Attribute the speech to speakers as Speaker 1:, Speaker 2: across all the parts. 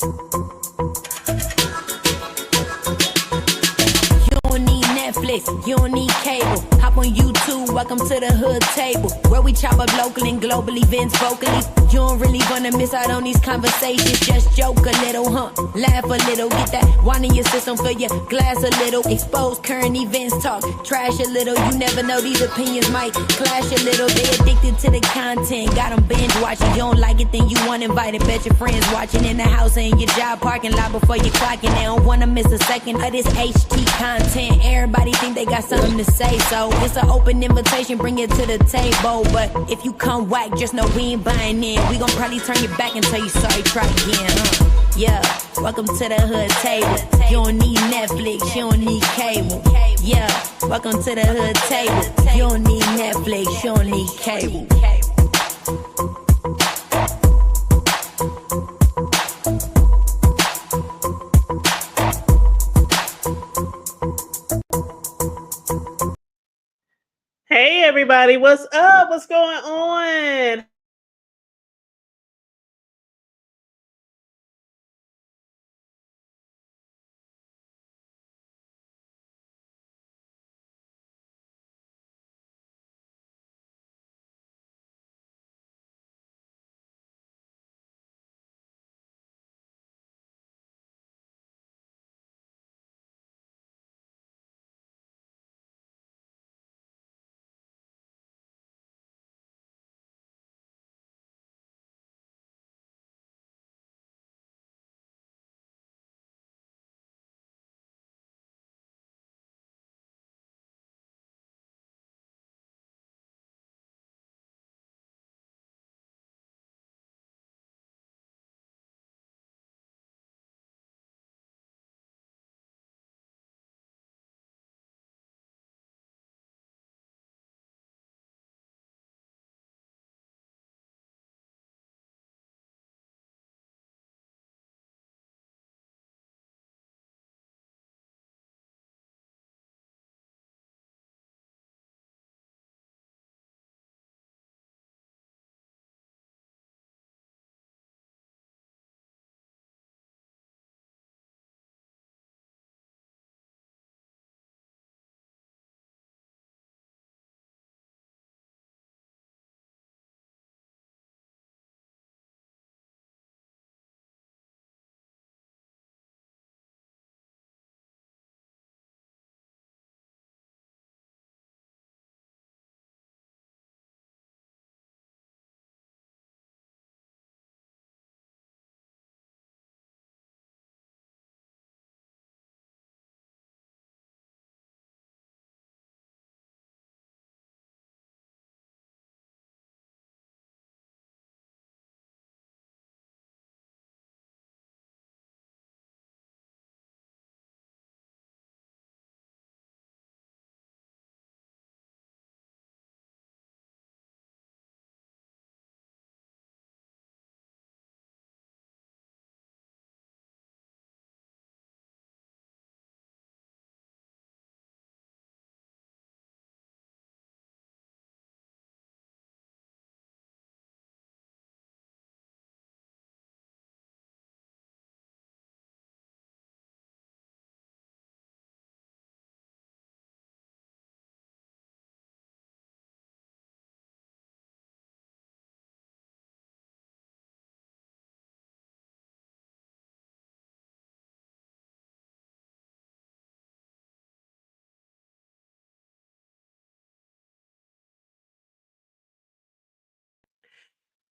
Speaker 1: You don't need cable. Hop on YouTube, welcome to the hood table, where we chop up local and global events vocally. You don't really wanna miss out on these conversations. Just joke a little, laugh a little, get that wine in your system, fill your glass a little, expose current events, talk trash a little. You never know, these opinions might clash a little. They addicted to the content, got them binge watching. You don't like it, then you want invited. Bet your friends watching in the house and your job parking lot before you clocking. They don't wanna miss a second of this HT content. Everybody think they got something to say, so it's an open invitation, bring it to the table. But if you come whack, just know we ain't buying in. We gon' probably turn your back and tell you sorry, try again. Yeah, welcome to the hood table. You don't need Netflix, you don't need cable. Yeah, welcome to the hood table. You don't need Netflix, you don't need cable.
Speaker 2: Hey everybody, what's up? What's going on?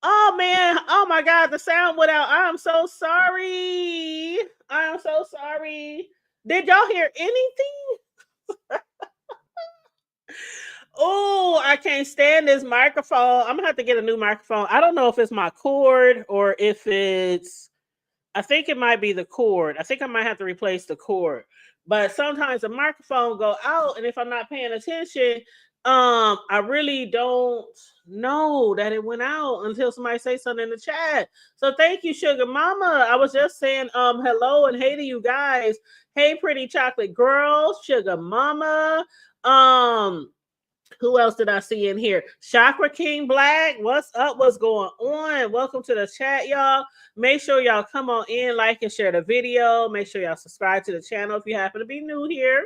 Speaker 2: Oh man, oh my god, the sound went out. I'm so sorry. I'm so sorry. Did y'all hear anything? Oh, I can't stand this microphone. I'm gonna have to get a new microphone. I don't know if it's my cord or if it's, I think it might be the cord. I think I might have to replace the cord. But sometimes the microphone go out, and if I'm not paying attention, I really don't know that it went out until somebody say something in the chat. So thank you, Sugar Mama. I was just saying hello and hey to you guys. Hey, pretty chocolate girl, Sugar Mama. Who else did I see in here? Chakra King Black. What's up? What's going on? Welcome to the chat, y'all. Make sure y'all come on in, like and share the video. Make sure y'all subscribe to the channel if you happen to be new here.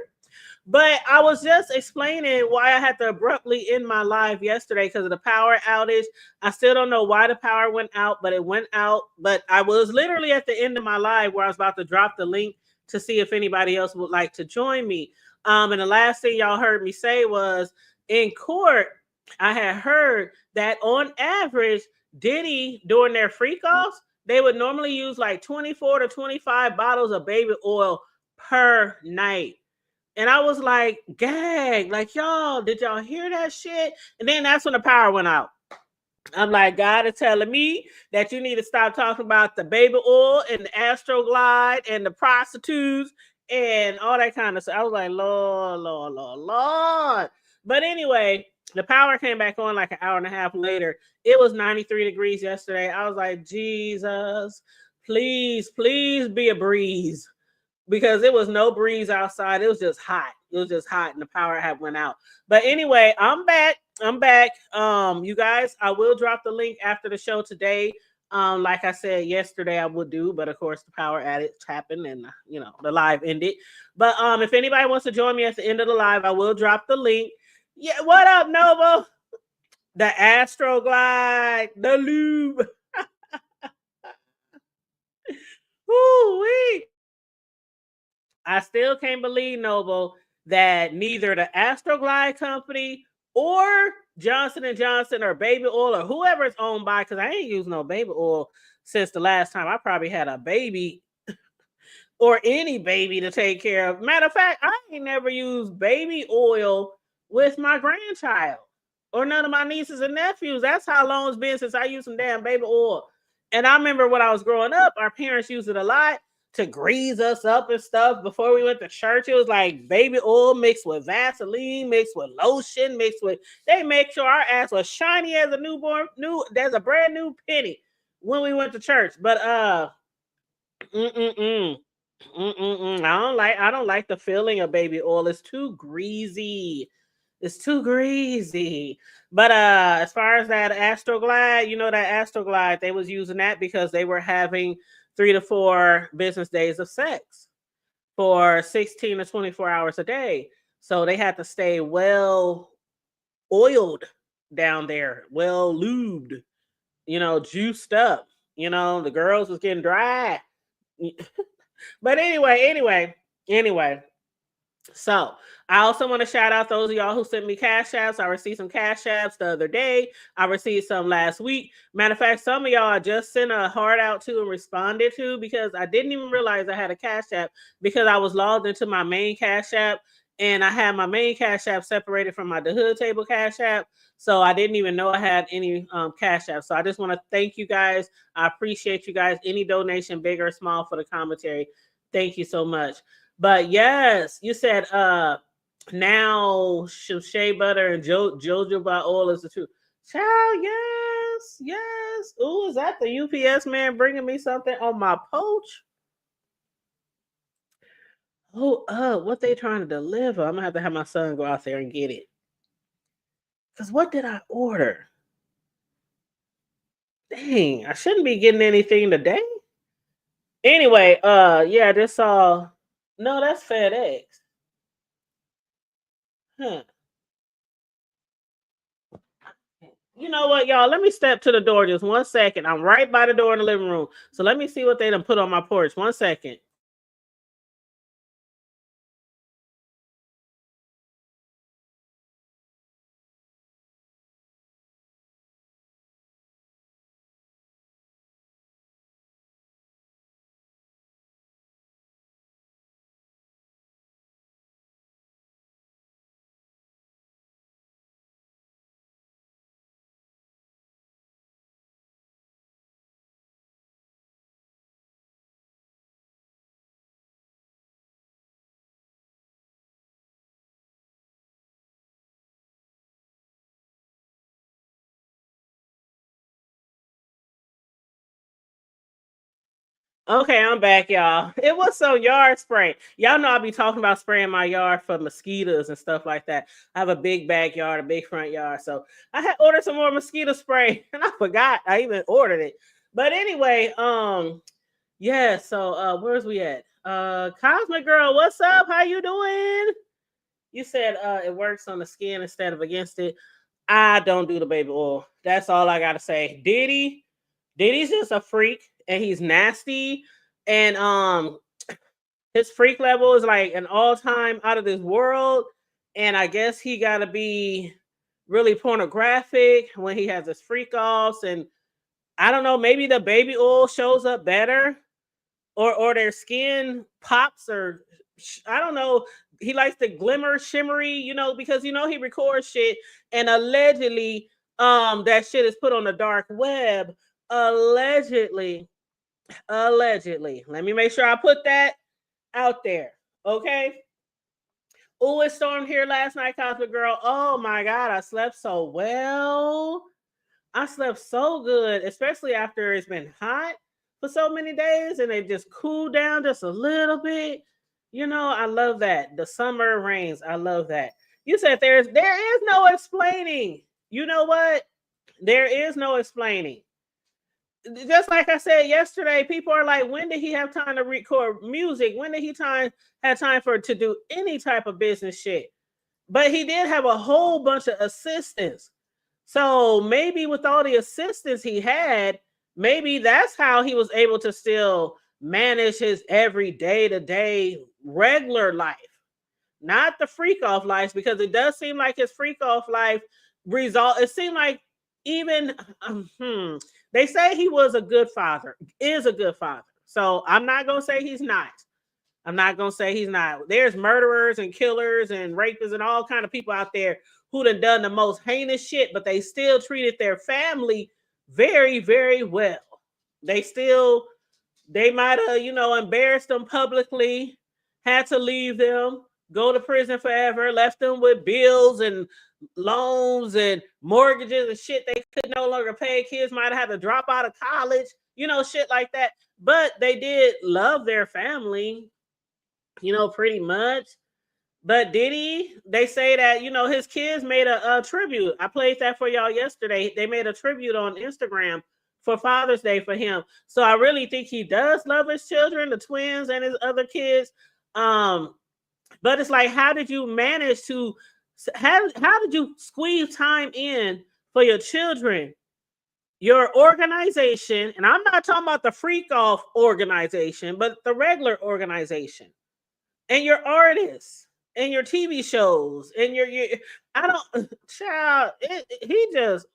Speaker 2: But I was just explaining why I had to abruptly end my live yesterday because of the power outage. I still don't know why the power went out, but it went out. But I was literally at the end of my live where I was about to drop the link to see if anybody else would like to join me. And the last thing y'all heard me say was in court, I had heard that on average, Diddy during their freak offs, they would normally use like 24 to 25 bottles of baby oil per night. And I was like, gag, like, y'all, did y'all hear that shit? And then that's when the power went out. I'm like, God is telling me that you need to stop talking about the baby oil and the Astroglide and the prostitutes and all that kind of stuff. I was like, Lord, Lord, Lord, Lord. But anyway, the power came back on like an hour and a half later. It was 93 degrees yesterday. I was like, Jesus, please, please be a breeze. Because it was no breeze outside. It was just hot. It was just hot and the power had went out. But anyway, I'm back. You guys, I will drop the link after the show today. Like I said yesterday I would do, but of course the power outage happened and the live ended. But if anybody wants to join me at the end of the live, I will drop the link. Yeah, what up, Nova? The Astroglide, the lube. Woo-wee. I still can't believe, Noble, that neither the Astroglide company or Johnson & Johnson or baby oil or whoever it's owned by, because I ain't used no baby oil since the last time I probably had a baby or any baby to take care of. Matter of fact, I ain't never used baby oil with my grandchild or none of my nieces and nephews. That's how long it's been since I used some damn baby oil. And I remember when I was growing up, our parents used it a lot to grease us up and stuff. Before we went to church, it was like baby oil mixed with Vaseline, mixed with lotion, they make sure our ass was shiny as a there's a brand new penny when we went to church. But I don't like the feeling of baby oil. It's too greasy. It's too greasy. But as far as that Astroglide, that Astroglide, they was using that because they were having 3 to 4 business days of sex for 16 to 24 hours a day. So they had to stay well oiled down there, well lubed, juiced up. The girls was getting dry. But anyway. So I also want to shout out those of y'all who sent me cash apps. I received some cash apps the other day. I received some last week. Matter of fact, some of y'all I just sent a heart out to and responded to because I didn't even realize I had a cash app because I was logged into my main cash app and I had my main cash app separated from my The Hood Table cash app. So I didn't even know I had any cash apps. So I just want to thank you guys. I appreciate you guys. Any donation, big or small, for the commentary. Thank you so much. But yes, you said now shea butter and jojoba oil is the truth. Child, yes. Ooh, is that the UPS man bringing me something on my poach? Oh, what they trying to deliver? I'm gonna have to have my son go out there and get it. Cause what did I order? Dang, I shouldn't be getting anything today. Anyway, yeah, this no, that's FedEx. Huh. You know what, y'all? Let me step to the door just 1 second. I'm right by the door in the living room. So let me see what they done put on my porch. 1 second. Okay, I'm back, y'all. It was some yard spray. Y'all know I be talking about spraying my yard for mosquitoes and stuff like that. I have a big backyard, a big front yard. So I had ordered some more mosquito spray and I forgot I even ordered it. But anyway, yeah, so where's we at? Cosmic Girl, what's up? How you doing? You said it works on the skin instead of against it. I don't do the baby oil. That's all I gotta say. Diddy's just a freak and he's nasty. And his freak level is like an all-time out of this world. And I guess he gotta be really pornographic when he has his freak offs. And I don't know, maybe the baby oil shows up better, or their skin pops, or I don't know. He likes the glimmer, shimmery, because he records shit, and allegedly, that shit is put on the dark web. Allegedly. Let me make sure I put that out there. Okay. Oh, it stormed here last night, Cosmic Girl. Oh my God, I slept so well. I slept so good, especially after it's been hot for so many days and it just cooled down just a little bit. I love that. The summer rains. I love that. You said there is no explaining. You know what? There is no explaining. Just like I said yesterday, people are like, when did he have time to record music? When did he have time to do any type of business shit? But he did have a whole bunch of assistants. So maybe with all the assistants he had, maybe that's how he was able to still manage his every day-to-day regular life, not the freak off life, because it does seem like his freak off life it seemed like even they say he was a good father, is a good father. So I'm not gonna say he's not. There's murderers and killers and rapists and all kind of people out there who done the most heinous shit, but they still treated their family very, very well. They might have, embarrassed them publicly, had to leave them, go to prison forever, left them with bills and loans and mortgages and shit they could no longer pay. Kids might have had to drop out of college, shit like that. But they did love their family, pretty much. But Diddy, they say that, his kids made a tribute. I played that for y'all yesterday. They made a tribute on Instagram for Father's Day for him. So I really think he does love his children, the twins and his other kids. But it's like, how did you manage to, how did you squeeze time in for your children, your organization? And I'm not talking about the freak off organization, but the regular organization, and your artists and your TV shows and your I don't child he just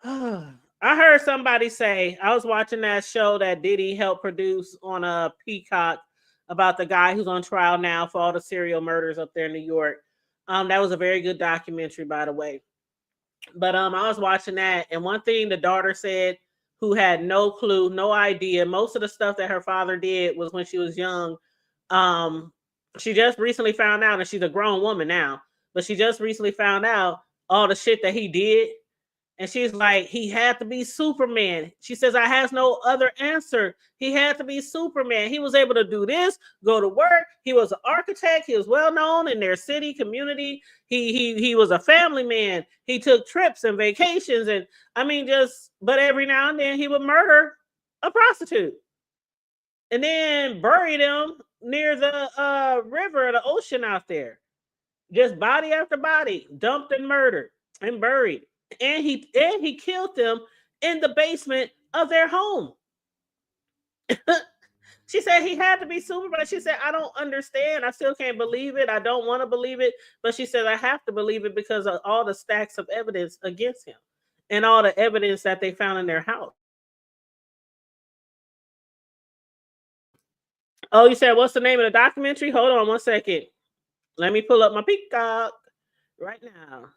Speaker 2: I heard somebody say, I was watching that show that Diddy helped produce on a Peacock about the guy who's on trial now for all the serial murders up there in New York. That was a very good documentary, by the way. But I was watching that, and one thing the daughter said, who had no clue, no idea, most of the stuff that her father did was when she was young. She just recently found out, and she's a grown woman now, but she just recently found out all the shit that he did. And she's like, he had to be Superman. She says, I has no other answer. He had to be Superman. He was able to do this, go to work. He was an architect. He was well known in their city community. He was a family man. He took trips and vacations. And but every now and then he would murder a prostitute and then bury them near the river or the ocean out there. Just body after body, dumped and murdered and buried. And he killed them in the basement of their home. She said he had to be Superman. She said, I don't understand. I still can't believe it. I don't want to believe it. But she said, I have to believe it because of all the stacks of evidence against him and all the evidence that they found in their house. Oh, you said, what's the name of the documentary? Hold on 1 second. Let me pull up my Peacock right now.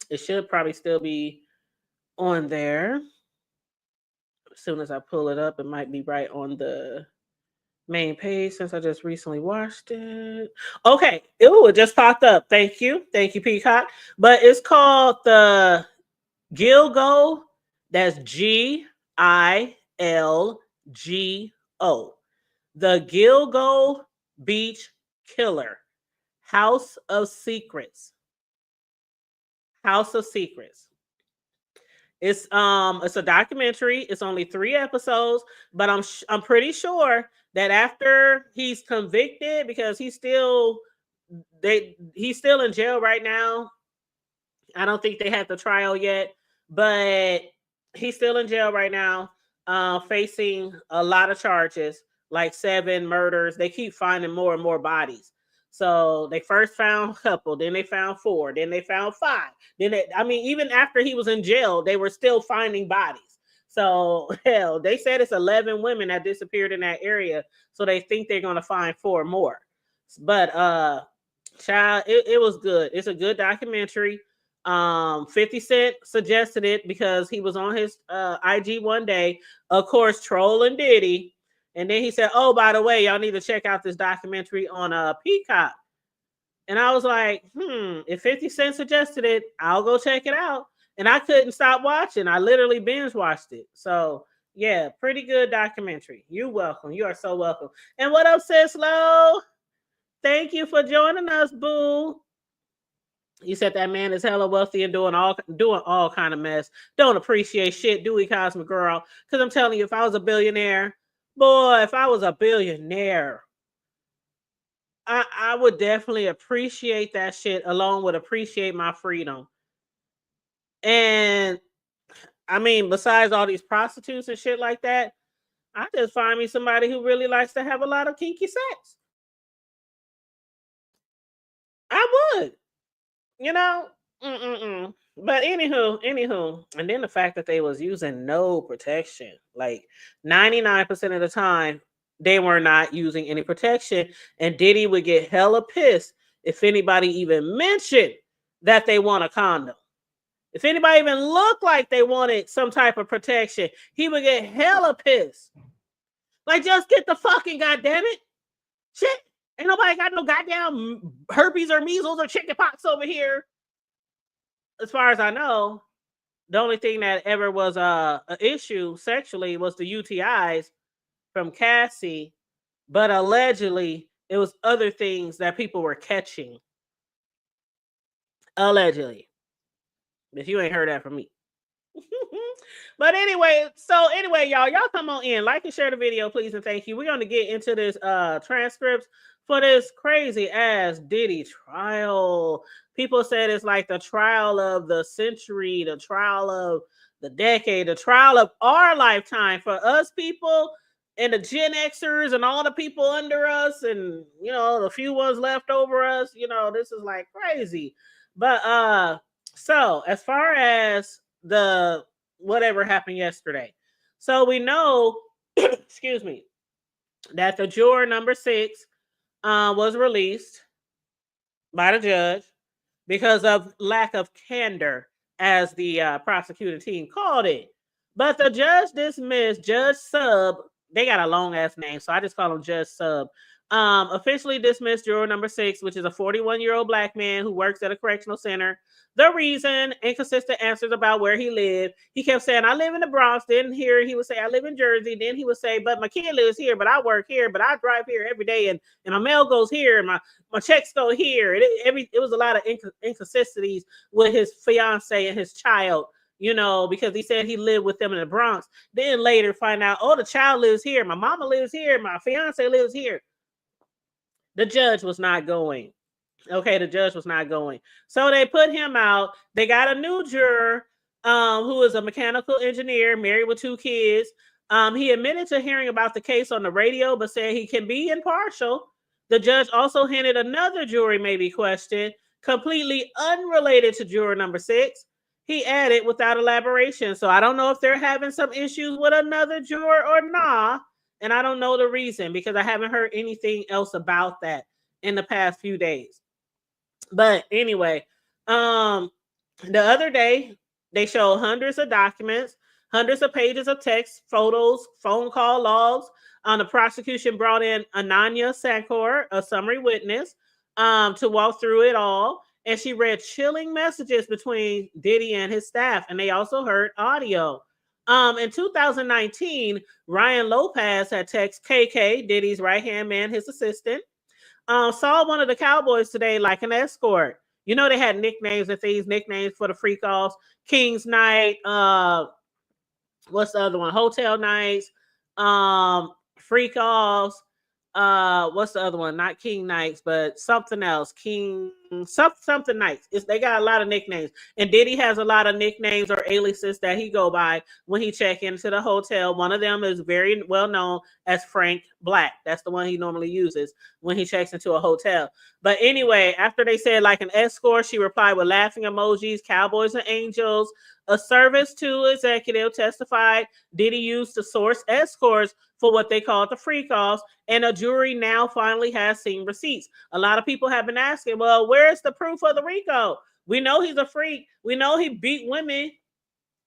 Speaker 2: It should probably still be on there. As soon as I pull it up, it might be right on the main page since I just recently watched it. Okay. Ooh, it just popped up. Thank you. Thank you, Peacock. But it's called the Gilgo. That's Gilgo. The Gilgo Beach Killer. House of Secrets. House of Secrets. It's a documentary. It's only 3 episodes, but I'm pretty sure that after he's convicted, because he's still in jail right now. I don't think they had the trial yet, but he's still in jail right now, facing a lot of charges, like 7 murders. They keep finding more and more bodies. So they first found a couple, then they found 4, then they found 5. Even after he was in jail, they were still finding bodies. So hell, they said it's 11 women that disappeared in that area. So they think they're gonna find 4 more. But child, it was good. It's a good documentary. 50 Cent suggested it because he was on his IG one day, of course, trolling Diddy. And then he said, oh, by the way, y'all need to check out this documentary on Peacock. And I was like, if 50 Cent suggested it, I'll go check it out. And I couldn't stop watching. I literally binge watched it. So yeah, pretty good documentary. You're welcome. You are so welcome. And what up, sis Lo? Thank you for joining us, boo. You said that man is hella wealthy and doing all kind of mess. Don't appreciate shit, do we, Cosmic Girl? Because I'm telling you, if I was a billionaire, boy, if I was a billionaire, I would definitely appreciate that shit, along with appreciate my freedom. And I mean, besides all these prostitutes and shit like that, I just find me somebody who really likes to have a lot of kinky sex. I would. You know, but anywho, and then the fact that they was using no protection, like 99% of the time, they were not using any protection, and Diddy would get hella pissed if anybody even mentioned that they want a condom. If anybody even looked like they wanted some type of protection, he would get hella pissed. Like, just get the fucking goddamn it shit. Ain't nobody got no goddamn herpes or measles or chickenpox over here. As far as I know, the only thing that ever was an issue sexually was the UTIs from Cassie, but allegedly it was other things that people were catching. Allegedly. If you ain't heard that from me. But anyway, y'all come on in, like and share the video, please, and thank you. We're going to get into this transcripts for this crazy ass Diddy trial. People said it's like the trial of the century, the trial of the decade, the trial of our lifetime for us people and the Gen Xers and all the people under us, and the few ones left over us. This is like crazy. But so as far as the whatever happened yesterday, so we know excuse me, that the juror number 6 was released by the judge because of lack of candor, as the prosecuting team called it. But the judge dismissed Judge Sub. They got a long ass name, so I just call him Judge Sub. Officially dismissed juror number 6, which is a 41-year-old black man who works at a correctional center. The reason, inconsistent answers about where he lived. He kept saying, I live in the Bronx. Then here he would say, I live in Jersey. Then he would say, but my kid lives here, but I work here, but I drive here every day, and my mail goes here, and my checks go here. It was a lot of inconsistencies with his fiance and his child, because he said he lived with them in the Bronx. Then later find out, oh, the child lives here. My mama lives here. My fiance lives here. The judge was not going. Okay, the judge was not going. So they put him out. They got a new juror who is a mechanical engineer, married with 2 kids. He admitted to hearing about the case on the radio, but said he can be impartial. The judge also hinted another jury may be questioned, completely unrelated to juror number 6. He added without elaboration. So I don't know if they're having some issues with another juror or not. And I don't know the reason, because I haven't heard anything else about that in the past few days. But anyway, the other day, they showed hundreds of documents, hundreds of pages of text, photos, phone call logs. The prosecution brought in Ananya Sankor, a summary witness, to walk through it all. And she read chilling messages between Diddy and his staff. And they also heard audio. In 2019, Ryan Lopez had texted KK, Diddy's right-hand man, his assistant, saw one of the Cowboys today like an escort. You know, they had nicknames and things, nicknames for the freak offs. King's Night, what's the other one? Hotel Nights, freak offs. What's the other one? Not King Nights, but something else. King something Nights. They got a lot of nicknames, and Diddy has a lot of nicknames or aliases that he go by when he check into the hotel. One of them is very well known as Frank Black. That's the one he normally uses when he checks into a hotel. But anyway, after they said like an escort, she replied with laughing emojis, cowboys and angels. A service to executive testified Diddy used to source escorts for what they called the freak offs, and a jury now finally has seen receipts. A lot of people have been asking, well, where's the proof of the RICO? We know he's a freak. We know he beat women.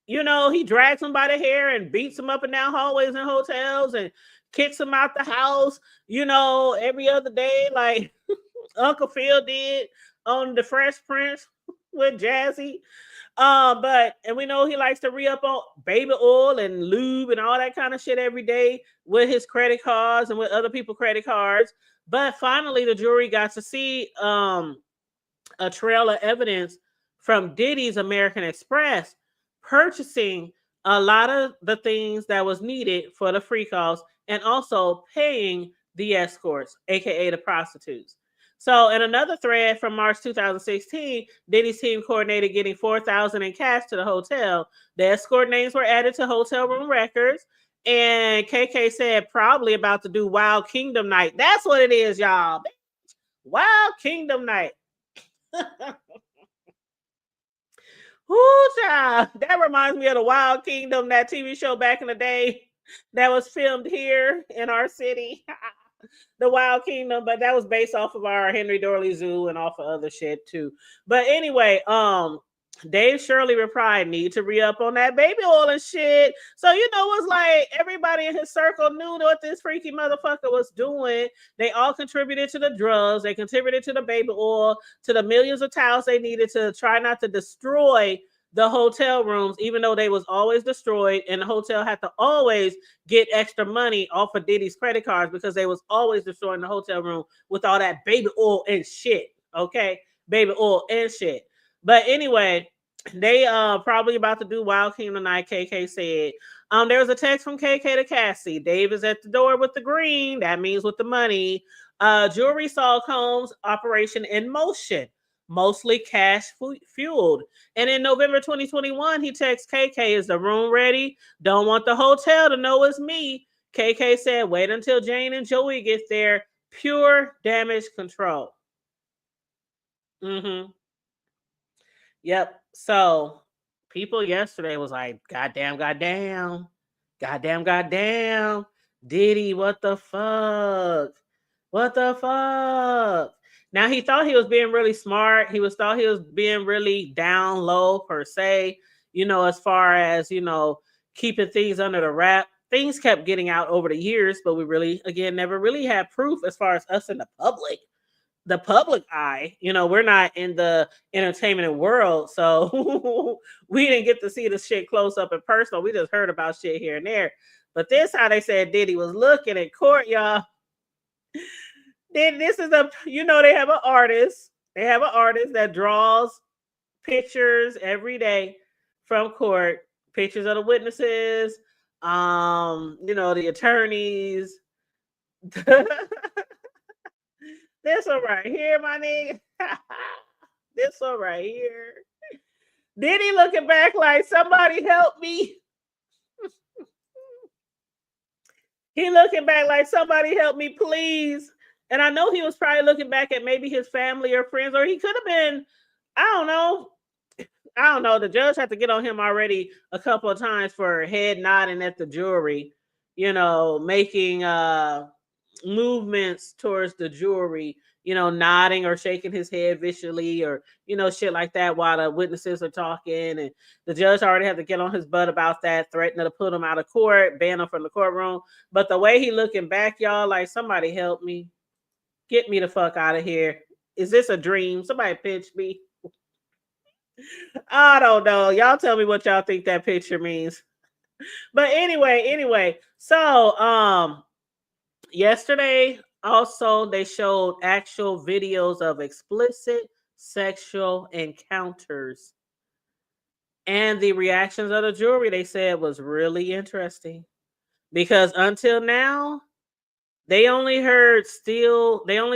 Speaker 2: You know, he drags them by the hair and beats them up and down hallways in hotels and kicks them out the house, you know, every other day, like Uncle Phil did on The Fresh Prince with Jazzy. And we know he likes to re-up on baby oil and lube and all that kind of shit every day with his credit cards and with other people's credit cards. But finally, the jury got to see a trail of evidence from Diddy's American Express purchasing a lot of the things that was needed for the freak offs and also paying the escorts, aka the prostitutes. So in another thread from March 2016, Diddy's team coordinated getting $4,000 in cash to the hotel. The escort names were added to hotel room records. And KK said probably about to do Wild Kingdom Night. That's what it is, y'all. Wild Kingdom Night. Ooh, child. That reminds me of the Wild Kingdom, that TV show back in the day that was filmed here in our city. The Wild Kingdom, but that was based off of our Henry Dorley Zoo and off of other shit too. But anyway, Dave Shirley replied, need to re-up on that baby oil and shit. So, you know, it was like everybody in his circle knew what this freaky motherfucker was doing. They all contributed to the drugs. They contributed to the baby oil, to the millions of towels they needed to try not to destroy the hotel rooms, even though they was always destroyed, and the hotel had to always get extra money off of Diddy's credit cards because they was always destroying the hotel room with all that baby oil and shit. Okay, baby oil and shit. But anyway, they probably about to do Wild Kingdom Night. KK said. There was a text from KK to Cassie. Dave is at the door with the green. That means with the money. Jewelry saw Combs' operation in motion, mostly cash fueled. And in November 2021, he texts KK, is the room ready? Don't want the hotel to know it's me. KK said, wait until Jane and Joey get there. Pure damage control. Yep. So people yesterday was like, goddamn. Diddy, what the fuck? Now he thought he was being really smart. Thought he was being really down low per se, you know, as far as, you know, keeping things under the wrap. Things kept getting out over the years, but we really, again, never really had proof as far as us in the public eye. You know, we're not in the entertainment world, so we didn't get to see the shit close up and personal. We just heard about shit here and there. But this how they said Diddy was looking in court, y'all. Then this is you know, they have an artist. They have an artist that draws pictures every day from court, pictures of the witnesses, you know, the attorneys. This one right here, my nigga. This one right here. Diddy looking back like, somebody help me. He looking back like, somebody help me, please. And I know he was probably looking back at maybe his family or friends, or he could have been, I don't know. The judge had to get on him already a couple of times for head nodding at the jury, you know, making movements towards the jury, you know, nodding or shaking his head visually or, you know, shit like that while the witnesses are talking. And the judge already had to get on his butt about that, threatening to put him out of court, ban him from the courtroom. But the way he looking back, y'all, like, somebody help me. Get me the fuck out of here. Is this a dream? Somebody pinch me. I don't know. Y'all tell me what y'all think that picture means. But anyway, so yesterday also they showed actual videos of explicit sexual encounters, and the reactions of the jury, they said, was really interesting, because until now they only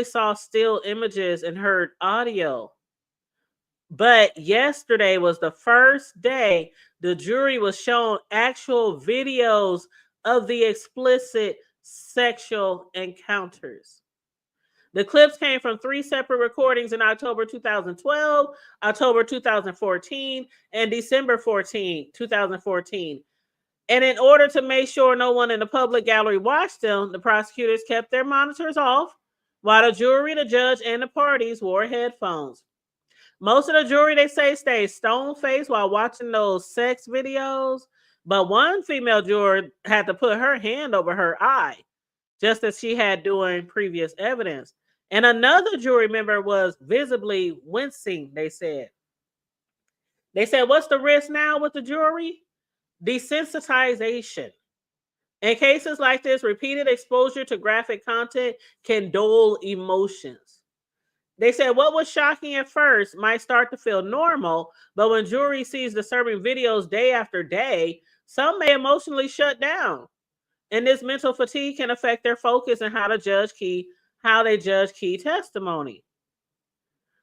Speaker 2: saw still images and heard audio. But yesterday was the first day the jury was shown actual videos of the explicit sexual encounters. The clips came from 3 separate recordings in October 2012, October 2014, and December 14, 2014. And in order to make sure no one in the public gallery watched them, the prosecutors kept their monitors off, while the jury, the judge, and the parties wore headphones. Most of the jury, they say, stayed stone-faced while watching those sex videos, but one female juror had to put her hand over her eye, just as she had during previous evidence. And another jury member was visibly wincing, they said. They said, what's the risk now with the jury? Desensitization. In cases like this, repeated exposure to graphic content can dull emotions. They said what was shocking at first might start to feel normal, but when jury sees disturbing videos day after day, some may emotionally shut down. And this mental fatigue can affect their focus and how they judge key testimony.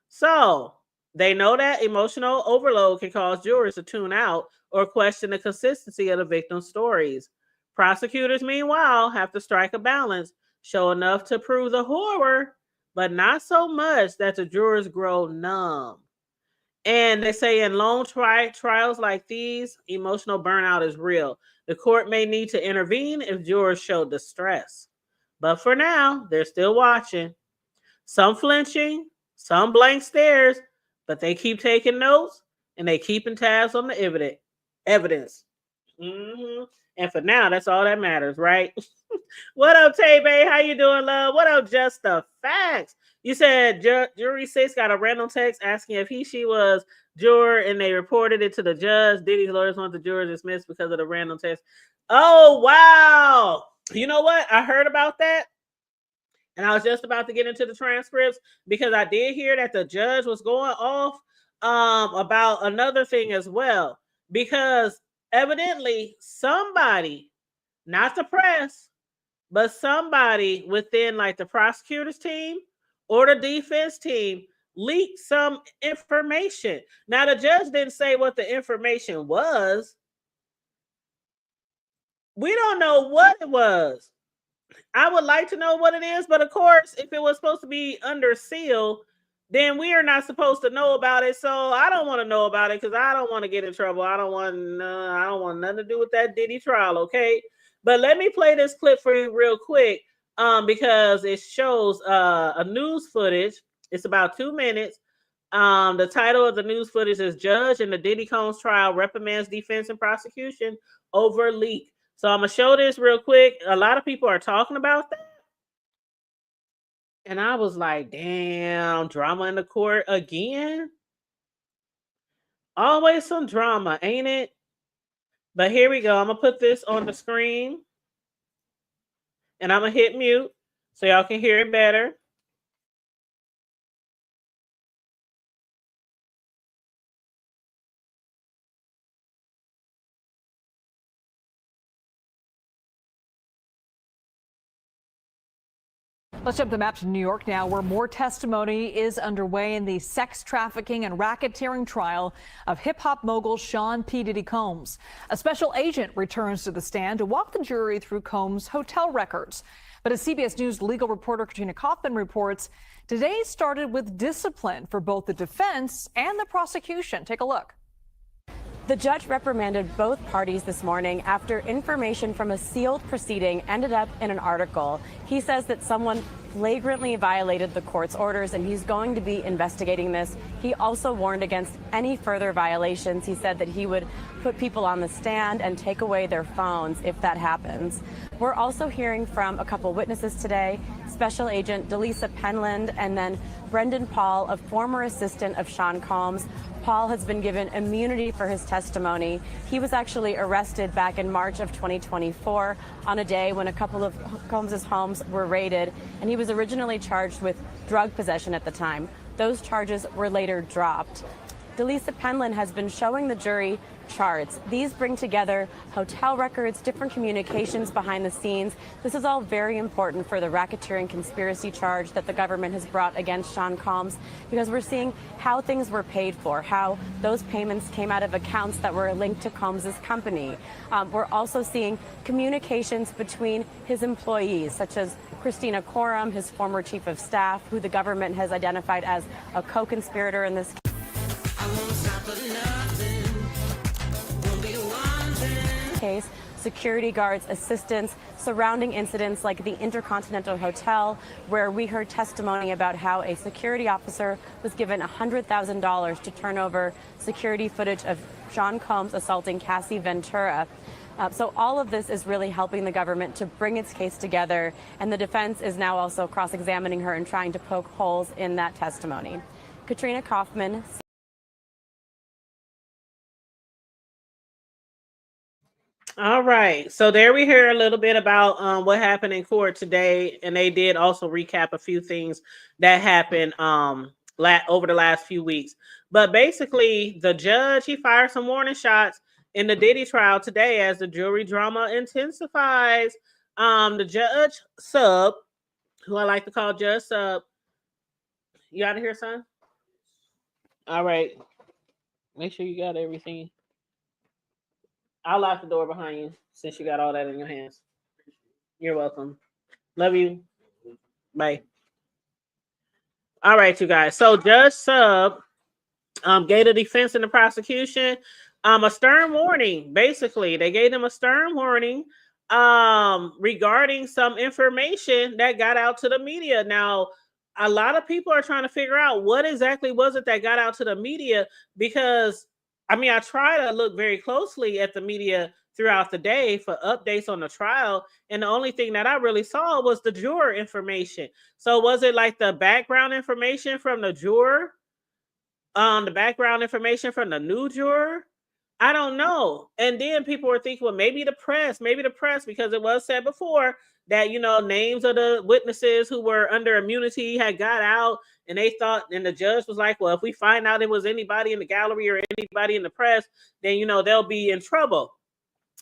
Speaker 2: So they know that emotional overload can cause jurors to tune out or question the consistency of the victim's stories. Prosecutors, meanwhile, have to strike a balance, show enough to prove the horror, but not so much that the jurors grow numb. And they say in long trials like these, emotional burnout is real. The court may need to intervene if jurors show distress. But for now, they're still watching. Some flinching, some blank stares, but they keep taking notes and they keeping tabs on the evidence. Mm-hmm. And for now, that's all that matters, right? What up, Tay Bay? How you doing, love? What up, Just the Facts? You said jury 6 got a random text asking if she was juror, and they reported it to the judge. Diddy's lawyers want the jurors dismissed because of the random text. Oh, wow. You know what? I heard about that. And I was just about to get into the transcripts because I did hear that the judge was going off about another thing as well. Because evidently somebody, not the press, but somebody within like the prosecutor's team or the defense team leaked some information. Now, the judge didn't say what the information was. We don't know what it was. I would like to know what it is, but of course, if it was supposed to be under seal, then we are not supposed to know about it. So I don't want to know about it because I don't want to get in trouble. I don't want nothing to do with that Diddy trial, okay? But let me play this clip for you real quick because it shows a news footage. It's about 2 minutes. The title of the news footage is Judge in the Diddy Combs Trial Reprimands Defense and Prosecution Over Leak. So I'm going to show this real quick. A lot of people are talking about that. And I was like, damn, drama in the court again? Always some drama, ain't it? But here we go. I'm going to put this on the screen. And I'm going to hit mute so y'all can hear it better.
Speaker 3: Let's jump the map to New York now, where more testimony is underway in the sex trafficking and racketeering trial of hip-hop mogul Sean P. Diddy Combs. A special agent returns to the stand to walk the jury through Combs' hotel records. But as CBS News legal reporter Katrina Kaufman reports, today started with discipline for both the defense and the prosecution. Take a look.
Speaker 4: The judge reprimanded both parties this morning after information from a sealed proceeding ended up in an article. He says that someone flagrantly violated the court's orders, and he's going to be investigating this. He also warned against any further violations. He said that he would put people on the stand and take away their phones if that happens. We're also hearing from a couple witnesses today, Special Agent Delisa Penland and then Brendan Paul, a former assistant of Sean Combs. Paul has been given immunity for his testimony. He was actually arrested back in March of 2024 on a day when a couple of Combs' homes were raided, and he was originally charged with drug possession at the time. Those charges were later dropped. Delisa Penland has been showing the jury charts. These bring together hotel records, different communications behind the scenes. This is all very important for the racketeering conspiracy charge that the government has brought against Sean Combs, because we're seeing how things were paid for, how those payments came out of accounts that were linked to Combs' company. We're also seeing communications between his employees, such as Christina Courtroom, his former chief of staff, who the government has identified as a co-conspirator in this case, security guards, assistants, surrounding incidents like the Intercontinental Hotel, where we heard testimony about how a security officer was given $100,000 to turn over security footage of Sean Combs assaulting Cassie Ventura. So all of this is really helping the government to bring its case together, and the defense is now also cross-examining her and trying to poke holes in that testimony. Katrina Kaufman.
Speaker 2: All right. So there we hear a little bit about what happened in court today. And they did also recap a few things that happened over the last few weeks. But basically, the judge, he fired some warning shots in the Diddy trial today as the jury drama intensifies. The judge sub, who I like to call Judge Sub. You out of here, son? All right. Make sure you got everything. I'll lock the door behind you since you got all that in your hands. You're welcome. Love you. Bye. All right, you guys. So Judge Sub gave the defense and the prosecution a stern warning. Basically, they gave them a stern warning regarding some information that got out to the media. Now, a lot of people are trying to figure out what exactly was it that got out to the media, because I mean, I try to look very closely at the media throughout the day for updates on the trial, and the only thing that I really saw was the juror information. So was it like the background information from the juror? The background information from the new juror? I don't know. And then people were thinking, well, maybe the press, because it was said before that, you know, names of the witnesses who were under immunity had got out, and they thought, and the judge was like, well, if we find out it was anybody in the gallery or anybody in the press, then, you know, they'll be in trouble.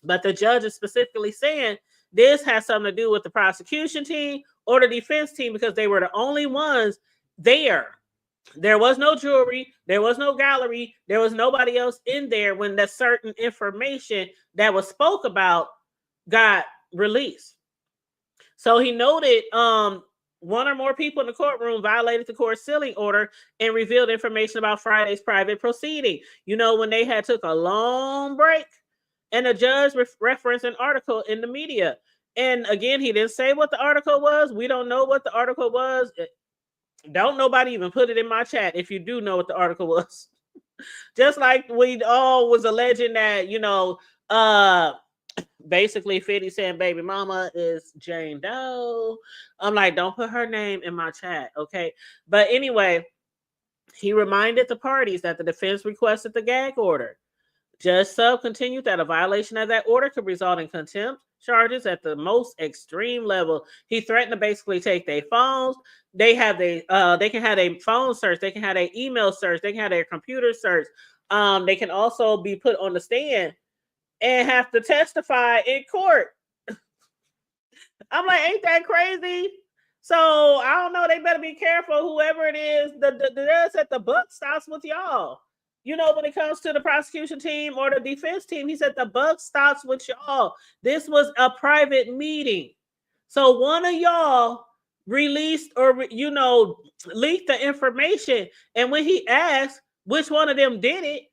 Speaker 2: But the judge is specifically saying this has something to do with the prosecution team or the defense team, because they were the only ones there. There was no jury, there was no gallery, there was nobody else in there when that certain information that was spoke about got released. So he noted one or more people in the courtroom violated the court sealing order and revealed information about Friday's private proceeding. You know, when they had took a long break, and the judge referenced an article in the media. And again, he didn't say what the article was. We don't know what the article was. Don't nobody even put it in my chat if you do know what the article was. Just like we all was alleging that, you know, basically 50 saying baby mama is Jane Doe. I'm like, don't put her name in my chat, okay? But anyway, he reminded the parties that the defense requested the gag order. Judge Sub continued that a violation of that order could result in contempt charges at the most extreme level. He threatened to basically take their phones. They can have a phone search. They can have an email search. They can have their computer search. They can also be put on the stand and have to testify in court. I'm like, ain't that crazy? So I don't know. They better be careful. Whoever it is, the judge said the buck stops with y'all. You know, when it comes to the prosecution team or the defense team, he said the buck stops with y'all. This was a private meeting. So one of y'all released or, you know, leaked the information. And when he asked which one of them did it,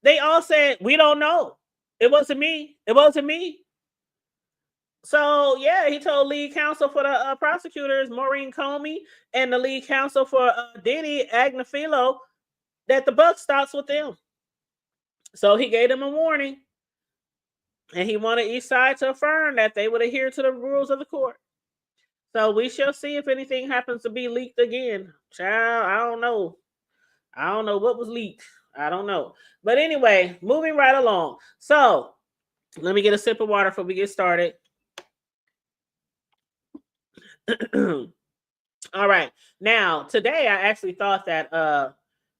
Speaker 2: they all said, we don't know. It wasn't me. It wasn't me. So yeah, he told lead counsel for the prosecutors, Maureen Comey, and the lead counsel for Diddy, Agnifilo, that the buck stops with them. So he gave them a warning, and he wanted each side to affirm that they would adhere to the rules of the court. So we shall see if anything happens to be leaked again. Child, I don't know. I don't know what was leaked. I don't know. But anyway, moving right along. So let me get a sip of water before we get started. All right. Now, today I actually thought that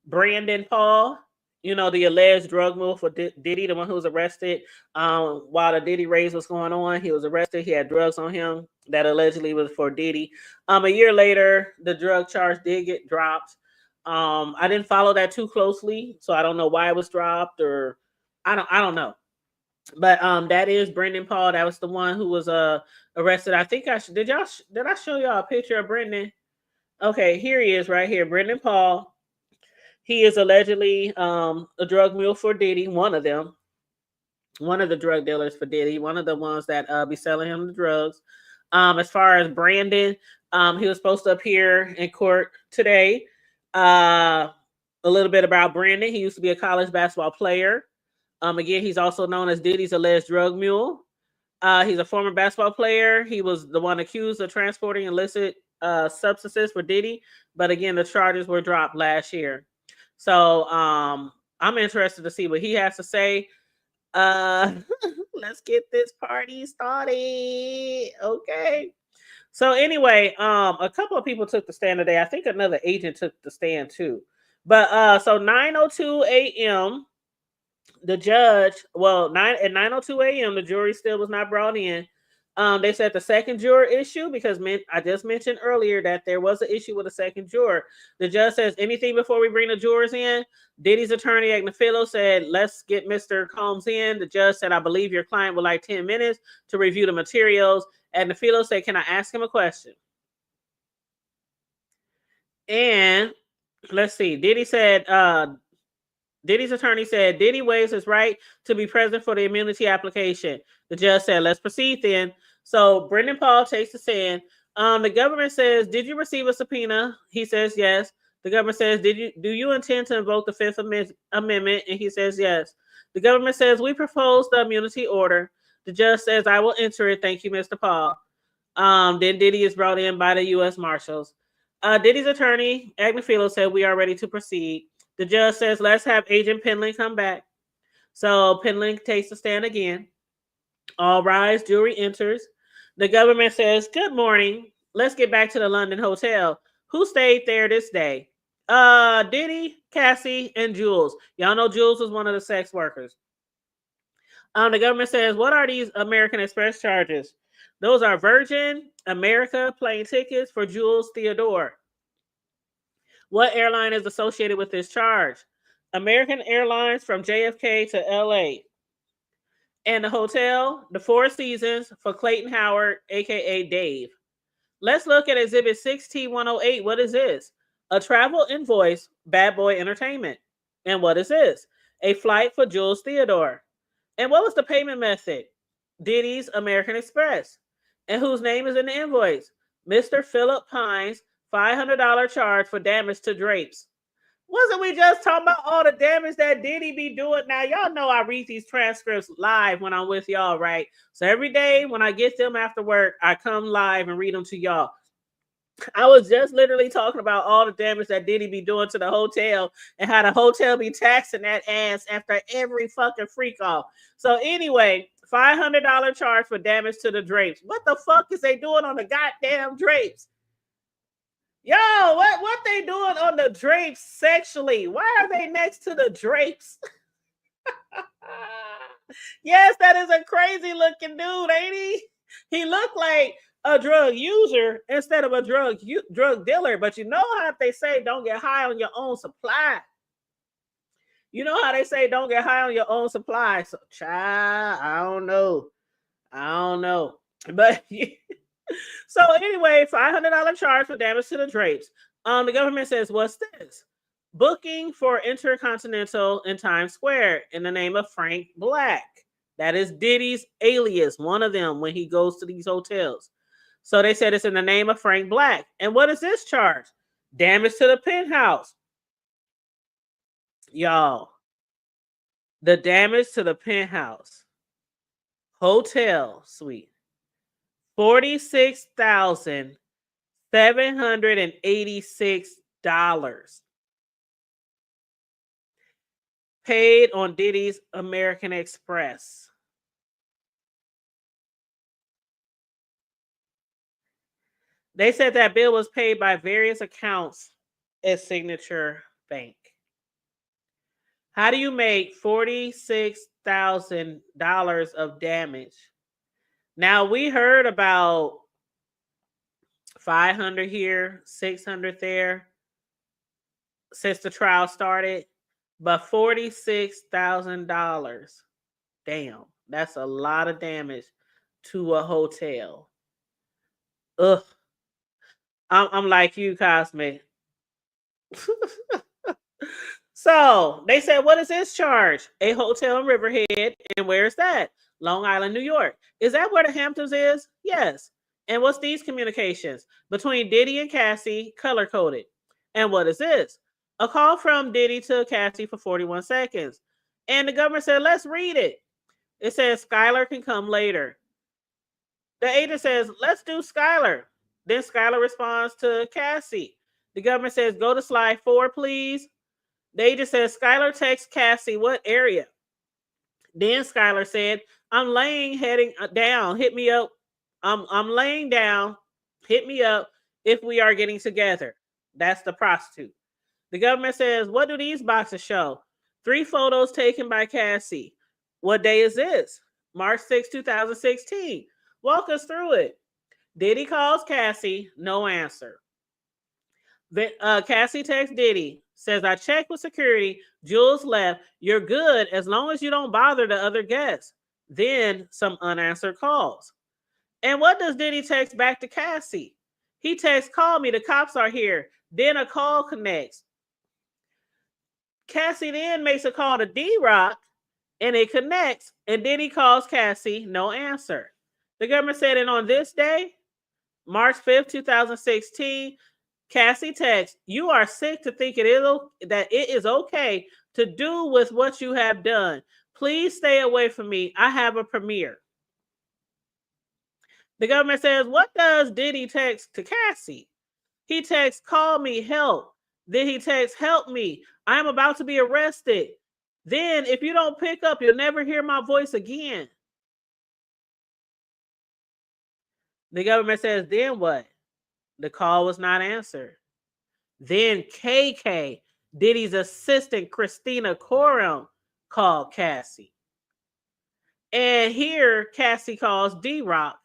Speaker 2: Brandon Paul, you know, the alleged drug mule for Diddy, the one who was arrested while the Diddy race was going on. He was arrested. He had drugs on him that allegedly was for Diddy. A year later, the drug charge did get dropped. I didn't follow that too closely, so I don't know why it was dropped, or I don't know. But that is Brendan Paul. That was the one who was arrested. I think did I show y'all a picture of Brendan? Okay, here he is right here. Brendan Paul. He is allegedly a drug mule for Diddy, one of them. One of the drug dealers for Diddy, one of the ones that be selling him the drugs. As far as Brandon, he was supposed to appear in court today. A little bit about Brandon. He used to be a college basketball player. Again, he's also known as Diddy's alleged drug mule. He's a former basketball player. He was the one accused of transporting illicit substances for Diddy. But again, the charges were dropped last year. So I'm interested to see what he has to say. Let's get this party started. Okay. So anyway, a couple of people took the stand today. I think another agent took the stand too. But so 9:02 a.m., the judge, at 9:02 a.m., the jury still was not brought in. They said the second juror issue, because I just mentioned earlier that there was an issue with a second juror. The judge says, anything before we bring the jurors in? Diddy's attorney, Agnifilo, said, let's get Mr. Combs in. The judge said, I believe your client would like 10 minutes to review the materials. Agnifilo said, can I ask him a question? And let's see. Diddy's attorney said Diddy waives his right to be present for the immunity application. The judge said, let's proceed then. So Brendan Paul takes the stand. The government says, did you receive a subpoena? He says, yes. The government says, do you intend to invoke the Fifth Amendment? And he says, yes. The government says, we propose the immunity order. The judge says, I will enter it. Thank you, Mr. Paul. Then Diddy is brought in by the U.S. Marshals. Diddy's attorney, Agnifilo, said, we are ready to proceed. The judge says, let's have Agent Penlin come back. So Penlin takes the stand again. All rise, jury enters. The government says, good morning. Let's get back to the London hotel. Who stayed there this day? Diddy, Cassie, and Jules. Y'all know Jules was one of the sex workers. The government says, what are these American Express charges? Those are Virgin America plane tickets for Jules Theodore. What airline is associated with this charge? American Airlines from JFK to LA. And the hotel, the Four Seasons for Clayton Howard, aka Dave. Let's look at Exhibit 6T108. What is this? A travel invoice, Bad Boy Entertainment. And what is this? A flight for Jules Theodore. And what was the payment method? Diddy's American Express. And whose name is in the invoice? Mr. Philip Pines, $500 charge for damage to drapes. Wasn't we just talking about all the damage that Diddy be doing? Now, y'all know I read these transcripts live when I'm with y'all, right? So every day when I get them after work, I come live and read them to y'all. I was just literally talking about all the damage that Diddy be doing to the hotel and how the hotel be taxing that ass after every fucking freak off. So anyway, $500 charge for damage to the drapes. What the fuck is they doing on the goddamn drapes? Yo, what they doing on the drapes sexually? Why are they next to the drapes? Yes, that is a crazy looking dude, ain't he? He looked like a drug user instead of a drug dealer. But you know how they say don't get high on your own supply. You know how they say don't get high on your own supply. So, child, I don't know. But so anyway, $500 charge for damage to the drapes. The government says, what's this? Booking for Intercontinental in Times Square in the name of Frank Black. That is Diddy's alias, one of them when he goes to these hotels. So they said it's in the name of Frank Black. And what is this charge? Damage to the penthouse. Y'all, the damage to the penthouse hotel suite, $46,786 paid on Diddy's American Express. They said that bill was paid by various accounts at Signature Bank. How do you make $46,000 of damage? Now, we heard about 500 here, 600 there since the trial started, but $46,000. Damn, that's a lot of damage to a hotel. Ugh. I'm like you, Cosmic. So they said, what is this charge? A hotel in Riverhead. And where is that? Long Island, New York. Is that where the Hamptons is? Yes. And what's these communications? Between Diddy and Cassie, color coded. And what is this? A call from Diddy to Cassie for 41 seconds. And the government said, let's read it. It says, Skylar can come later. The agent says, let's do Skylar. Then Skylar responds to Cassie. The government says, go to slide 4, please. The agent says, Skylar texts Cassie, what area? Then Skylar said, I'm laying heading down. Hit me up. I'm laying down. Hit me up if we are getting together. That's the prostitute. The government says, what do these boxes show? 3 photos taken by Cassie. What day is this? March 6, 2016. Walk us through it. Diddy calls Cassie, no answer. Cassie texts Diddy, says, I checked with security, Jules left, you're good as long as you don't bother the other guests. Then some unanswered calls. And what does Diddy text back to Cassie? He texts, call me, the cops are here. Then a call connects. Cassie then makes a call to D-Rock, and it connects, and Diddy calls Cassie, no answer. The government said, and on this day, March 5th, 2016, Cassie texts, you are sick to think that it is okay to do with what you have done. Please stay away from me. I have a premiere. The government says, what does Diddy text to Cassie? He texts, call me, help. Then he texts, help me. I'm about to be arrested. Then if you don't pick up, you'll never hear my voice again. The government says, then what? The call was not answered. Then KK, Diddy's assistant, Christina Courtroom, called Cassie. And here, Cassie calls D-Rock.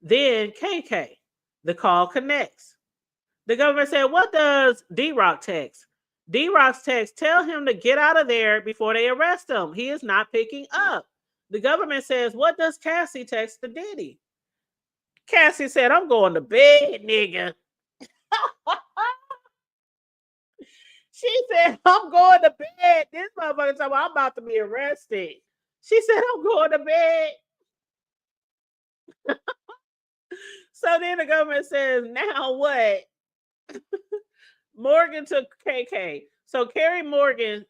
Speaker 2: Then KK. The call connects. The government said, what does D-Rock text? D-Rock's text, tell him to get out of there before they arrest him. He is not picking up. The government says, what does Cassie text to Diddy? Cassie said, I'm going to bed, nigga. She said, I'm going to bed. This motherfucker told me I'm about to be arrested. She said, I'm going to bed. So then the government says, now what? Morgan took KK. So Carrie Morgan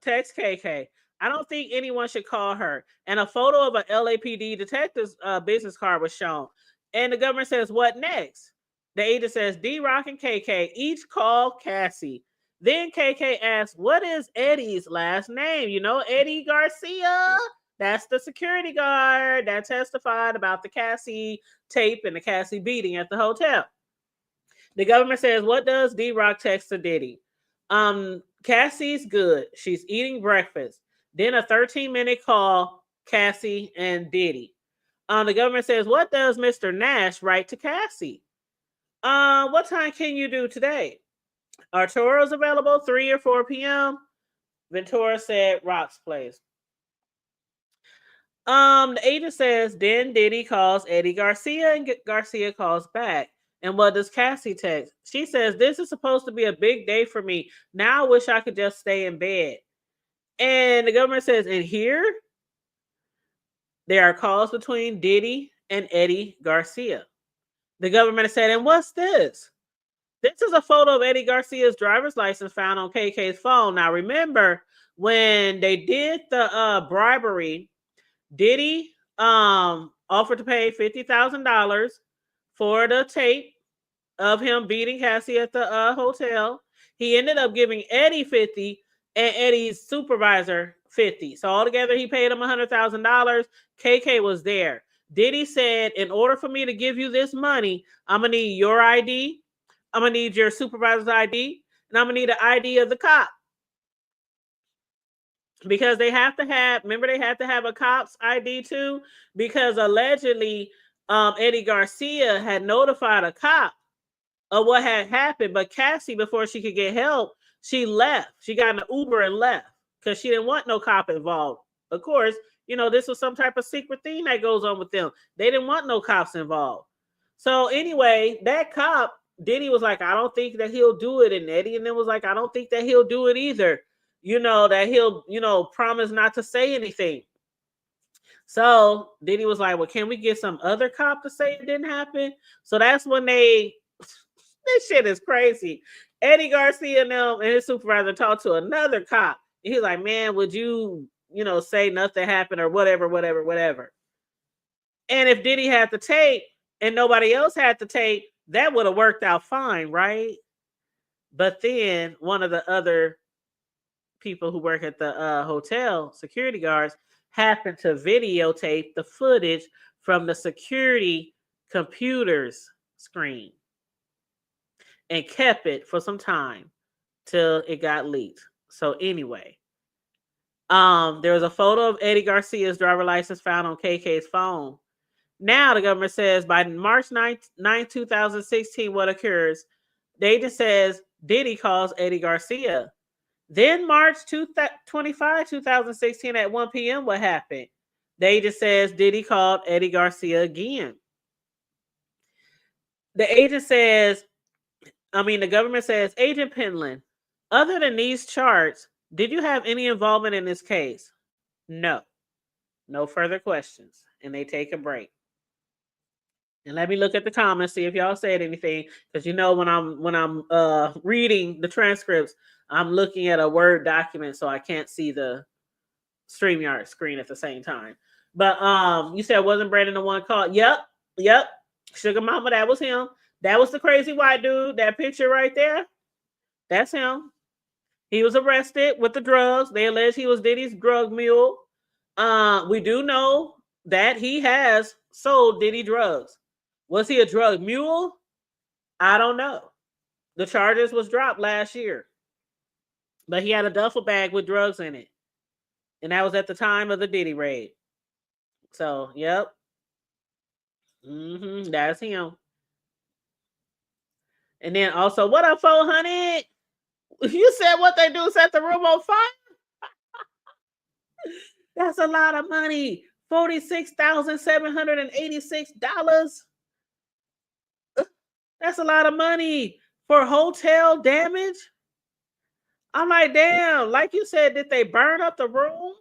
Speaker 2: texts KK. I don't think anyone should call her. And a photo of an LAPD detective's business card was shown. And the government says, what next? The agent says, D-Rock and KK each call Cassie. Then KK asks, what is Eddie's last name? You know, Eddie Garcia. That's the security guard that testified about the Cassie tape and the Cassie beating at the hotel. The government says, what does D-Rock text to Diddy? Cassie's good. She's eating breakfast. Then a 13-minute call, Cassie and Diddy. The government says, what does Mr. Nash write to Cassie? What time can you do today? Arturo's available, 3 or 4 p.m. Ventura said Rock's place. The agent says, then Diddy calls Eddie Garcia and Garcia calls back. And what does Cassie text? She says, this is supposed to be a big day for me. Now I wish I could just stay in bed. And the government says, and here? there are calls between Diddy and Eddie Garcia. The government said, and what's this? This is a photo of Eddie Garcia's driver's license found on KK's phone. Now, remember, when they did the bribery, Diddy offered to pay $50,000 for the tape of him beating Cassie at the hotel. He ended up giving Eddie 50 and Eddie's supervisor 50. So altogether, he paid him $100,000. KK was there. Diddy said, in order for me to give you this money, I'm going to need your ID. I'm going to need your supervisor's ID. And I'm going to need the ID of the cop. Because they have to have, remember, they had to have a cop's ID too? Because allegedly, Eddie Garcia had notified a cop of what had happened. But Cassie, before she could get help, she left. She got in an Uber and left because she didn't want no cop involved. Of course, you know, this was some type of secret thing that goes on with them. They didn't want no cops involved. So anyway, that cop, Diddy was like, I don't think that he'll do it. And Eddie and then was like, I don't think that he'll do it either. You know, that he'll, you know, promise not to say anything. So Diddy was like, well, can we get some other cop to say it didn't happen? So that's when this shit is crazy. Eddie Garcia and them and his supervisor talked to another cop. He's like, man, would you, you know, say nothing happened or whatever. And if Diddy had the tape and nobody else had the tape, that would have worked out fine, right? But then one of the other people who work at the hotel, security guards, happened to videotape the footage from the security computer's screen and kept it for some time till it got leaked. So anyway, there was a photo of Eddie Garcia's driver license found on KK's phone. Now the government says by March 9, 2016, what occurs? The agent says Diddy calls Eddie Garcia. Then March 25, 2016 at 1 p.m. what happened? The agent says Diddy called Eddie Garcia again. The government says, Agent Penland, other than these charts, did you have any involvement in this case? No. No further questions. And they take a break. And let me look at the comments, see if y'all said anything. Because you know when I'm reading the transcripts, I'm looking at a Word document, so I can't see the StreamYard screen at the same time. But you said wasn't Brandon the one called? Yep. Sugar Mama, that was him. That was the crazy white dude. That picture right there, that's him. He was arrested with the drugs. They allege he was Diddy's drug mule. We do know that he has sold Diddy drugs. Was he a drug mule? I don't know. The charges was dropped last year. But he had a duffel bag with drugs in it. And that was at the time of the Diddy raid. So, yep. That's him. And then also, what up, 400? You said what they do, set the room on fire? That's a lot of money. $46,786. That's a lot of money for hotel damage. I'm like, damn, like you said, did they burn up the room?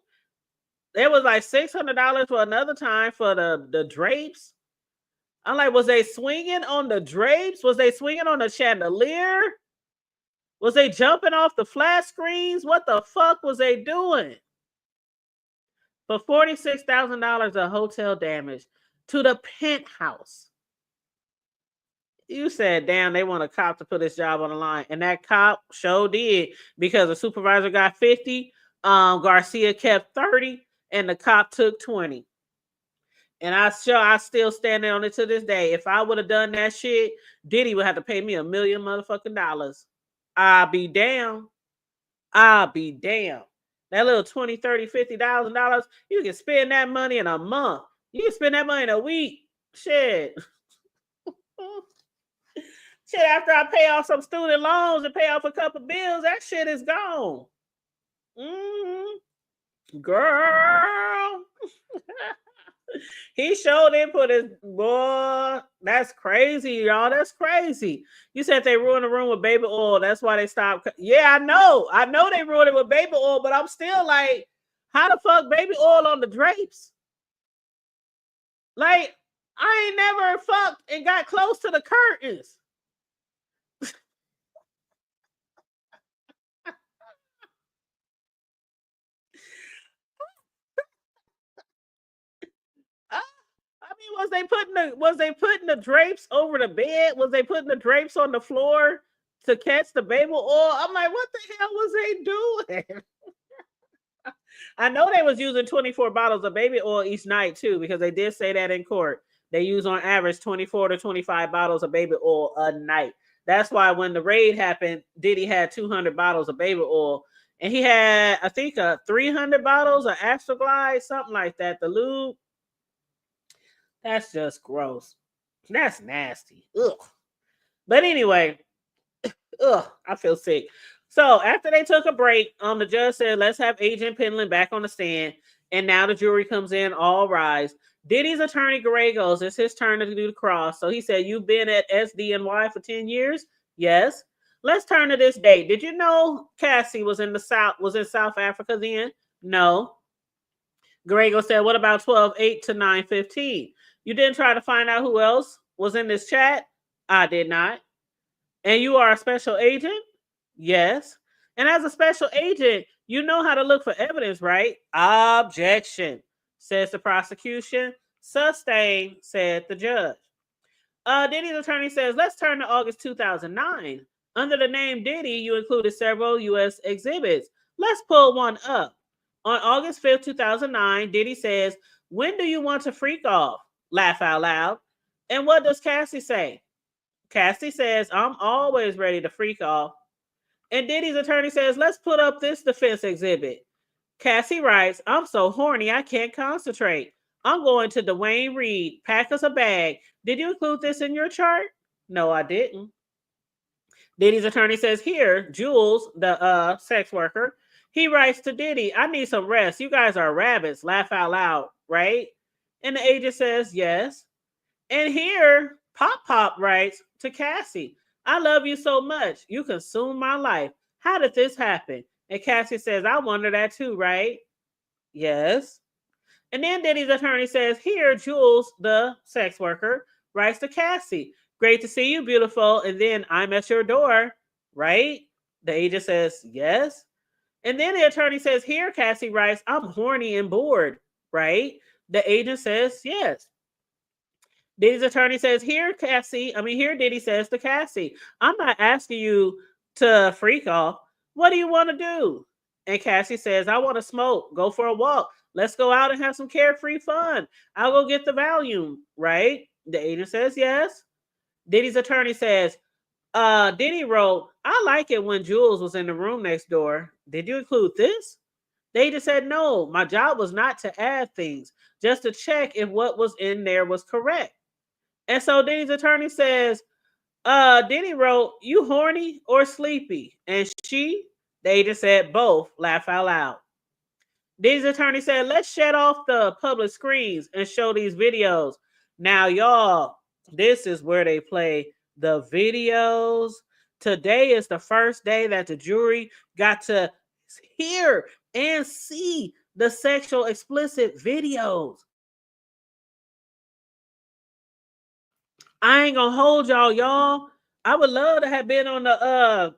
Speaker 2: There was like $600 for another time for the drapes. I'm like, was they swinging on the drapes? Was they swinging on the chandelier? Was they jumping off the flat screens? What the fuck was they doing? For $46,000 of hotel damage to the penthouse. You said, damn, they want a cop to put his job on the line. And that cop sure did, because the supervisor got 50, Garcia kept 30, and the cop took 20. And I still stand on it to this day. If I would have done that shit, Diddy would have to pay me $1 million motherfucking dollars. I'll be damn. That little $20, $30, $50,000, you can spend that money in a month. You can spend that money in a week. Shit. Shit, after I pay off some student loans and pay off a couple bills, that shit is gone. Girl. He showed input his boy. That's crazy, y'all. That's crazy. You said they ruined the room with baby oil. That's why they stopped. Yeah, I know they ruined it with baby oil, but I'm still like, how the fuck baby oil on the drapes? Like, I ain't never fucked and got close to the curtains. I mean, was they putting the drapes over the bed? Was they putting the drapes on the floor to catch the baby oil? I'm like, what the hell was they doing? I know they was using 24 bottles of baby oil each night too, because they did say that in court. They use on average 24 to 25 bottles of baby oil a night. That's why when the raid happened, Diddy had 200 bottles of baby oil, and he had, I think, 300 bottles of Astroglide, something like that. The lube. That's just gross. That's nasty. Ugh. But anyway, I feel sick. So after they took a break, the judge said, let's have Agent Penland back on the stand. And now the jury comes in, all rise. Diddy's attorney, Gallegos, it's his turn to do the cross. So he said, you've been at SDNY for 10 years? Yes. Let's turn to this date. Did you know Cassie was in South Africa then? No. Gallegos said, what about 12/8 to 9/15? You didn't try to find out who else was in this chat? I did not. And you are a special agent? Yes. And as a special agent, you know how to look for evidence, right? Objection, says the prosecution. Sustain, said the judge. Diddy's attorney says, let's turn to August 2009. Under the name Diddy, you included several U.S. exhibits. Let's pull one up. On August 5th, 2009, Diddy says, when do you want to freak off? Laugh out loud. And what does Cassie say? Cassie says, I'm always ready to freak off. And Diddy's attorney says, let's put up this defense exhibit. Cassie writes, I'm so horny I can't concentrate. I'm going to Dwayne Reed. Pack us a bag. Did you include this in your chart? No, I didn't. Diddy's attorney says, here, Jules, the sex worker, he writes to Diddy, I need some rest. You guys are rabbits. Laugh out loud, right? And the agent says, yes. And here, Pop writes to Cassie, I love you so much. You consume my life. How did this happen? And Cassie says, I wonder that too, right? Yes. And then Diddy's attorney says, here, Jules, the sex worker, writes to Cassie, great to see you, beautiful. And then I'm at your door, right? The agent says, yes. And then the attorney says, here, Cassie writes, I'm horny and bored, right? The agent says, yes. Diddy's attorney says, here, Diddy says to Cassie, I'm not asking you to freak off. What do you want to do? And Cassie says, I want to smoke, go for a walk. Let's go out and have some carefree fun. I'll go get the Valium, right? The agent says, yes. Diddy's attorney says, Diddy wrote, I like it when Jules was in the room next door. Did you include this? The agent said, no, my job was not to add things, just to check if what was in there was correct. And so Diddy's attorney says, Diddy wrote, you horny or sleepy? And the agent said, both. Laugh out loud. Diddy's attorney said, let's shut off the public screens and show these videos. Now, y'all, this is where they play the videos. Today is the first day that the jury got to hear and see the sexual explicit videos. I ain't gonna hold y'all. I would love to have been on the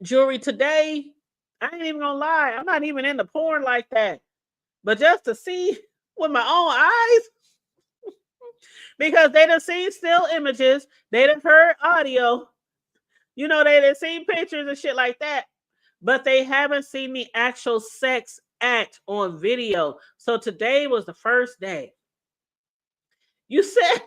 Speaker 2: jury today. I ain't even gonna lie. I'm not even into porn like that. But just to see with my own eyes, because they done seen still images, they done heard audio, they done seen pictures and shit like that, but they haven't seen the actual sex act on video. So today was the first day. You said,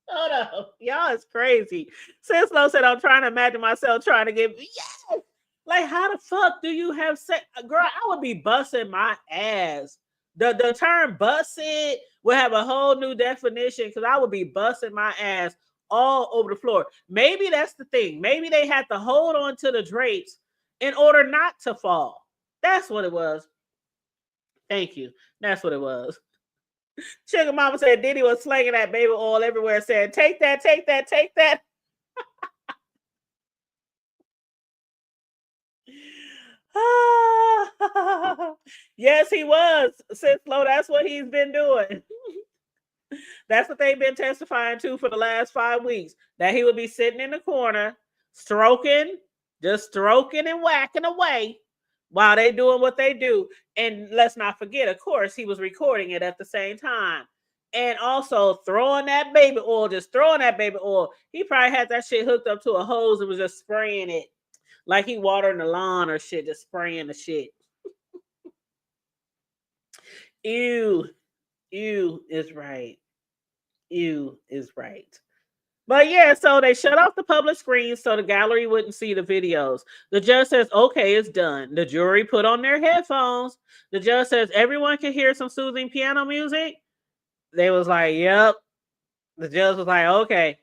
Speaker 2: hold on, y'all is crazy. Sislo said, I'm trying to imagine myself trying to get, yes! Like, how the fuck do you have sex? Girl, I would be busting my ass. The term busted would have a whole new definition, because I would be busting my ass all over the floor. Maybe that's the thing. Maybe they had to hold on to the drapes in order not to fall. That's what it was. Thank you. That's what it was. Sugar Mama said Diddy was slinging that baby oil everywhere, saying, take that, take that, take that. Yes, he was. Cislo, that's what he's been doing. That's what they've been testifying to for the last 5 weeks. That he would be sitting in the corner, just stroking and whacking away while they doing what they do. And let's not forget, of course, he was recording it at the same time. And also throwing that baby oil. He probably had that shit hooked up to a hose and was just spraying it like he watering the lawn or shit, just spraying the shit. Ew is right. Ew is right. But yeah, so they shut off the public screen so the gallery wouldn't see the videos. The judge says, okay, it's done. The jury put on their headphones. The judge says, everyone can hear some soothing piano music. They was like, yep. The judge was like, okay.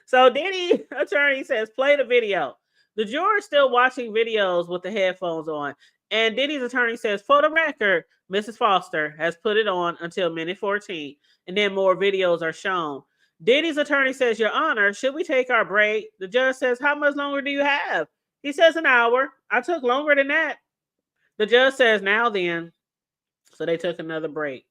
Speaker 2: So Diddy attorney says, play the video. The juror's still watching videos with the headphones on. And Diddy's attorney says, for the record, Mrs. Foster has put it on until minute 14. And then more videos are shown. Diddy's attorney says, Your Honor, should we take our break? The judge says, how much longer do you have? He says, an hour. I took longer than that. The judge says, now then. So they took another break,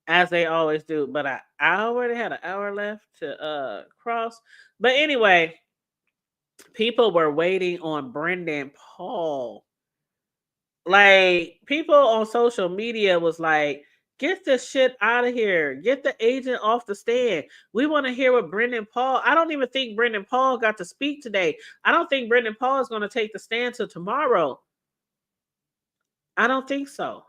Speaker 2: as they always do. But I already had an hour left to cross. But anyway, people were waiting on Brendan Paul. Like, people on social media was like, get this shit out of here. Get the agent off the stand. We want to hear what Brendan Paul. I don't even think Brendan Paul got to speak today. I don't think Brendan Paul is going to take the stand till tomorrow. I don't think so.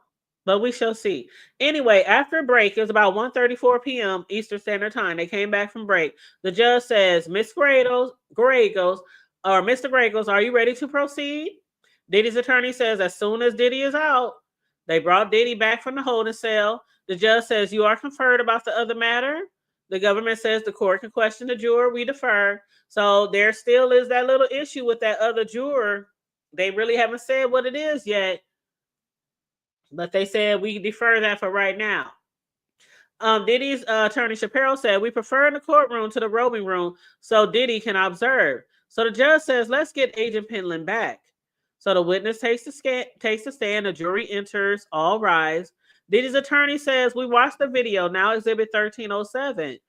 Speaker 2: But we shall see. Anyway, after a break, it was about 1:34 p.m. Eastern Standard Time. They came back from break. The judge says, Mr. Gregos, are you ready to proceed? Diddy's attorney says, as soon as Diddy is out. They brought Diddy back from the holding cell. The judge says, you are conferred about the other matter. The government says the court can question the juror. We defer. So there still is that little issue with that other juror. They really haven't said what it is yet. But they said we defer that for right now. Diddy's attorney Shapiro said, we prefer in the courtroom to the roving room so Diddy can observe. So the judge says, let's get Agent Penland back. So the witness takes the stand. The jury enters. All rise. Diddy's attorney says, we watched the video. Now Exhibit 1307.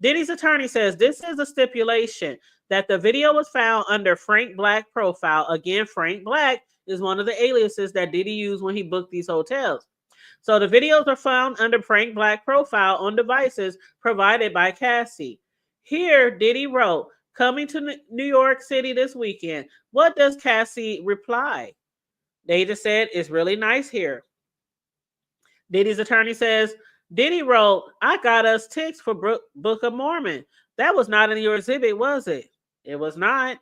Speaker 2: Diddy's attorney says, this is a stipulation that the video was found under Frank Black profile. Again, Frank Black is one of the aliases that Diddy used when he booked these hotels. So the videos are found under Frank Black profile on devices provided by Cassie. Here, Diddy wrote, coming to New York City this weekend. What does Cassie reply? They just said, it's really nice here. Diddy's attorney says, Diddy wrote, I got us ticks for Book of Mormon. That was not in your exhibit, was it? It was not.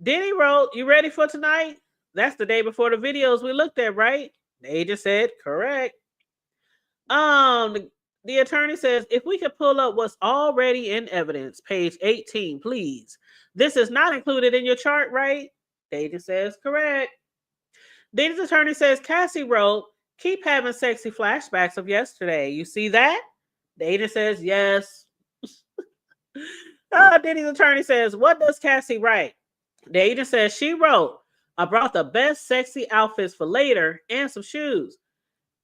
Speaker 2: Diddy wrote, you ready for tonight? That's the day before the videos we looked at, right? They just said, correct. The attorney says, if we could pull up what's already in evidence, page 18, please. This is not included in your chart, right? They just says, correct. Diddy's attorney says, Cassie wrote, keep having sexy flashbacks of yesterday. You see that? The agent says, yes. Diddy's attorney says, what does Cassie write? The agent says, she wrote, I brought the best sexy outfits for later and some shoes.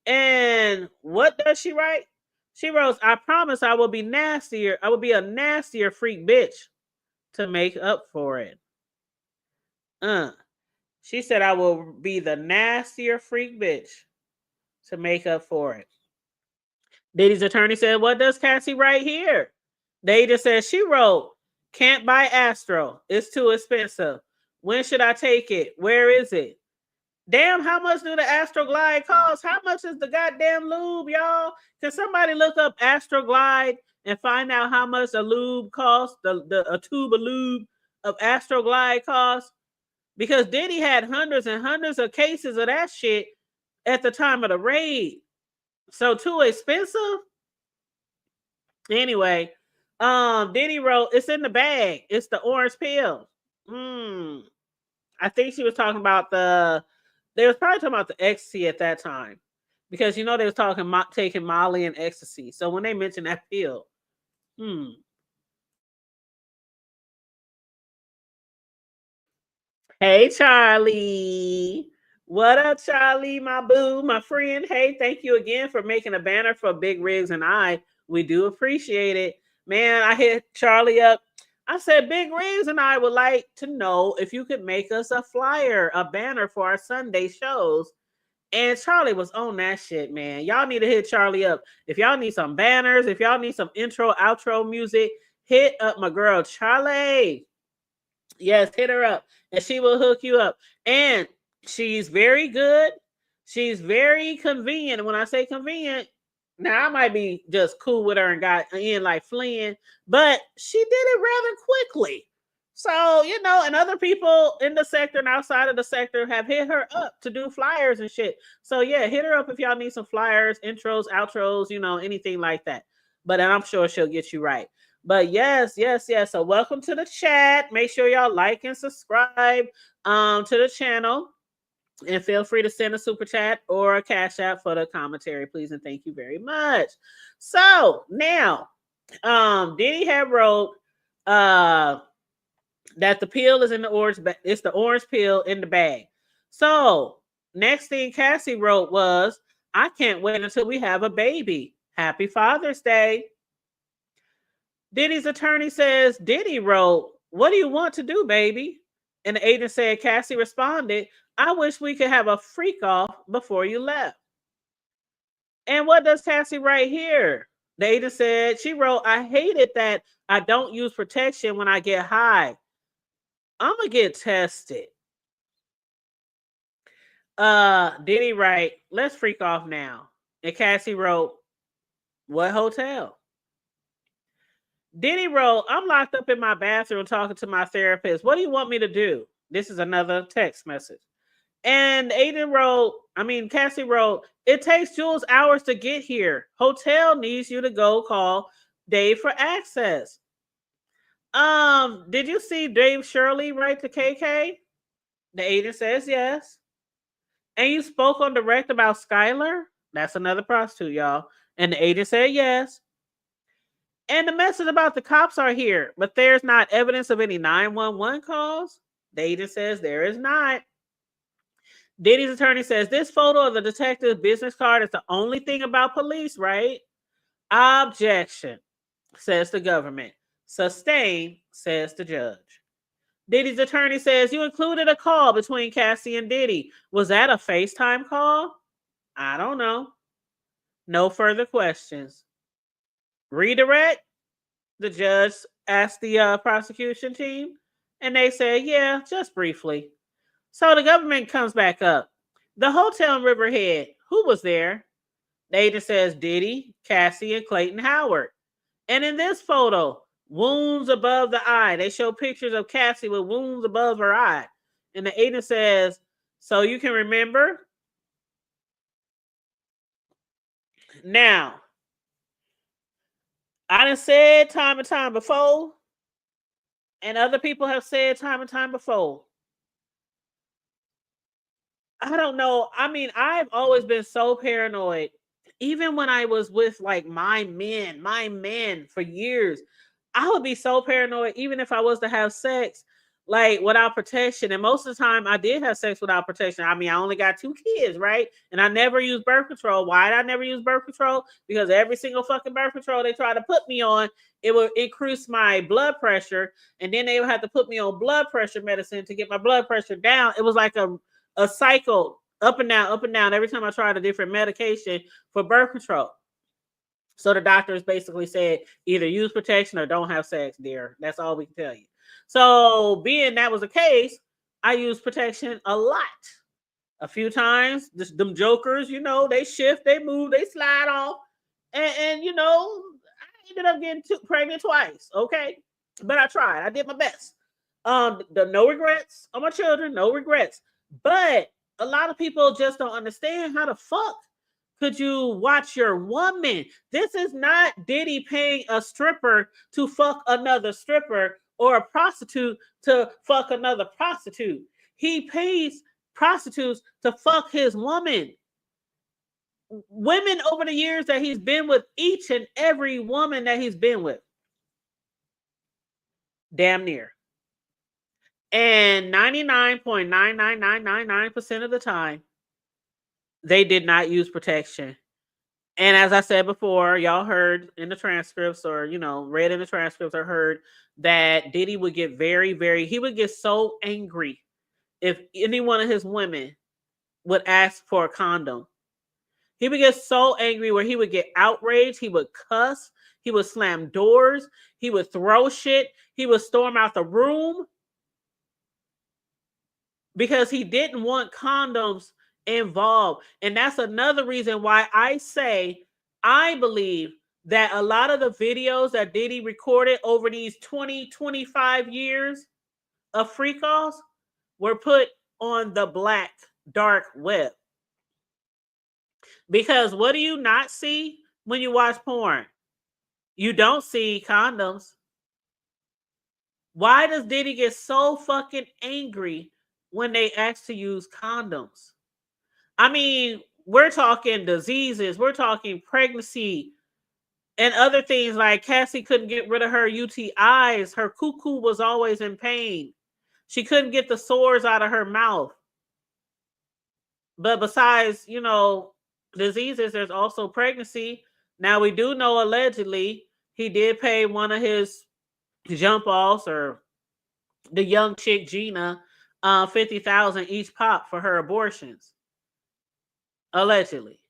Speaker 2: And what does she write? She wrote, I promise I will be nastier. I will be a nastier freak bitch to make up for it. She said, I will be the nastier freak bitch to make up for it. Diddy's attorney said, what does Cassie write here? They just said, she wrote, can't buy Astro. It's too expensive. When should I take it? Where is it? Damn, how much do the Astroglide cost? How much is the goddamn lube, y'all? Can somebody look up Astroglide and find out how much a lube costs, a tube of lube of Astroglide costs? Because Diddy had hundreds and hundreds of cases of that shit at the time of the raid. So too expensive? Anyway, Diddy wrote, it's in the bag. It's the orange pill. I think she was talking about they was probably talking about the ecstasy at that time. Because, you know, they was talking taking Molly and ecstasy. So when they mentioned that pill, Hey, Charlie. What up, Charlie, my boo, my friend? Hey, thank you again for making a banner for Big Riggs and I. We do appreciate it. Man, I hit Charlie up. I said, Big Reeves and I would like to know if you could make us a flyer, a banner for our Sunday shows. And Charlie was on that shit, man. Y'all need to hit Charlie up. If y'all need some banners, if y'all need some intro, outro music, hit up my girl, Charlie. Yes, hit her up and she will hook you up. And she's very good. She's very convenient. When I say convenient, now I might be just cool with her and got in like fleeing, but she did it rather quickly. So, you know, and other people in the sector and outside of the sector have hit her up to do flyers and shit. So yeah, hit her up if y'all need some flyers, intros, outros, you know, anything like that. But I'm sure she'll get you right. But yes. So welcome to the chat. Make sure y'all like and subscribe to the channel. And feel free to send a super chat or a cash app for the commentary, please. And thank you very much. So now, Diddy had wrote that the peel is in the orange. It's the orange peel in the bag. So next thing Cassie wrote was, I can't wait until we have a baby. Happy Father's Day. Diddy's attorney says, Diddy wrote, what do you want to do, baby? And the agent said, Cassie responded, I wish we could have a freak off before you left. And what does Cassie write here? The agent said, she wrote, I hated that I don't use protection when I get high. I'm going to get tested. Diddy write, let's freak off now. And Cassie wrote, what hotel? Diddy wrote, I'm locked up in my bathroom talking to my therapist. What do you want me to do? This is another text message. And Cassie wrote, it takes Jules hours to get here. Hotel needs you to go call Dave for access. Did you see Dave Shirley write to KK? The agent says yes. And you spoke on direct about Skylar? That's another prostitute, y'all. And the agent said yes. And the message about the cops are here, but there's not evidence of any 911 calls. The agent says there is not. Diddy's attorney says this photo of the detective's business card is the only thing about police, right? Objection, says the government. Sustained, says the judge. Diddy's attorney says you included a call between Cassie and Diddy. Was that a FaceTime call? I don't know. No further questions. Redirect? The judge asked the prosecution team, and they said, yeah, just briefly. So the government comes back up. The hotel in Riverhead, who was there? The agent says Diddy, Cassie, and Clayton Howard. And in this photo, wounds above the eye. They show pictures of Cassie with wounds above her eye. And the agent says, so you can remember? Now, I done said time and time before, and other people have said time and time before. I don't know. I mean, I've always been so paranoid. Even when I was with like my men for years, I would be so paranoid, even if I was to have sex, like without protection. And most of the time I did have sex without protection. I mean, I only got 2 kids, right? And I never used birth control. Why did I never use birth control? Because every single fucking birth control they try to put me on, it would increase my blood pressure. And then they would have to put me on blood pressure medicine to get my blood pressure down. It was like a cycle, up and down, every time I tried a different medication for birth control. So the doctors basically said, either use protection or don't have sex, dear. That's all we can tell you. So being that was the case, I used protection a lot. A few times, them jokers, you know, they shift, they move, they slide off. And you know, I ended up getting pregnant twice, okay? But I tried. I did my best. No regrets on my children, no regrets. But a lot of people just don't understand how the fuck could you watch your woman. This is not Diddy paying a stripper to fuck another stripper or a prostitute to fuck another prostitute. He pays prostitutes to fuck his woman. Women over the years that he's been with, each and every woman that he's been with. Damn near. And 99.99999% of the time, they did not use protection. And as I said before, y'all heard in the transcripts, or read in the transcripts, or heard that Diddy would get he would get so angry if any one of his women would ask for a condom. He would get so angry where he would get outraged, he would cuss, he would slam doors, he would throw shit, he would storm out the room because he didn't want condoms involved. And that's another reason why I believe that a lot of the videos that Diddy recorded over these 25 years of free calls were put on the black dark web. Because what do you not see when you watch porn? You don't see condoms. Why does Diddy get so fucking angry when they ask to use condoms? I mean, we're talking diseases, we're talking pregnancy, and other things like Cassie couldn't get rid of her UTIs. Her cuckoo was always in pain. She couldn't get the sores out of her mouth. But besides, diseases, there's also pregnancy. Now, we do know allegedly he did pay one of his jump offs, or the young chick Gina, $50,000 each pop for her abortions. Allegedly.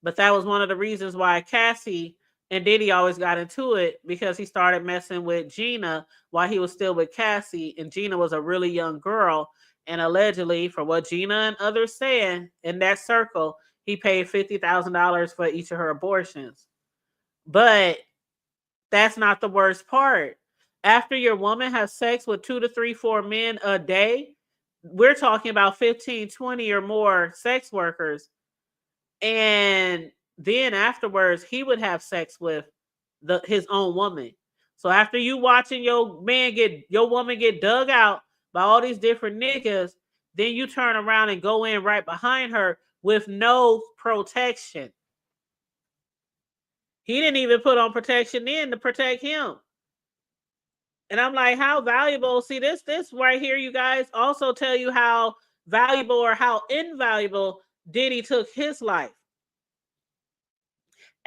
Speaker 2: But that was one of the reasons why Cassie and Diddy always got into it, because he started messing with Gina while he was still with Cassie, and Gina was a really young girl. And allegedly, for what Gina and others saying in that circle, he paid $50,000 for each of her abortions. But that's not the worst part. After your woman has sex with 2 to 3, 4 men a day, we're talking about 15, 20 or more sex workers. And then afterwards, he would have sex with his own woman. So after you watching your woman get dug out by all these different niggas, then you turn around and go in right behind her with no protection. He didn't even put on protection in to protect him. And I'm like, how valuable? See, this right here, you guys, also tell you how valuable or how invaluable Diddy took his life.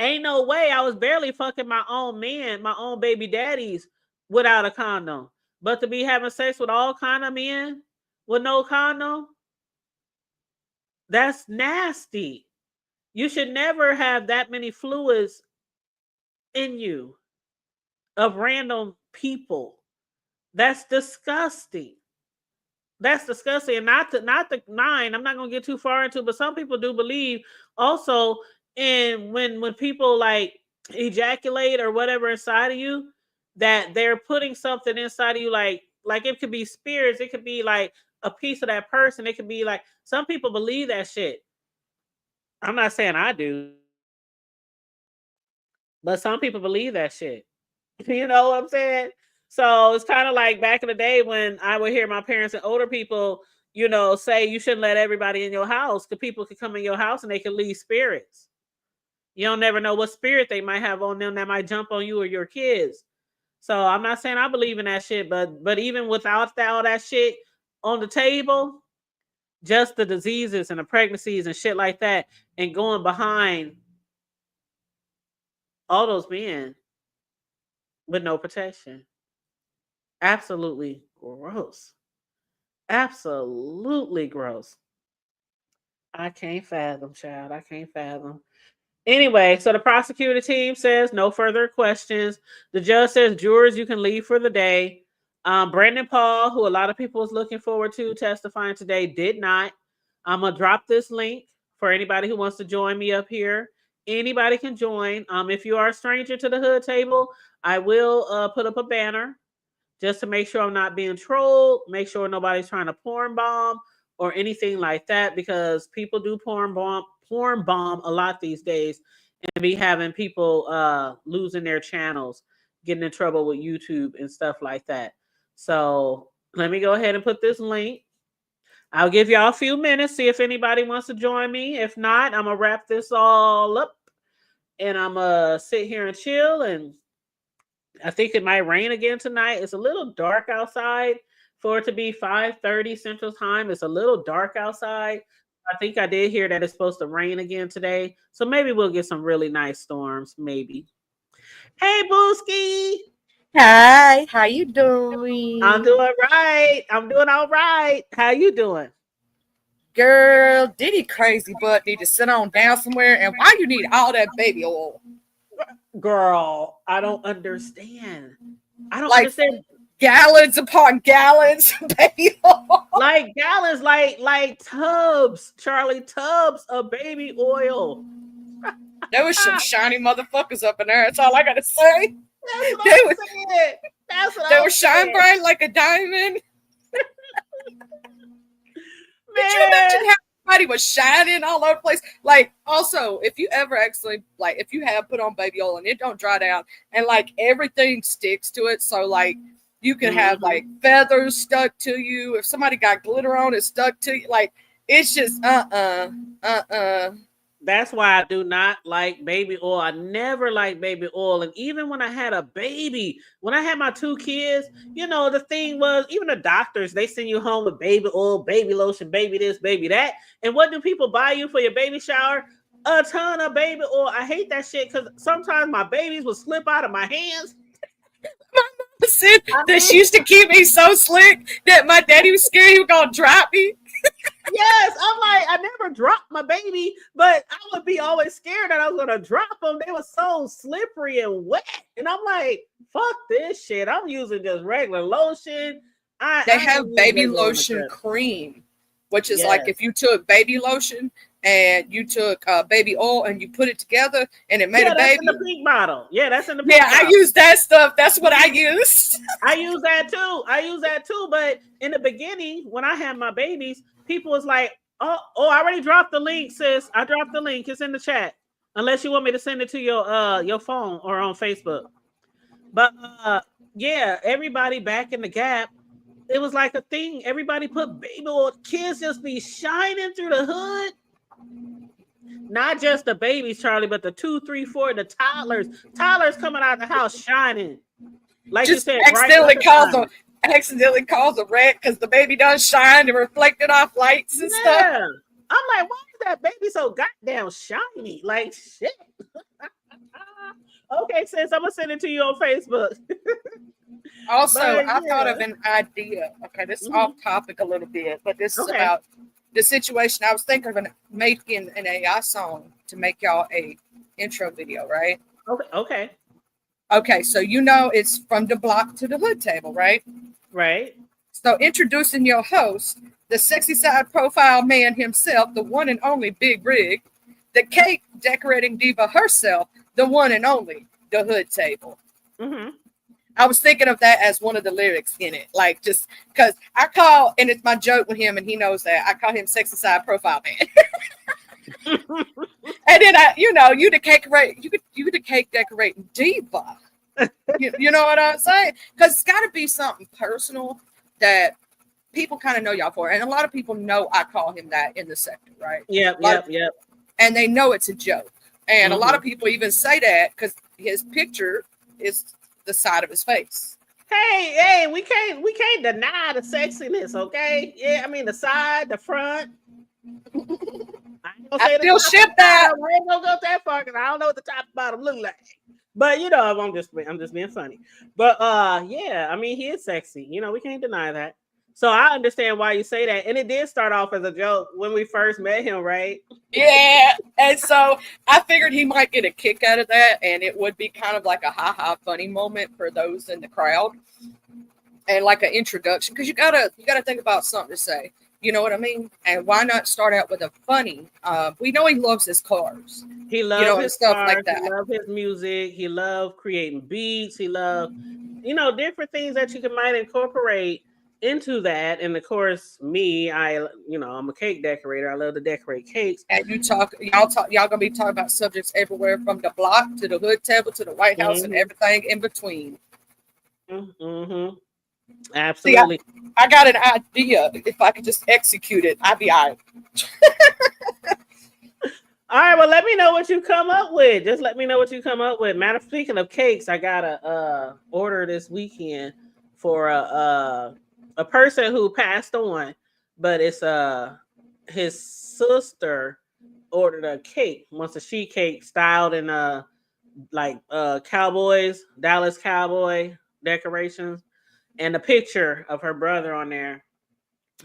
Speaker 2: Ain't no way I was barely fucking my own men, my own baby daddies, without a condom. But to be having sex with all kind of men with no condom, that's nasty. You should never have that many fluids in you of random people. That's disgusting. That's disgusting. And not the 9, I'm not gonna get too far into, but some people do believe also in when people like ejaculate or whatever inside of you, that they're putting something inside of you, like it could be spirits, it could be like a piece of that person, it could be like, some people believe that shit. I'm not saying I do, but some people believe that shit. You know what I'm saying? So it's kind of like back in the day when I would hear my parents and older people, say you shouldn't let everybody in your house, because people could come in your house and they can leave spirits. You don't never know what spirit they might have on them that might jump on you or your kids. So I'm not saying I believe in that shit, but even without all that shit on the table, just the diseases and the pregnancies and shit like that, and going behind all those men with no protection. Absolutely gross. Absolutely gross. I can't fathom, child. I can't fathom. Anyway, so the prosecutor team says no further questions. The judge says, jurors, you can leave for the day. Brandon Paul, who a lot of people was looking forward to testifying today, did not. I'm going to drop this link for anybody who wants to join me up here. Anybody can join. If you are a stranger to the hood table, I will put up a banner just to make sure I'm not being trolled, make sure nobody's trying to porn bomb or anything like that, because people do porn bomb a lot these days, and be having people losing their channels, getting in trouble with YouTube and stuff like that. So let me go ahead and put this link. I'll give y'all a few minutes, see if anybody wants to join me. If not, I'm going to wrap this all up, and I'm going to sit here and chill. And I think it might rain again tonight. It's a little dark outside for it to be 5:30 Central Time. It's a little dark outside. I think I did hear that it's supposed to rain again today. So maybe we'll get some really nice storms. Maybe. Hey, Booski.
Speaker 5: Hi, how you
Speaker 2: I'm
Speaker 5: doing?
Speaker 2: doing right. I'm doing all right. How you doing?
Speaker 5: Girl, Diddy crazy butt need to sit on down somewhere. And why you need all that baby oil?
Speaker 2: Girl, I don't understand. I don't
Speaker 5: Like
Speaker 2: understand.
Speaker 5: gallons upon gallons of baby oil.
Speaker 2: Like gallons, like tubs, Charlie, tubs of baby oil.
Speaker 5: There was some shiny motherfuckers up in there. That's all I gotta say.
Speaker 2: That's what
Speaker 5: They
Speaker 2: I'm
Speaker 5: were,
Speaker 2: saying. That's what
Speaker 5: they
Speaker 2: I'm
Speaker 5: were shine
Speaker 2: saying.
Speaker 5: bright like a diamond. Could you
Speaker 2: Man.
Speaker 5: imagine how everybody was shining all over the place? Like, also, if you ever actually, like, if you have put on baby oil and it don't dry down and, like, everything sticks to it, so, like, you can have, like, feathers stuck to you. If somebody got glitter on it stuck to you, like, it's just,
Speaker 2: That's why I do not like baby oil. I never liked baby oil. And even when I had a baby, when I had my 2 kids, you know, the thing was, even the doctors, they send you home with baby oil, baby lotion, baby this, baby that. And what do people buy you for your baby shower? A ton of baby oil. I hate that shit because sometimes my babies would slip out of my hands.
Speaker 5: said that she used to keep me so slick that my daddy was scared he was gonna drop me.
Speaker 2: Yes, I'm like, I never dropped my baby, but I would be always scared that I was gonna drop them. They were so slippery and wet, and I'm like, fuck this shit. I'm using just regular lotion.
Speaker 5: They have baby lotion cream, which is like if you took baby lotion and you took baby oil and you put it together and it made a baby.
Speaker 2: That's in the pink bottle. Yeah, that's in the pink
Speaker 5: bottle. I use that stuff. That's what I use.
Speaker 2: I use that too. But in the beginning, when I had my babies, people was like, oh, I already dropped the link, sis. I dropped the link. It's in the chat. Unless you want me to send it to your phone or on Facebook. But yeah, everybody back in the Gap, it was like a thing. Everybody put baby oil. Kids just be shining through the hood. Not just the babies, Charlie, but the 2, 3, 4, the toddlers. Toddlers coming out the house shining. Like
Speaker 5: just
Speaker 2: you said,
Speaker 5: accidentally cause a wreck because the baby does shine and reflected off lights and stuff.
Speaker 2: I'm like, why is that baby so goddamn shiny? Like shit. Okay, sis, I'm gonna send it to you on Facebook.
Speaker 5: Also, I thought of an idea. Okay, this is off topic a little bit, but this is about the situation. I was thinking of making an AI song to make y'all a intro video, right? Okay, so you know it's from the block to the hood table, right?
Speaker 2: Right.
Speaker 5: So introducing your host, the sexy side profile man himself, the one and only Big Rig, the cake decorating diva herself, the one and only the hood table.
Speaker 2: Mm-hmm.
Speaker 5: I was thinking of that as one of the lyrics in it, like just because I call, and it's my joke with him, and he knows that I call him sexy side profile man. And then you the cake decorating diva. You know what I'm saying? Because it's got to be something personal that people kind of know y'all for, and a lot of people know I call him that in the sector, right?
Speaker 2: Yep.
Speaker 5: And they know it's a joke, and a lot of people even say that because his picture is the side of his face.
Speaker 2: Hey, we can't deny the sexiness, okay? Yeah, I mean the side, the front. I
Speaker 5: still ship that.
Speaker 2: I ain't gonna go that far because I don't know what the top and bottom look like. But you know, I'm just being funny. But yeah, I mean he is sexy. You know, we can't deny that. So I understand why you say that. And it did start off as a joke when we first met him, right?
Speaker 5: Yeah. And so I figured he might get a kick out of that, and it would be kind of like a ha-ha funny moment for those in the crowd. And like an introduction, because you gotta think about something to say. You know what I mean? And why not start out with a funny? We know he loves his cars.
Speaker 2: He loves his
Speaker 5: stuff
Speaker 2: cars,
Speaker 5: like that.
Speaker 2: He loves his music. He loves creating beats. He loves, different things that you might incorporate into that. And of course, me, I'm a cake decorator. I love to decorate cakes.
Speaker 5: And y'all gonna be talking about subjects everywhere from the block to the hood table to the White House and everything in between.
Speaker 2: Mm-hmm. Absolutely.
Speaker 5: See, I got an idea. If I could just execute it, I'd be all right.
Speaker 2: All right, well, let me know what you come up with. Just let me know what you come up with. Speaking of cakes, I got a order this weekend for a person who passed on, but it's his sister ordered a cake, wants a sheet cake styled in Cowboys, Dallas Cowboy decorations, and a picture of her brother on there.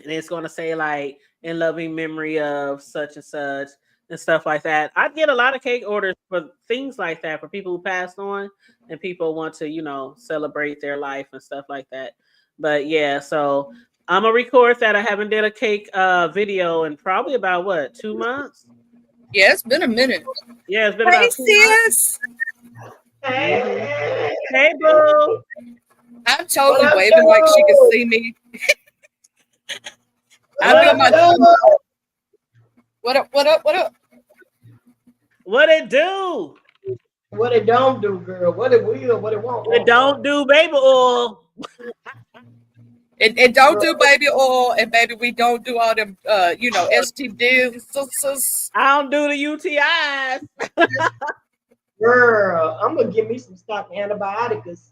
Speaker 2: And it's going to say like in loving memory of such and such and stuff like that. I get a lot of cake orders for things like that for people who passed on and people want to, celebrate their life and stuff like that. But yeah, so I'm gonna record that. I haven't did a cake video in probably about 2 months.
Speaker 5: Yeah, it's been a minute.
Speaker 2: Yeah, it's been
Speaker 5: Hey,
Speaker 2: about 2 months.
Speaker 5: sis.
Speaker 2: Mm-hmm. Hey, boo.
Speaker 5: I'm totally waving like she can see me. I'm doing my. What up? What up? What up?
Speaker 2: What it do?
Speaker 6: What it don't do, girl. What it will, what it won't.
Speaker 2: It don't do baby oil.
Speaker 5: It don't do baby oil, and baby, we don't do all them, STDs.
Speaker 2: I don't do the UTIs.
Speaker 6: Girl, I'm gonna give me some stock antibiotics.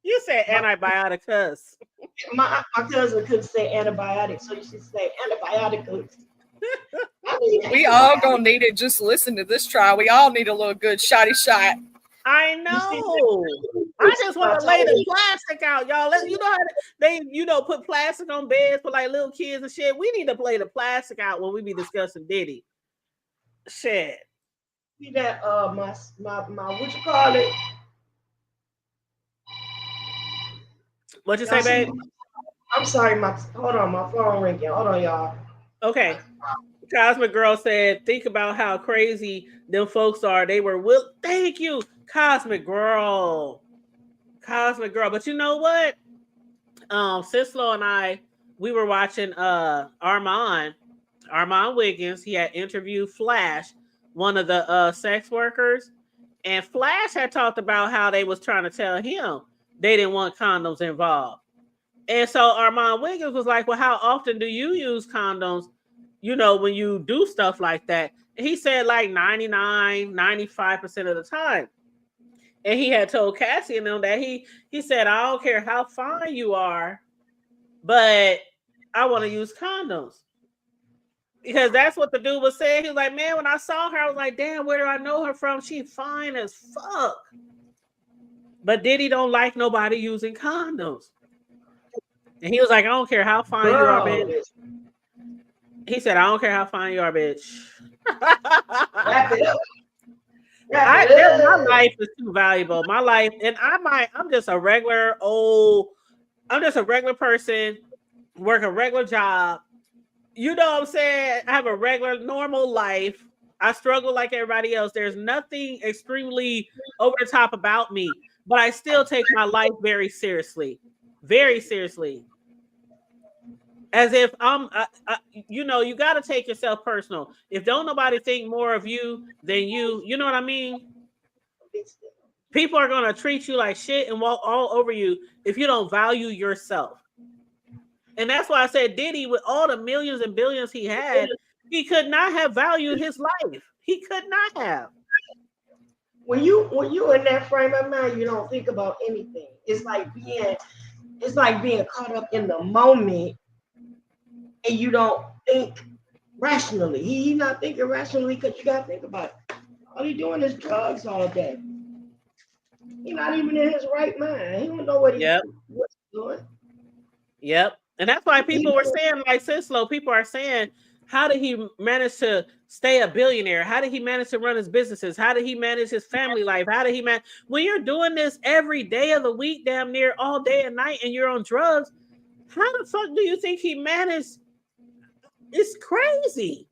Speaker 2: You said antibiotics.
Speaker 6: My cousin couldn't say antibiotics, so you should say antibiotics.
Speaker 5: We all gonna need it. Just listen to this trial. We all need a little good shotty shot.
Speaker 2: I know. I just want to lay the plastic out, y'all. You know how they, put plastic on beds for like little kids and shit. We need to play the plastic out when we be discussing Diddy. Shit.
Speaker 6: See that? My what you call it?
Speaker 2: What you say, babe?
Speaker 6: I'm sorry, hold on, my phone ringing. Hold on, y'all.
Speaker 2: Okay. Cosmic Girl said, think about how crazy them folks are. They were thank you, Cosmic Girl. Cosmic Girl. But you know what? Sislo and I, we were watching Armand Wiggins. He had interviewed Flash, one of the sex workers. And Flash had talked about how they was trying to tell him they didn't want condoms involved. And so Armand Wiggins was like, well, how often do you use condoms, when you do stuff like that? And he said like 95% of the time. And he had told Cassie and them that he said, I don't care how fine you are, but I want to use condoms. Because that's what the dude was saying. He was like, man, when I saw her, I was like, damn, where do I know her from? She's fine as fuck. But Diddy don't like nobody using condoms. And he was like, I don't care how fine you are, bitch. He said, I don't care how fine you are, bitch.
Speaker 6: Wrap it up.
Speaker 2: My life is too valuable. My life, and I'm just a regular person, work a regular job. You know what I'm saying? I have a regular, normal life. I struggle like everybody else. There's nothing extremely over the top about me, but I still take my life very seriously. Very seriously. As if you got to take yourself personal. If don't nobody think more of you than you know what I mean? People are going to treat you like shit and walk all over you if you don't value yourself. And that's why I said Diddy, with all the millions and billions he had, he could not have valued his life. He could not have.
Speaker 6: When you in that frame of mind, you don't think about anything. It's like being caught up in the moment, and you don't think rationally. He's not thinking rationally because you gotta think about it. All he doing is drugs all day. He's not even in his right mind. He don't know what he's doing.
Speaker 2: Yep. And that's why people were saying, like Sislo, people are saying, how did he manage to stay a billionaire? How did he manage to run his businesses? How did he manage his family life? How did he manage? When you're doing this every day of the week, damn near all day and night, and you're on drugs, how the fuck do you think he managed? It's crazy.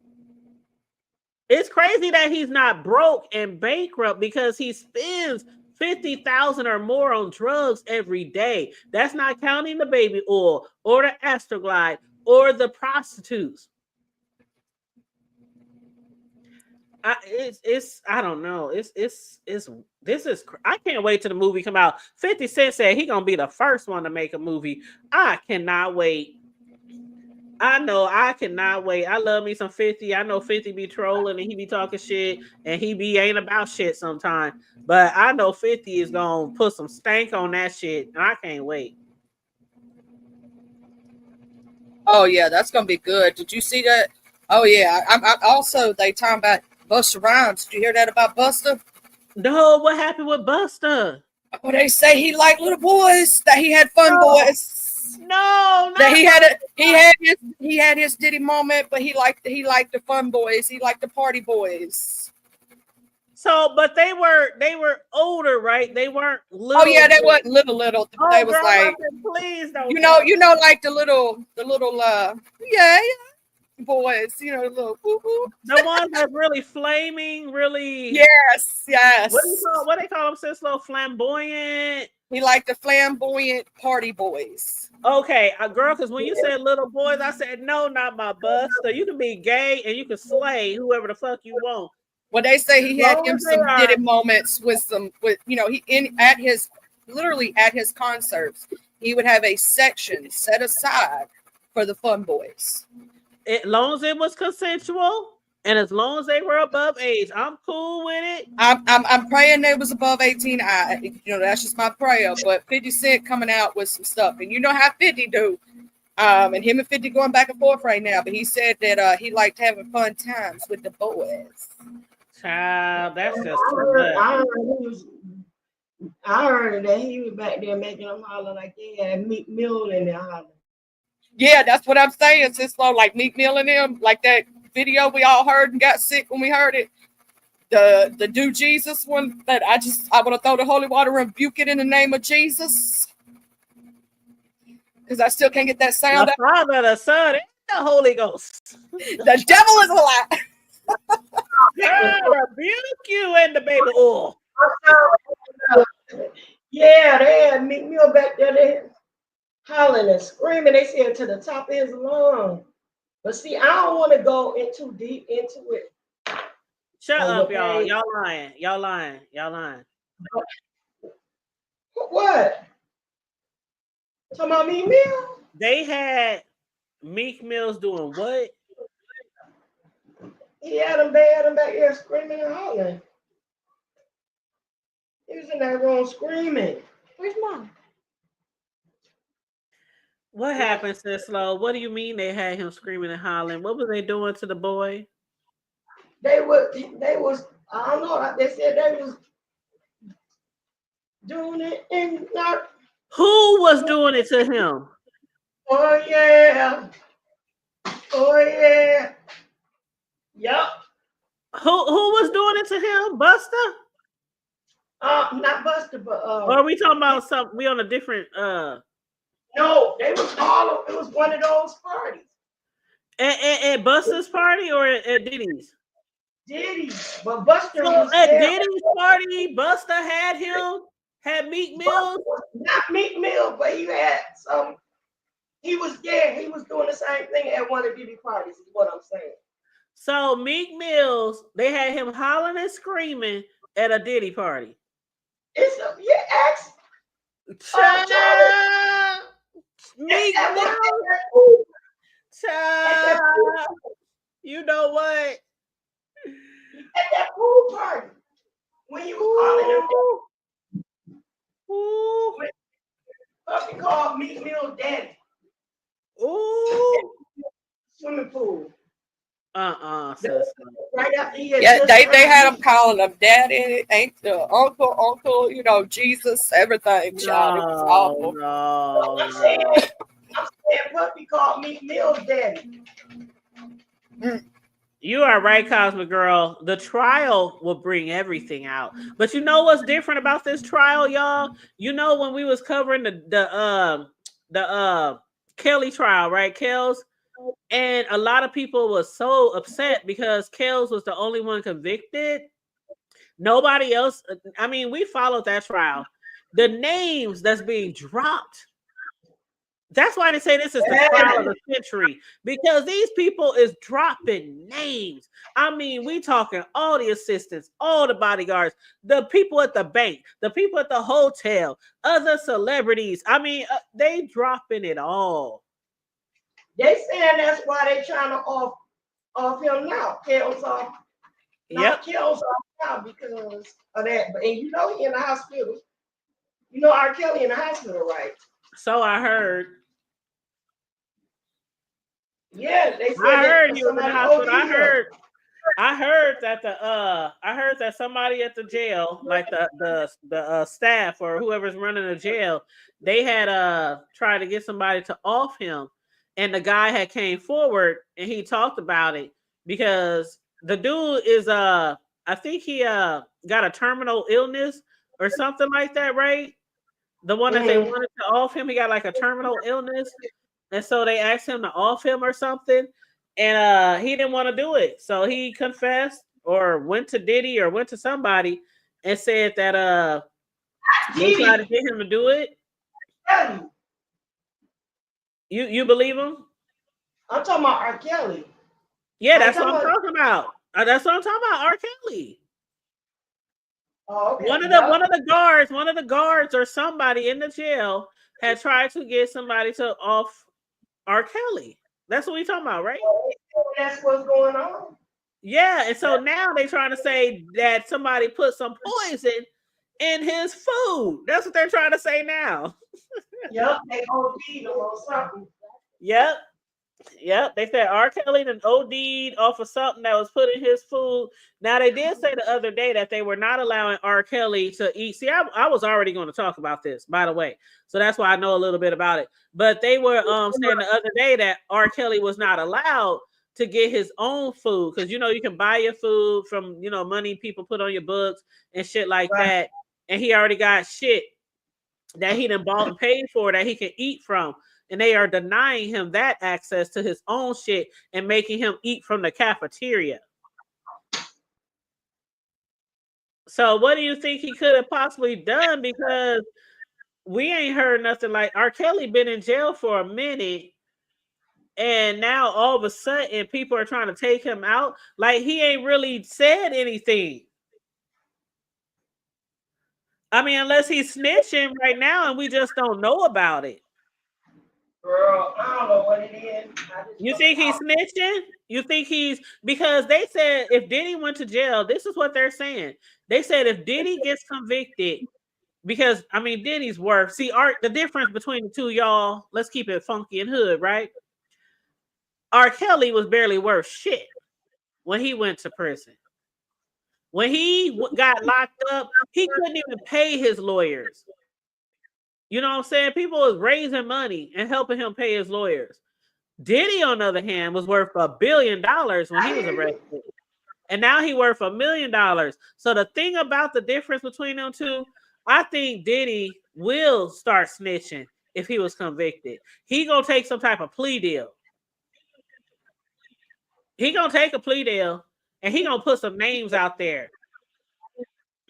Speaker 2: It's crazy that he's not broke and bankrupt because he spends $50,000 or more on drugs every day. That's not counting the baby oil or the Astroglide or the prostitutes. I don't know. I can't wait till the movie come out. 50 Cent said he gonna be the first one to make a movie. I cannot wait. I know I cannot wait. I love me some 50. I know 50 be trolling and he be talking shit and he ain't about shit sometimes. But I know 50 is gonna put some stank on that shit and I can't wait.
Speaker 5: Oh yeah, that's gonna be good. Did you see that? Oh yeah. I also they talking about Busta Rhymes. Did you hear that about Busta?
Speaker 2: No, what happened with Busta?
Speaker 5: Oh, they say he liked little boys. That he had fun boys.
Speaker 2: No,
Speaker 5: That
Speaker 2: not
Speaker 5: he had his Diddy moment, but he liked the fun boys. He liked the party boys.
Speaker 2: So, but they were older, right? They weren't little.
Speaker 5: Oh yeah, they wasn't little.
Speaker 2: Oh,
Speaker 5: They was
Speaker 2: girl,
Speaker 5: like,
Speaker 2: please don't.
Speaker 5: you know, like the little yeah, boys, you know, the little
Speaker 2: the ones that's really flaming, really.
Speaker 5: Yes.
Speaker 2: What they call them? Sis, little flamboyant.
Speaker 5: He liked the flamboyant party boys.
Speaker 2: Okay, girl, because when you said little boys, I said no, not my Busta. You can be gay and you can slay whoever the fuck you want.
Speaker 5: Well, they say he had him some Diddy moments with literally at his concerts, he would have a section set aside for the fun boys.
Speaker 2: As long as it was consensual and as long as they were above age, I'm cool with it.
Speaker 5: I'm praying they was above 18. That's just my prayer. But 50 Cent coming out with some stuff, and you know how 50 do. And him and 50 going back and forth right now. But he said that he liked having fun times with the boys.
Speaker 2: Child, that's just
Speaker 6: I heard that he was back there making them holler like they had Meek Mill in there hollering.
Speaker 5: Yeah, that's what I'm saying. It's slow, like Meek Mill and them, like that video we all heard and got sick when we heard it. The Do Jesus one that I want to throw the holy water and rebuke it in the name of Jesus. Because I still can't get that sound
Speaker 2: the
Speaker 5: out.
Speaker 2: Father, the Son, and the Holy Ghost.
Speaker 5: The devil is a lie.
Speaker 2: God rebuke you and the baby oil.
Speaker 6: Yeah, they had Meek Mill back there. They hollering and screaming. They said to the top of his lungs. But see, I don't want to go in too deep into it.
Speaker 2: Shut up, y'all. Y'all lying.
Speaker 6: What? Talking about Meek Mill?
Speaker 2: They had Meek Mills doing what?
Speaker 6: He had him back there screaming and hollering. He was in that room screaming. Where's Mom?
Speaker 2: What happened, Sis Slow? What do you mean they had him screaming and hollering? What was they doing to the boy?
Speaker 6: They was, I don't know, they said they was doing it and not.
Speaker 2: Who was doing it to him?
Speaker 6: Oh yeah. Yup.
Speaker 2: Who was doing it to him? Busta?
Speaker 6: Not Busta, but
Speaker 2: or are we talking about something? We on a different
Speaker 6: No, they was all. It was one of those parties.
Speaker 2: At Busta's party or at Diddy's?
Speaker 6: Diddy's, but Busta
Speaker 2: so
Speaker 6: was
Speaker 2: at
Speaker 6: there.
Speaker 2: Diddy's party. Busta had Meek Mill.
Speaker 6: Not Meek Mill, but he had some. He was there. He was doing the same thing at one of Diddy parties. Is what I'm saying.
Speaker 2: So Meek Mills, they had him hollering and screaming at a Diddy party.
Speaker 6: It's a
Speaker 2: Meek Mills. Child. You know what?
Speaker 6: At that pool party, when you was calling him, Puffy called Meek Mill daddy.
Speaker 2: Ooh.
Speaker 6: Swimming pool.
Speaker 5: Right after they had him calling him daddy, ain't the uncle, Jesus, everything. Child, it was awful.
Speaker 6: No. I'm saying Puffy called Meek Mill daddy.
Speaker 2: You are right, Cosmic Girl. The trial will bring everything out. But you know what's different about this trial, y'all? You know when we was covering the Kelly trial, right? Kels. And a lot of people was so upset because Kels was the only one convicted. Nobody else. I mean, we followed that trial. The names that's being dropped. That's why they say this is the trial of the century, because these people is dropping names. I mean, we talking all the assistants, all the bodyguards, the people at the bank, the people at the hotel, other celebrities. I mean, they dropping it all.
Speaker 6: They saying that's why they trying to off him now. Kel's off.
Speaker 2: Yep.
Speaker 6: Kel's off now because of that. But and you know he in the hospital. You know R. Kelly in the hospital, right?
Speaker 2: So I heard.
Speaker 6: Yeah, they said
Speaker 2: I
Speaker 6: that
Speaker 2: heard he was in the
Speaker 6: somebody
Speaker 2: hospital.
Speaker 6: OD'd him.
Speaker 2: I heard that somebody at the jail, like the staff or whoever's running the jail, they had tried to get somebody to off him, and the guy had came forward and he talked about it because the dude is I think he got a terminal illness or something like that, right? The one that they wanted to off him, he got like a terminal illness, and so they asked him to off him or something, and he didn't want to do it. So he confessed or went to Diddy or went to somebody and said that they tried to get him to do it. You believe him?
Speaker 6: I'm talking about R. Kelly.
Speaker 2: Yeah, that's what I'm talking about. That's what I'm talking about. R. Kelly.
Speaker 6: Oh, okay.
Speaker 2: One of the guards or somebody in the jail had tried to get somebody to off R. Kelly. That's what we talking about, right?
Speaker 6: That's what's going on.
Speaker 2: Yeah, and so now they're trying to say that somebody put some poison in his food. That's what they're trying to say now.
Speaker 6: Yep, they OD'd or something.
Speaker 2: Yep. They said R. Kelly and OD'd off of something that was put in his food. Now they did say the other day that they were not allowing R. Kelly to eat. See, I was already going to talk about this, by the way, so that's why I know a little bit about it. But they were saying the other day that R. Kelly was not allowed to get his own food because you can buy your food from money people put on your books and shit like that, and he already got shit that he done bought and paid for that he can eat from. And they are denying him that access to his own shit and making him eat from the cafeteria. So what do you think he could have possibly done? Because we ain't heard nothing. Like R. Kelly been in jail for a minute, and now all of a sudden people are trying to take him out. Like he ain't really said anything. I mean, unless he's snitching right now and we just don't know about it.
Speaker 6: Girl, I don't know what it is.
Speaker 2: You think he's snitching? You think because they said if Diddy went to jail, this is what they're saying. They said if Diddy gets convicted, because I mean Diddy's worth. See, the difference between the two, y'all, let's keep it funky and hood, right? R. Kelly was barely worth shit when he went to prison. When he got locked up, he couldn't even pay his lawyers. You know what I'm saying? People was raising money and helping him pay his lawyers. Diddy, on the other hand, was worth $1 billion when he was arrested. And now he worth $1 million. So the thing about the difference between them two, I think Diddy will start snitching if he was convicted. He gonna take some type of plea deal. He gonna take a plea deal and he gonna put some names out there.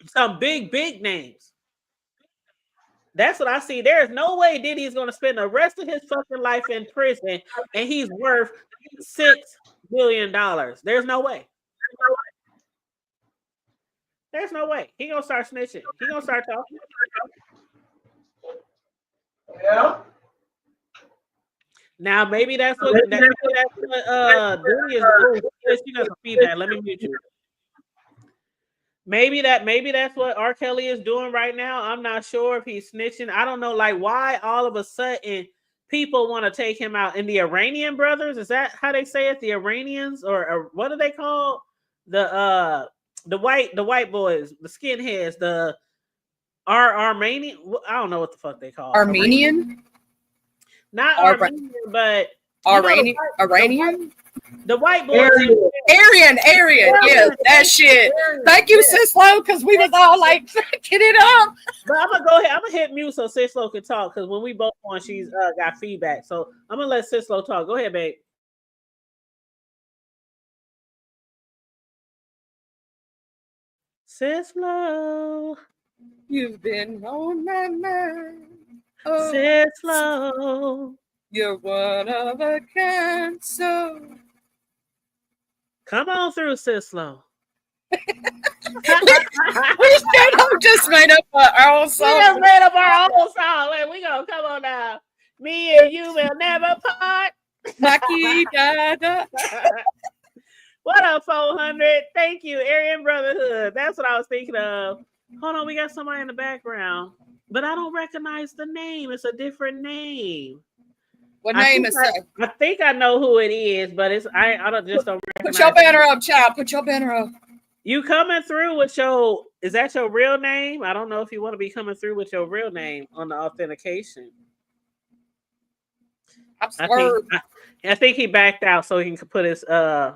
Speaker 2: Some big names. That's what I see. There is no way Diddy is going to spend the rest of his fucking life in prison and he's worth $6 billion. There's no way. There's no way. He gonna start snitching. He gonna start talking.
Speaker 6: Yeah.
Speaker 2: Now maybe that's what Diddy is doing. You got some feedback. Let me mute you. Maybe that's what R. Kelly is doing right now. I'm not sure if he's snitching. I don't know, like why all of a sudden people want to take him out. And the Iranian brothers, is that how they say it? The Iranians, or what are they called? The white boys, the skinheads, the Armenian. I don't know what the fuck they call
Speaker 5: Armenian.
Speaker 2: Not Armenian, but
Speaker 5: Iranian.
Speaker 2: The white boys.
Speaker 5: Aryan. Yeah, that shit. Thank you, Sislo, because we was all like, get it up.
Speaker 2: But I'm gonna go ahead. I'm gonna hit mute so Sislo can talk because when we both on, she's got feedback. So I'm gonna let Sislo talk. Go ahead, babe. Sislo,
Speaker 5: you've been on my mind. Oh,
Speaker 2: Sislo,
Speaker 5: you're one of a kind. So
Speaker 2: come on through, Sislo.
Speaker 5: We just made up our own song.
Speaker 2: We just made up our own song. And we gonna come on now. Me and you will never part.
Speaker 5: Maki Dada.
Speaker 2: What up, 400? Thank you, Aryan Brotherhood. That's what I was thinking of. Hold on, we got somebody in the background, but I don't recognize the name. It's a different name.
Speaker 5: What name is that?
Speaker 2: I think I know who it is, but I don't recognize.
Speaker 5: Put your banner up, child. Put your banner up.
Speaker 2: You coming through with your, is that your real name? I don't know if you want to be coming through with your real name on the authentication. I think he backed out so he can put his I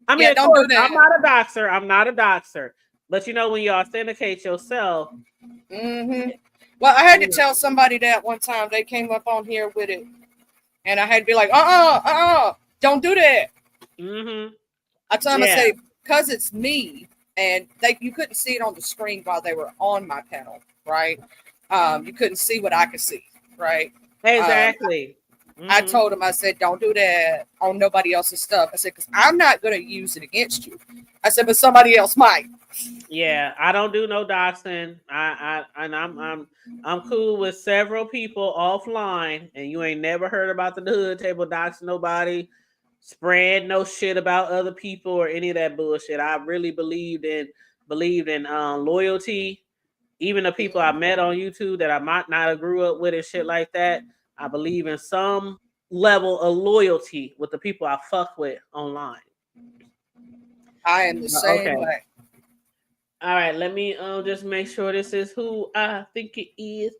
Speaker 2: mean,
Speaker 5: yeah, don't do that.
Speaker 2: I'm not a doxer. I'm not a doxer. But you know, when you authenticate yourself.
Speaker 5: Mm-hmm. Well, I had to tell somebody that one time. They came up on here with it. And I had to be like, don't do that.
Speaker 2: Mm-hmm.
Speaker 5: I told him, I say, because it's me, and you couldn't see it on the screen while they were on my panel, right? You couldn't see what I could see, right?
Speaker 2: Exactly.
Speaker 5: I told him, I said, don't do that on nobody else's stuff. I said, because I'm not going to use it against you. I said, but somebody else might.
Speaker 2: Yeah, I don't do no doxing. I'm cool with several people offline, and you ain't never heard about the hood table doxing nobody, spread no shit about other people or any of that bullshit. I really believed in loyalty. Even the people I met on YouTube that I might not have grew up with and shit like that, I believe in some level of loyalty with the people I fuck with online.
Speaker 5: I am the same way.
Speaker 2: All right, let me just make sure this is who I think it is.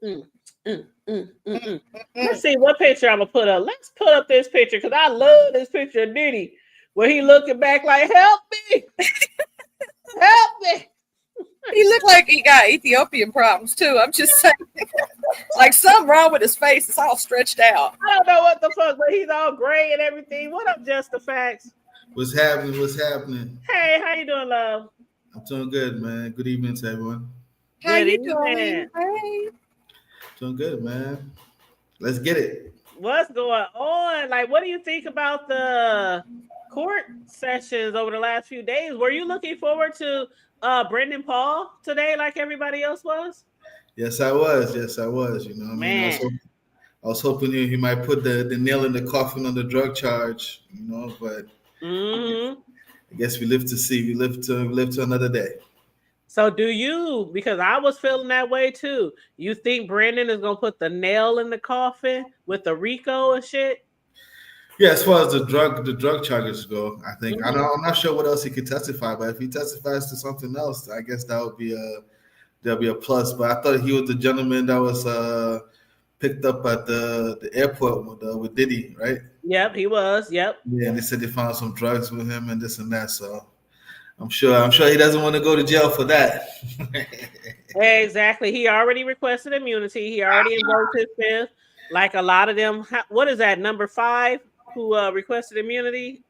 Speaker 2: Let's see what picture I'm gonna put up. Let's put up this picture because I love this picture of Diddy where he looking back like, "Help me, help me."
Speaker 5: He looked like he got Ethiopian problems too. I'm just saying, like something wrong with his face. It's all stretched out.
Speaker 2: I don't know what the fuck, but he's all gray and everything. What up, Just the Facts?
Speaker 7: What's happening? What's happening?
Speaker 2: Hey, how you doing, love?
Speaker 7: I'm doing good, man. Good evening to everyone.
Speaker 5: How you doing? Hey.
Speaker 7: Doing good, man. Let's get it.
Speaker 2: What's going on? Like, what do you think about the court sessions over the last few days? Were you looking forward to Brendan Paul today, like everybody else was?
Speaker 7: Yes, I was. You know, I was hoping he might put the nail in the coffin on the drug charge. You know, but I guess we live to see. We live to another day.
Speaker 2: So do you, because I was feeling that way too, you think Brandon is going to put the nail in the coffin with the RICO and shit?
Speaker 7: Yeah, as far as the drug charges go, I think I'm not sure what else he could testify, but if he testifies to something else, I guess that'll be a plus. But I thought he was the gentleman that was picked up at the airport with Diddy, right?
Speaker 2: Yep, he was. Yep.
Speaker 7: Yeah, and they said they found some drugs with him and this and that. So I'm sure he doesn't want to go to jail for that.
Speaker 2: Exactly. He already requested immunity. He already invoked his fifth. Like a lot of them. What is that, number 5 who requested immunity?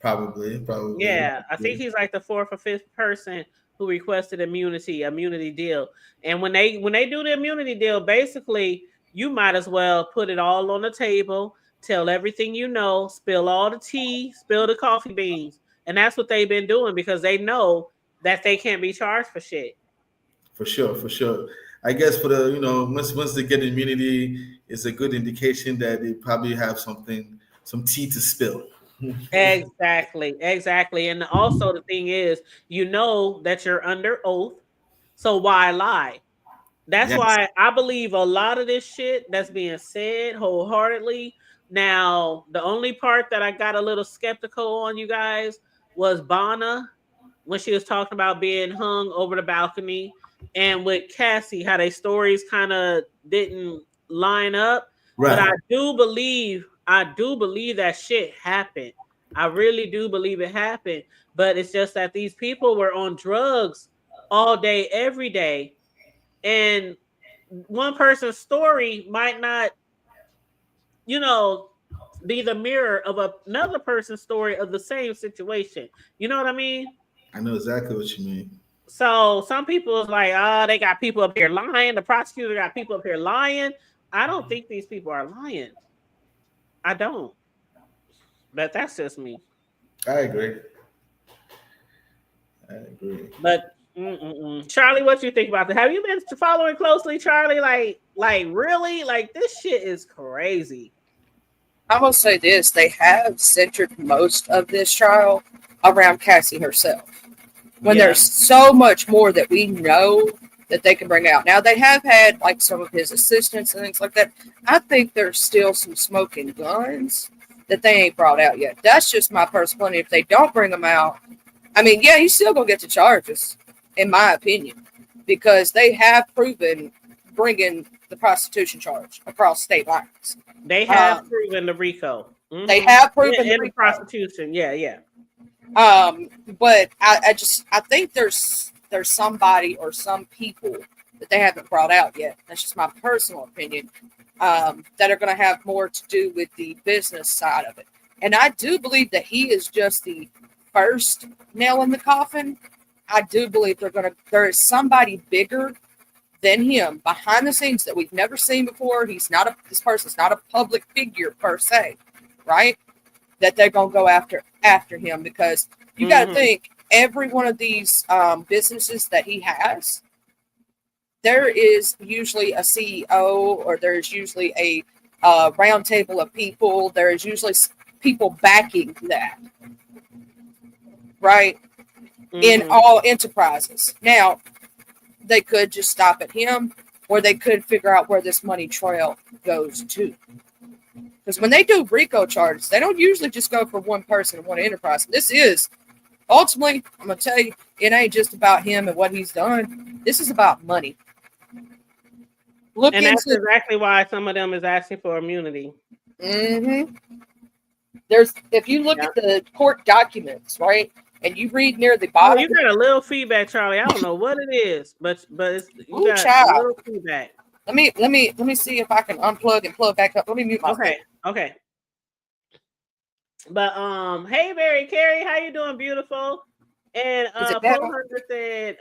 Speaker 7: Probably.
Speaker 2: Yeah, I think he's like the 4th or 5th person who requested immunity deal. And when they do the immunity deal, basically you might as well put it all on the table, tell everything you know, spill all the tea, spill the coffee beans. And that's what they've been doing because they know that they can't be charged for shit. For
Speaker 7: sure. I guess for the, once they get immunity, it's a good indication that they probably have some tea to spill.
Speaker 2: Exactly. And also the thing is, that you're under oath. So why lie? That's why I believe a lot of this shit that's being said wholeheartedly. Now, the only part that I got a little skeptical on, you guys, was Bonna when she was talking about being hung over the balcony, and with Cassie, how their stories kind of didn't line up. Right. But I do believe that shit happened. I really do believe it happened. But it's just that these people were on drugs all day, every day. And one person's story might not, be the mirror of another person's story of the same situation. You know what I mean?
Speaker 7: I know exactly what you mean.
Speaker 2: So some people is like, they got people up here lying. The prosecutor got people up here lying. I don't think these people are lying. I don't. But that's just me.
Speaker 7: I agree.
Speaker 2: But Charlie, what you think about that? Have you been following closely, Charlie? Like really? Like this shit is crazy.
Speaker 5: I will say this. They have centered most of this trial around Cassie herself. When there's so much more that we know that they can bring out. Now, they have had like some of his assistants and things like that. I think there's still some smoking guns that they ain't brought out yet. That's just my personal opinion. If they don't bring them out, I mean, yeah, he's still going to get the charges, in my opinion, because they have proven bringing the prostitution charge across state lines.
Speaker 2: They have proven the RICO. Mm-hmm.
Speaker 5: They have proven
Speaker 2: the prostitution. Yeah.
Speaker 5: But I think there's somebody or some people that they haven't brought out yet. That's just my personal opinion. That are going to have more to do with the business side of it. And I do believe that he is just the first nail in the coffin. I do believe there is somebody bigger than him behind the scenes that we've never seen before. This person's not a public figure per se, right? That they're going to go after him, because you got to think every one of these businesses that he has, there is usually a CEO, or there's usually a round table of people. There is usually people backing that, right? In all enterprises. Now, they could just stop at him, or they could figure out where this money trail goes to. Because when they do RICO charges, they don't usually just go for one person and one enterprise. This is, ultimately, I'm going to tell you, it ain't just about him and what he's done. This is about money.
Speaker 2: That's exactly why some of them is asking for immunity.
Speaker 5: If you look at the court documents, right, and you read near the bottom.
Speaker 2: You got a little feedback, Charlie. I don't know what it is, but you got a little feedback.
Speaker 5: Let me see if I can unplug and plug back up. Let me mute myself.
Speaker 2: Okay. But hey Mary Carey, how you doing, beautiful? And 400 said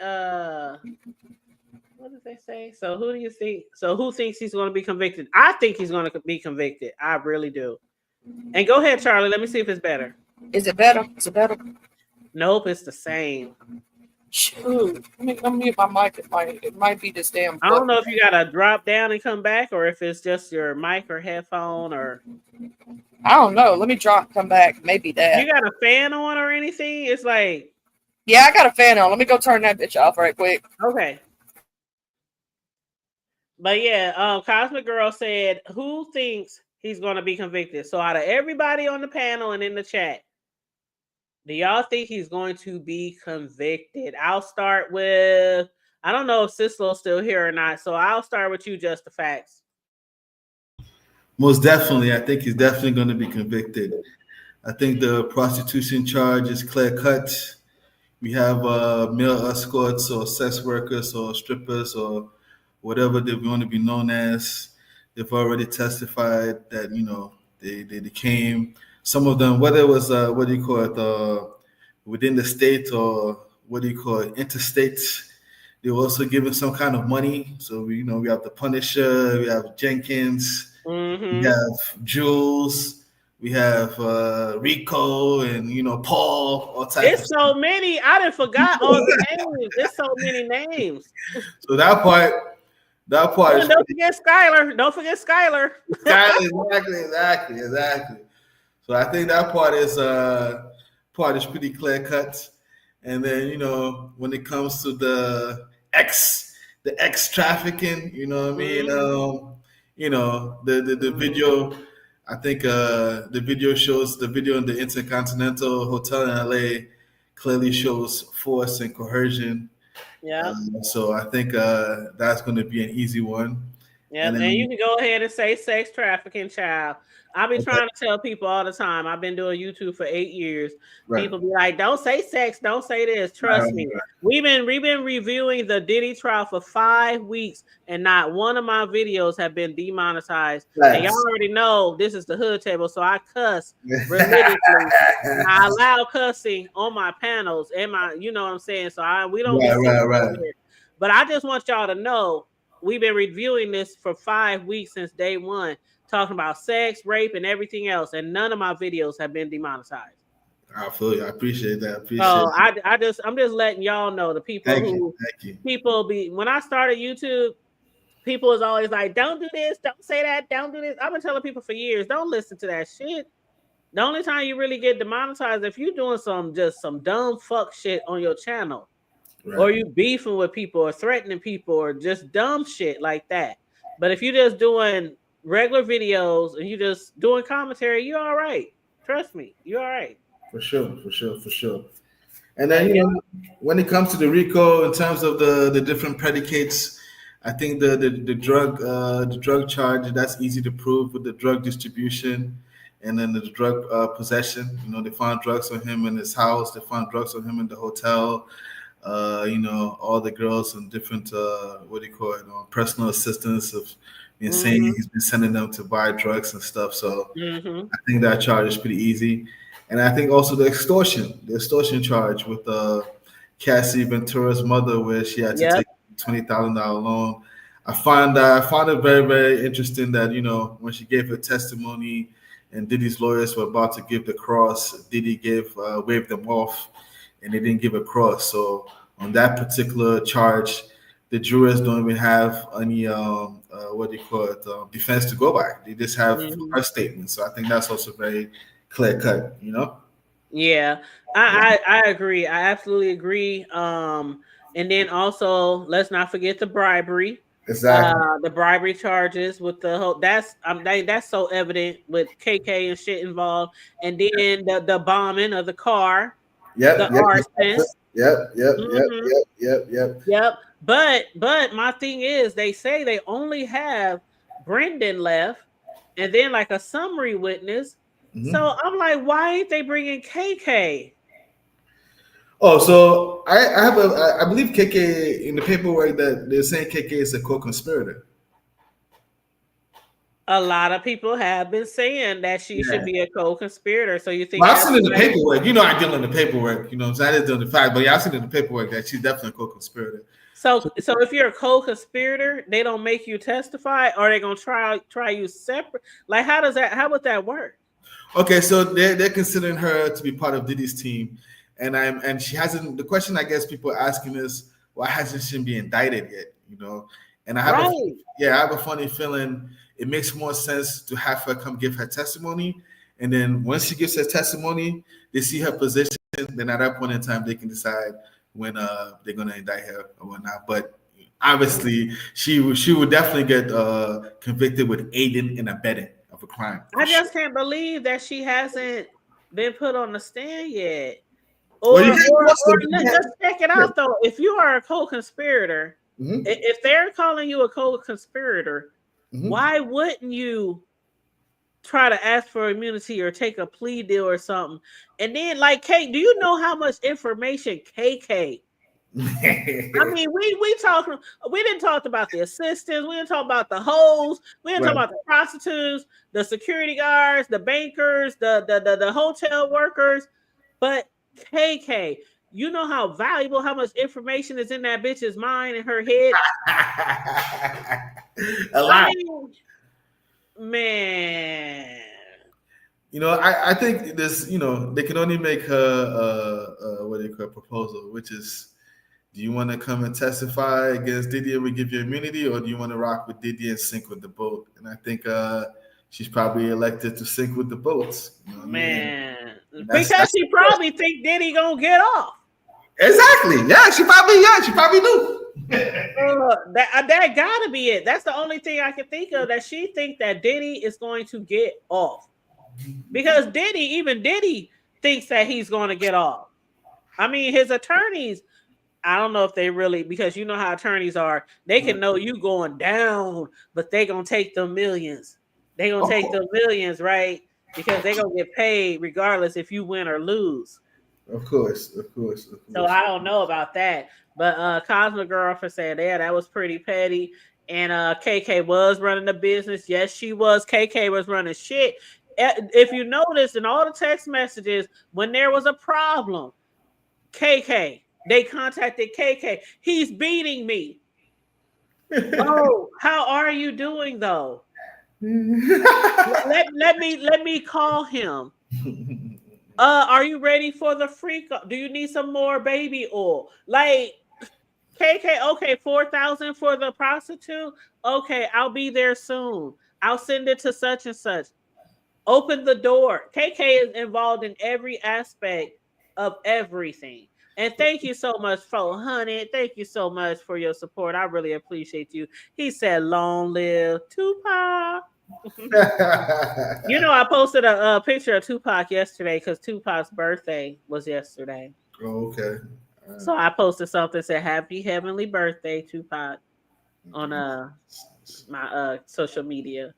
Speaker 2: what did they say? So who do you think? So who thinks he's going to be convicted? I think he's going to be convicted. I really do. And go ahead, Charlie. Let me see if it's better.
Speaker 5: Is it better? Is it better?
Speaker 2: Nope, it's the same.
Speaker 5: Shoot. Let me mute my mic. It might be this damn.
Speaker 2: I don't know if you gotta drop down and come back, or if it's just your mic or headphone, or
Speaker 5: I don't know. Let me come back. Maybe that.
Speaker 2: You got a fan on or anything? It's like,
Speaker 5: yeah, I got a fan on. Let me go turn that bitch off right quick.
Speaker 2: Okay. But yeah, Cosmic Girl said, who thinks he's going to be convicted? So out of everybody on the panel and in the chat, do y'all think he's going to be convicted? I'll start with, I don't know if Sislo's still here or not, so I'll start with you, Just the Facts.
Speaker 7: Most definitely. I think he's definitely going to be convicted. I think the prostitution charge is clear cut. We have male escorts or sex workers or strippers or whatever they want to be known as. They've already testified that, they came. Some of them, whether it was, within the state or interstate, they were also given some kind of money. So, we have the Punisher, we have Jenkins, we have Jules, we have Rico and, Paul, all types.
Speaker 2: It's so many. I done forgot all the names. There's so many names.
Speaker 7: So that part is.
Speaker 2: Don't forget Skylar.
Speaker 7: Exactly. So I think that part is pretty clear cut. And then, when it comes to the X trafficking, the video, I think the video in the Intercontinental Hotel in LA clearly shows force and coercion.
Speaker 2: Yeah.
Speaker 7: So I think that's going to be an easy one.
Speaker 2: Yeah, and you can go ahead and say sex trafficking, child. I be trying to tell people all the time. I've been doing YouTube for 8 years. Right. People be like, "Don't say sex, don't say this." Trust me. Right. We've been reviewing the Diddy trial for 5 weeks, and not one of my videos have been demonetized. Yes. And y'all already know this is the hood table, so I cuss religiously. I allow cussing on my panels and my, you know what I'm saying. So we don't. Right. But I just want y'all to know we've been reviewing this for 5 weeks since day one, talking about sex, rape, and everything else, and none of my videos have been demonetized.
Speaker 7: I feel you. I appreciate that.
Speaker 2: I'm just letting y'all know, the people people be, when I started YouTube, people is always like, "Don't do this, don't say that, don't do this." I've been telling people for years, don't listen to that shit. The only time you really get demonetized if you're doing some dumb fuck shit on your channel. or you beefing with people or threatening people or just dumb shit like that. But if you're just doing regular videos and you just doing commentary, you're all right. Trust me, you're all right.
Speaker 7: For sure, for sure, for sure. And
Speaker 2: But
Speaker 7: then
Speaker 2: yeah,
Speaker 7: when it comes to the RICO, in terms of the different predicates, I think the drug charge, that's easy to prove with the drug distribution, and then the drug possession. They found drugs on him in his house. They found drugs on him in the hotel. All the girls and different what do you call it, personal assistants of been saying he's been sending them to buy drugs and stuff. So I think that charge is pretty easy. And I think also the extortion charge with Cassie Ventura's mother, where she had to take $20,000 loan. I found it very, very interesting that when she gave her testimony and Diddy's lawyers were about to give the cross, Diddy waved them off, and they didn't give a cross. So on that particular charge, the jurors don't even have any defense to go by. They just have her statement. So I think that's also very clear cut.
Speaker 2: Yeah, I agree. I absolutely agree. And then also, let's not forget the bribery.
Speaker 7: Exactly.
Speaker 2: The bribery charges with the whole that's so evident with KK and shit involved. And then the bombing of the car. The arson. Yep. But my thing is, they say they only have Brendan left, and then like a summary witness. So I'm like, why ain't they bringing KK?
Speaker 7: Oh, so I believe KK in the paperwork that they're saying KK is a co-conspirator.
Speaker 2: A lot of people have been saying that she should be a co-conspirator. So you think?
Speaker 7: Well, I've seen in the paperwork. I deal in the paperwork. So I didn't do the fact, but I've seen in the paperwork that she's definitely a co-conspirator.
Speaker 2: So if you're a co-conspirator, they don't make you testify, or they gonna try you separate. Like, how would that work?
Speaker 7: Okay, so they're considering her to be part of Diddy's team, and she hasn't. The question I guess people are asking is, why hasn't she been indicted yet? And I have a funny feeling it makes more sense to have her come give her testimony, and then once she gives her testimony, they see her position. Then at that point in time, they can decide when they're gonna indict her or whatnot. But obviously, she would definitely get convicted with aiding and abetting of a crime.
Speaker 2: I just can't believe that she hasn't been put on the stand yet. Or let's check it out though. If you are a co-conspirator, if they're calling you a co-conspirator, why wouldn't you try to ask for immunity or take a plea deal or something? And then, like, Kate, do you know how much information KK? I mean, we didn't talk about the assistants, we didn't talk about the hoes, we didn't talk about the prostitutes, the security guards, the bankers, the hotel workers, but KK, you know how valuable, how much information is in that bitch's mind and her head.
Speaker 7: A lot.
Speaker 2: Man.
Speaker 7: I think this, they can only make her a proposal, which is, do you want to come and testify against Diddy and we give you immunity, or do you want to rock with Diddy and sink with the boat? And I think she's probably elected to sink with the boats.
Speaker 2: Man, because she probably think Diddy gonna get off.
Speaker 7: Exactly. Yeah, she probably knew.
Speaker 2: That gotta be it. That's the only thing I can think of, that she think that Diddy is going to get off, because Diddy thinks that he's going to get off. I mean, his attorneys, I don't know if they really, because you know how attorneys are, they can know you going down, but they gonna take the millions. They gonna take the millions, right? Because they gonna get paid regardless if you win or lose.
Speaker 7: Of course.
Speaker 2: So I don't know about that. But Cosmo Girlfriend said, yeah, that was pretty petty. And KK was running the business. Yes, she was. KK was running shit. If you notice in all the text messages, when there was a problem, KK, they contacted KK. He's beating me. Oh, how are you doing though? let me call him. Are you ready for the freak? Do you need some more baby oil? Like, KK, okay, 4,000 for the prostitute. Okay, I'll be there soon. I'll send it to such and such. Open the door. KK is involved in every aspect of everything. And thank you so much, 400. Thank you so much for your support. I really appreciate you. He said, "Long live Tupac." You know, I posted a picture of Tupac yesterday because Tupac's birthday was yesterday.
Speaker 7: Oh, okay.
Speaker 2: So I posted something that said, "Happy heavenly birthday, Tupac," on my social media.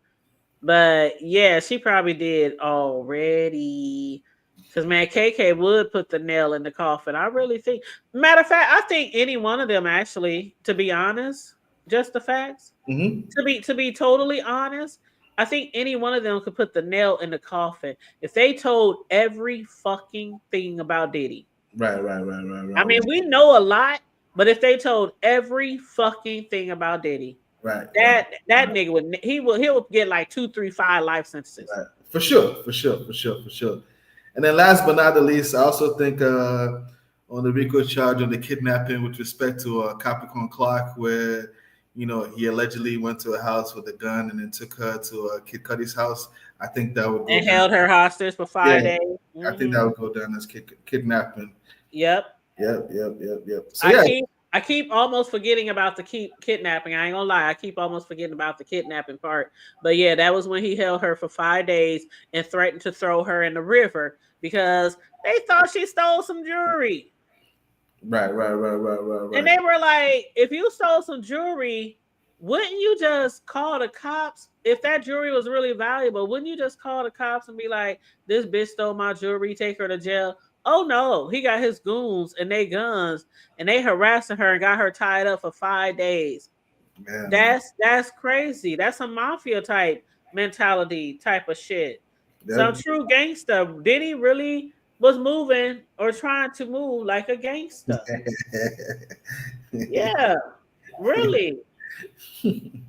Speaker 2: But yeah, she probably did already. Because man, KK would put the nail in the coffin. I really think. Matter of fact, I think any one of them actually, to be honest, just the facts.
Speaker 7: Mm-hmm.
Speaker 2: To be totally honest, I think any one of them could put the nail in the coffin if they told every fucking thing about Diddy.
Speaker 7: Right.
Speaker 2: I mean, we know a lot, but if they told every fucking thing about Diddy,
Speaker 7: Right.
Speaker 2: that nigga he'll get like 2, 3, 5 life sentences.
Speaker 7: Right. For sure. And then last but not the least, I also think on the RICO charge on the kidnapping with respect to Capricorn Clark, where he allegedly went to a house with a gun and then took her to Kid Cudi's house. I think that would go
Speaker 2: and
Speaker 7: down.
Speaker 2: held her hostage for 5 days.
Speaker 7: I think that would go down as kidnapping.
Speaker 2: Yep.
Speaker 7: So yeah.
Speaker 2: I keep almost forgetting about the kidnapping. I ain't gonna lie. I keep almost forgetting about the kidnapping part. But yeah, that was when he held her for 5 days and threatened to throw her in the river because they thought she stole some jewelry.
Speaker 7: Right.
Speaker 2: And they were like, if you stole some jewelry, wouldn't you just call the cops? If that jewelry was really valuable, wouldn't you just call the cops and be like, this bitch stole my jewelry, take her to jail? Oh no, he got his goons and they guns and they harassing her and got her tied up for 5 days. Man. That's crazy. That's a mafia type mentality type of shit. Yeah. Some true gangster. Diddy really was moving or trying to move like a gangster. Yeah, really.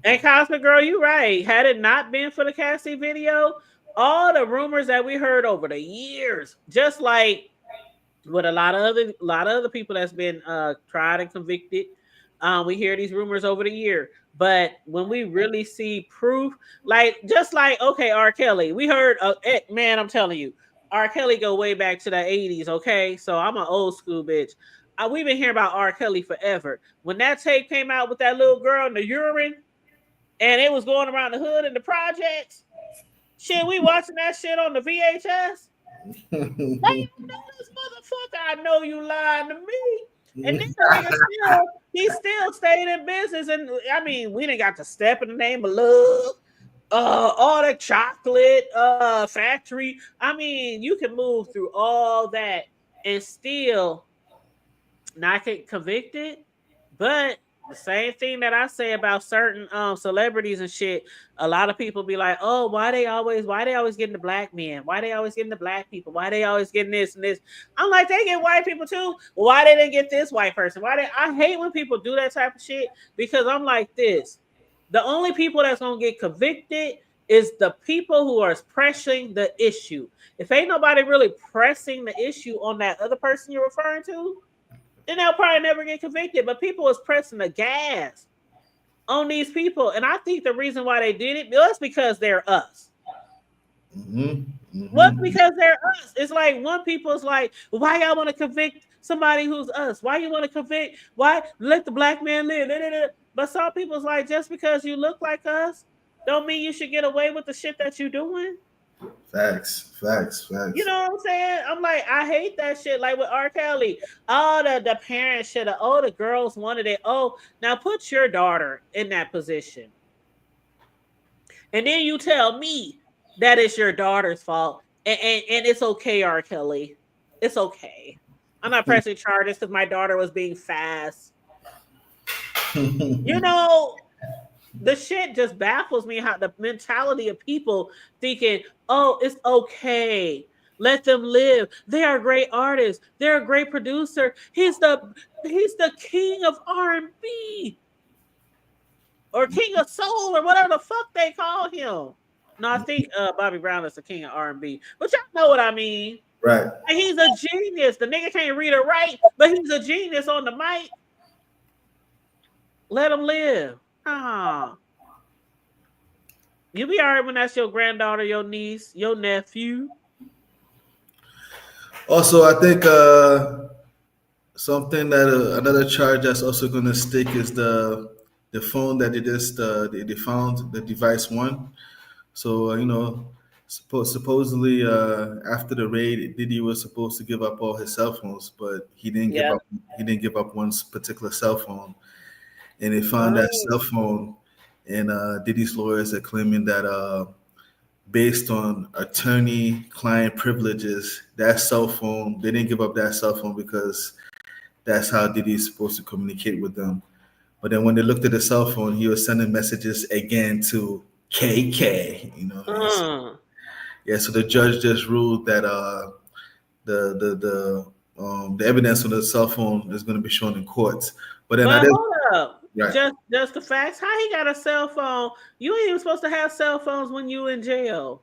Speaker 2: And Cosmic Girl, you right. Had it not been for the Cassie video, all the rumors that we heard over the years, just like with a lot of other people that's been tried and convicted, we hear these rumors over the year. But when we really see proof, just like okay, R. Kelly, we heard, man, I'm telling you, R. Kelly go way back to the 80s. Okay, so I'm an old school bitch. We've been hearing about R. Kelly forever. When that tape came out with that little girl in the urine, and it was going around the hood and the projects, shit, we watching that shit on the VHS. Hey, you know this motherfucker. I know you lying to me. And then he still stayed in business. And I mean, we didn't got to Step in the Name of Love, all the chocolate factory. I mean, you can move through all that and still not get convicted. But the same thing that I say about certain celebrities and shit, a lot of people be like, oh, why they always getting the black men? Why they always getting the black people? Why they always getting this and this? I'm like, they get white people too. Why they didn't get this white person? I hate when people do that type of shit because I'm like this. The only people that's gonna get convicted is the people who are pressing the issue. If ain't nobody really pressing the issue on that other person you're referring to, then they'll probably never get convicted. But people was pressing the gas on these people. And I think the reason why they did it was because they're us. What? Because they're us. It's like one people's like, why y'all want to convict somebody who's us? Why you want to convict? Why let the black man live? But some people's like, just because you look like us, don't mean you should get away with the shit that you're doing.
Speaker 7: Facts.
Speaker 2: You know what I'm saying? I'm like, I hate that shit. Like with R. Kelly, the parents should have, the girls wanted it. Oh, now put your daughter in that position. And then you tell me that it's your daughter's fault. And it's okay, R. Kelly. It's okay. I'm not pressing charges because my daughter was being fast. You know, the shit just baffles me how the mentality of people thinking, oh, it's okay. Let them live. They are great artists. They're a great producer. He's the king of R&B or king of soul or whatever the fuck they call him. No, I think Bobby Brown is the king of R&B, but y'all know what I mean.
Speaker 7: Right.
Speaker 2: And he's a genius. The nigga can't read or write, but he's a genius on the mic. Let him live. You be all right when that's your granddaughter, your niece, your nephew.
Speaker 7: Also, I think Something that another charge that's also going to stick is the phone that they found the device one. So supposedly after the raid, Diddy was supposed to give up all his cell phones, but he didn't give
Speaker 2: Yeah.
Speaker 7: up. He didn't give up one particular cell phone, and they found that
Speaker 2: Oh.
Speaker 7: cell phone. And Diddy's lawyers are claiming that based on attorney-client privileges, that cell phone they didn't give up that cell phone because that's how Diddy's supposed to communicate with them. But then when they looked at the cell phone, he was sending messages again to KK. Yeah, so the judge just ruled that the evidence on the cell phone is going to be shown in court. But then
Speaker 2: hold up,
Speaker 7: right.
Speaker 2: just the facts. How he got a cell phone? You ain't even supposed to have cell phones when you in jail.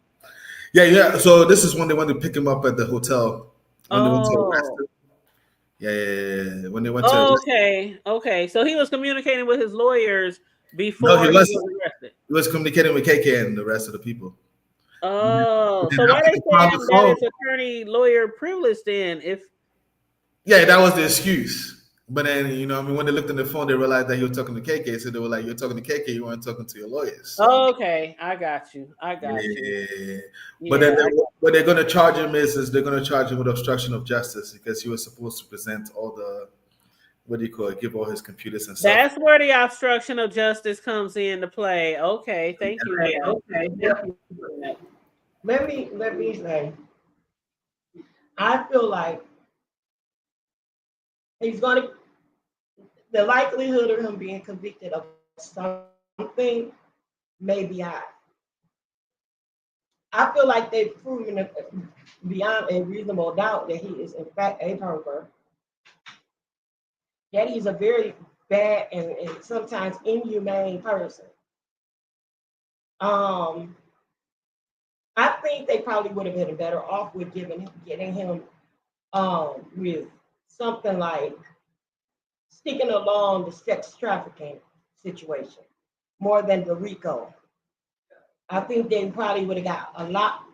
Speaker 7: Yeah. So this is when they went to pick him up at the hotel. When they went to arrest
Speaker 2: Oh.
Speaker 7: him. Yeah. When they went to arrest him.
Speaker 2: Okay. So he was communicating with his lawyers
Speaker 7: No,
Speaker 2: before
Speaker 7: he
Speaker 2: he
Speaker 7: was.
Speaker 2: was arrested.
Speaker 7: He was communicating with KK and the rest of the people.
Speaker 2: Oh,
Speaker 7: And
Speaker 2: so why
Speaker 7: after
Speaker 2: they
Speaker 7: found
Speaker 2: saying
Speaker 7: the
Speaker 2: that
Speaker 7: phone,
Speaker 2: it's attorney lawyer privilege then?
Speaker 7: yeah, that was the excuse. But then, when they looked in the phone, they realized that he was talking to KK. So they were like, "You're talking to KK. You weren't talking to your lawyers." So,
Speaker 2: Okay, I got you.
Speaker 7: yeah. But
Speaker 2: Yeah,
Speaker 7: then what they're going to charge him is they're going to charge him with obstruction of justice because he was supposed to present all the give all his computers and stuff.
Speaker 2: that's where the obstruction of justice comes into play. Okay, thank you.
Speaker 6: Okay, let me say, I feel like the likelihood of him being convicted of something may be high. I feel like they've proven it beyond a reasonable doubt that he is in fact a pervert, that he's a very bad and sometimes inhumane person. I think they probably would have been better off with getting him with something like sticking along the sex trafficking situation more than the RICO. I think they probably would have got a lot,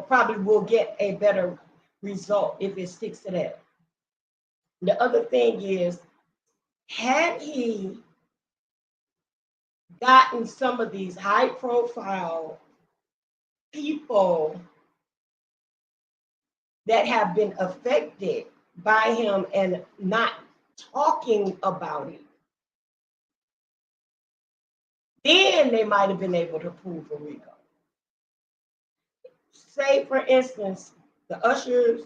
Speaker 6: probably will get a better result if it sticks to that. The other thing is, had he gotten some of these high profile people that have been affected by him and not talking about it, then they might have been able to prove a RICO. Say, for instance, the Ushers,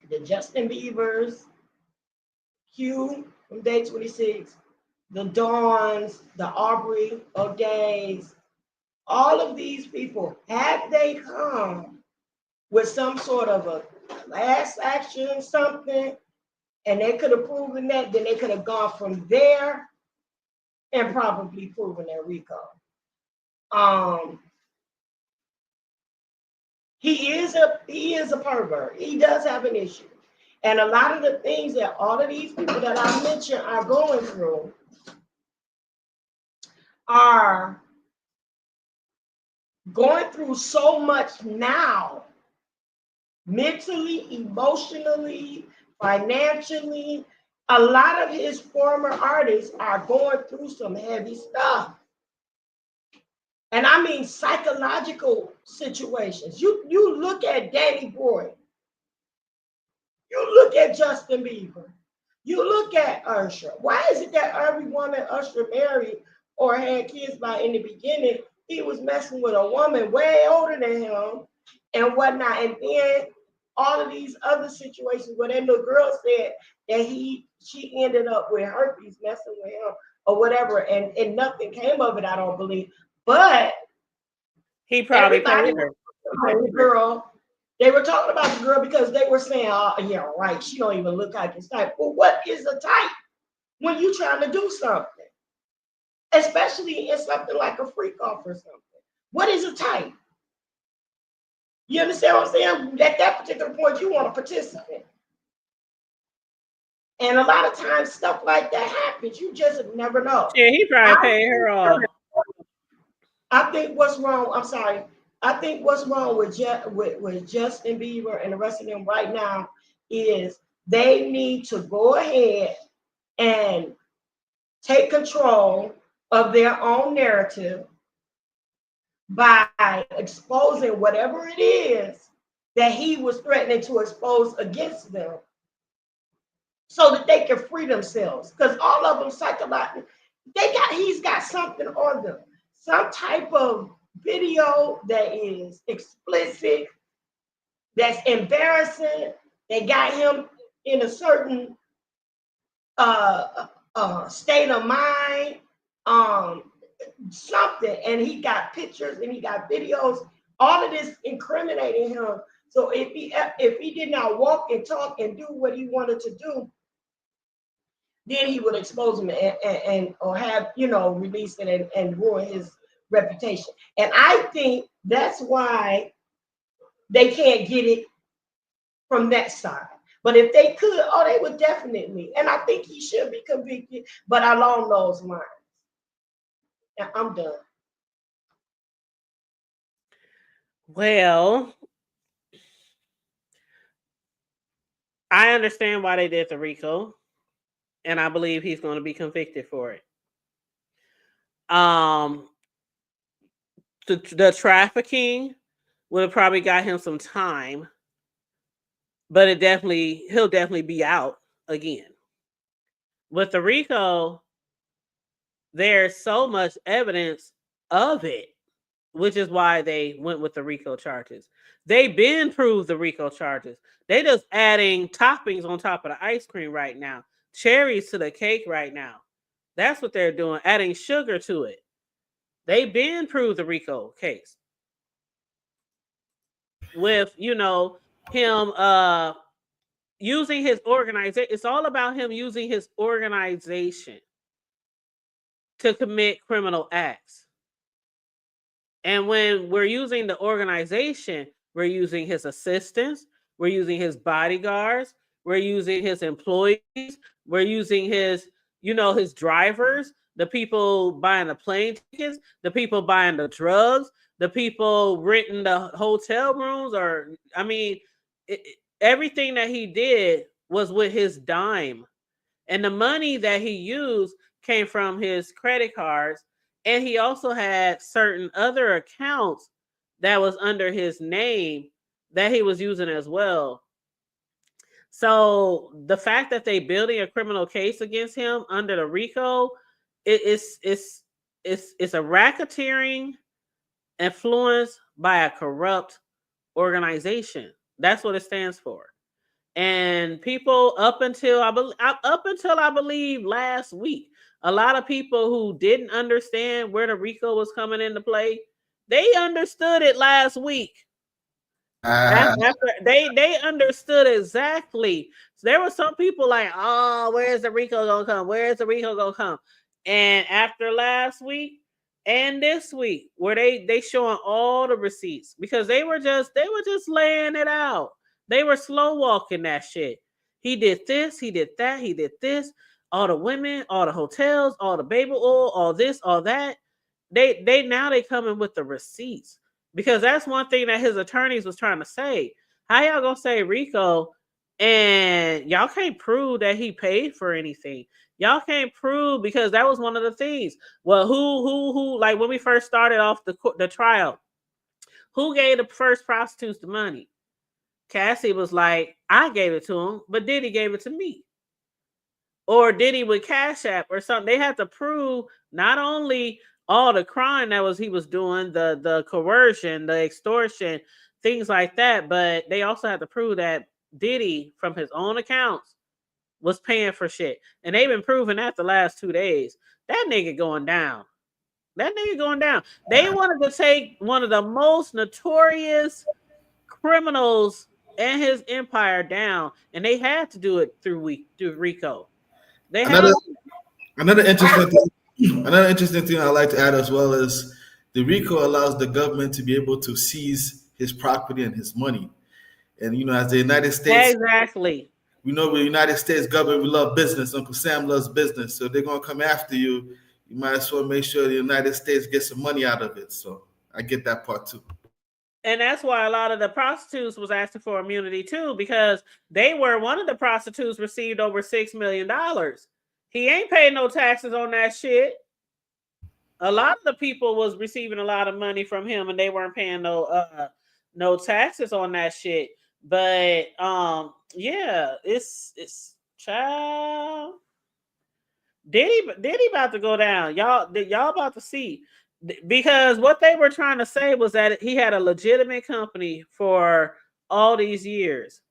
Speaker 6: the Justin Biebers, Q from Day 26, the Dawns, the Aubrey O'Days, all of these people, had they come with some sort of a class action, something, and they could have proven that, then they could have gone from there and probably proven their RICO. He is a pervert. He does have an issue. And a lot of the things that all of these people that I mentioned are going through are going through so much now, mentally, emotionally, financially. A lot of his former artists are going through some heavy stuff. And I mean psychological situations. You look at Danny Boy. You look at Justin Bieber. You look at Usher. Why is it that every woman Usher married or had kids by in the beginning, he was messing with a woman way older than him and whatnot? And then all of these other situations where that little girl said that she ended up with herpes messing with him or whatever, and nothing came of it, I don't believe. But
Speaker 2: he probably
Speaker 6: everybody
Speaker 2: paid her.
Speaker 6: The girl. They were talking about the girl because they were saying, "Oh, yeah, right. She don't even look like this type." Well, what is a type when you trying to do something, especially in something like a freak off or something? What is a type? You understand what I'm saying? At that particular point, you want to participate, and a lot of times stuff like that happens. You just never know.
Speaker 2: Yeah, he probably paid her off.
Speaker 6: I think what's wrong. I'm sorry. I think what's wrong with Justin Bieber and the rest of them right now is they need to go ahead and take control of their own narrative by exposing whatever it is that he was threatening to expose against them, so that they can free themselves. Because all of them psychologically, he's got something on them, some type of video that is explicit, that's embarrassing. They got him in a certain state of mind, something, and he got pictures and he got videos, all of this incriminating him. So if he did not walk and talk and do what he wanted to do, then he would expose him and or have, release it and ruin his reputation. And I think that's why they can't get it from that side. But if they could, they would definitely. And I think he should be convicted, but along those lines. And I'm done.
Speaker 2: Well, I understand why they did the RICO, and I believe he's going to be convicted for it. The trafficking would have probably got him some time, but he'll definitely be out again. With the RICO, there's so much evidence of it, which is why they went with the RICO charges. They've been proved the RICO charges. They just adding toppings on top of the ice cream right now, cherries to the cake right now. That's what they're doing, adding sugar to it. They've been proved the RICO case. With, him using his organization. It's all about him using his organization to commit criminal acts. And when we're using the organization, we're using his assistants, we're using his bodyguards, we're using his employees, we're using his, his drivers, the people buying the plane tickets, the people buying the drugs, the people renting the hotel rooms, everything that he did was with his dime. And the money that he used came from his credit cards. And he also had certain other accounts that was under his name that he was using as well. So the fact that they building a criminal case against him under the RICO, it's a racketeering influenced by a corrupt organization. That's what it stands for. And people up until I believe last week, a lot of people who didn't understand where the RICO was coming into play, they understood it last week. After they understood exactly. So there were some people like, oh, where's the RICO gonna come? Where's the RICO gonna come? And after last week and this week, where they showing all the receipts, because they were just laying it out. They were slow walking that shit. He did this, he did that, he did this. All the women, all the hotels, all the baby oil, all this, all that. They now coming with the receipts, because that's one thing that his attorneys was trying to say. How y'all gonna say RICO and y'all can't prove that he paid for anything? Y'all can't prove, because that was one of the things. Well, who like when we first started off the trial, who gave the first prostitutes the money? Cassie was like, I gave it to him, but Diddy gave it to me. Or Diddy with Cash App or something. They had to prove not only all the crime that he was doing, the coercion, the extortion, things like that, but they also had to prove that Diddy from his own accounts was paying for shit. And they've been proving that the last 2 days. That nigga going down. They wanted to take one of the most notorious criminals and his empire down, and they had to do it through RICO.
Speaker 7: Another interesting thing I'd like to add as well is the RICO allows the government to be able to seize his property and his money. And as the United States,
Speaker 2: exactly,
Speaker 7: we know the United States government, we love business. Uncle Sam loves business, so they're gonna come after you. You might as well make sure the United States gets some money out of it. So I get that part too.
Speaker 2: And that's why a lot of the prostitutes was asking for immunity too, because one of the prostitutes received over $6 million. He ain't paid no taxes on that shit. A lot of the people was receiving a lot of money from him, and they weren't paying no taxes on that shit. But yeah, it's child. Diddy about to go down. Y'all about to see, because what they were trying to say was that he had a legitimate company for all these years.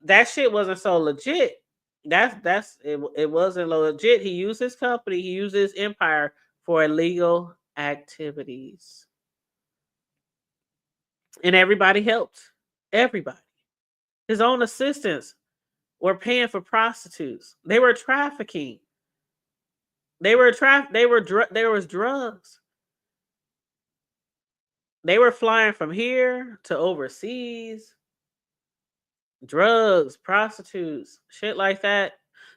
Speaker 2: That shit wasn't so legit. It wasn't legit. He used his company, he used his empire for illegal activities. And everybody helped. Everybody. His own assistants were paying for prostitutes. They were trafficking. There was drugs. They were flying from here to overseas. Drugs, prostitutes, shit like that.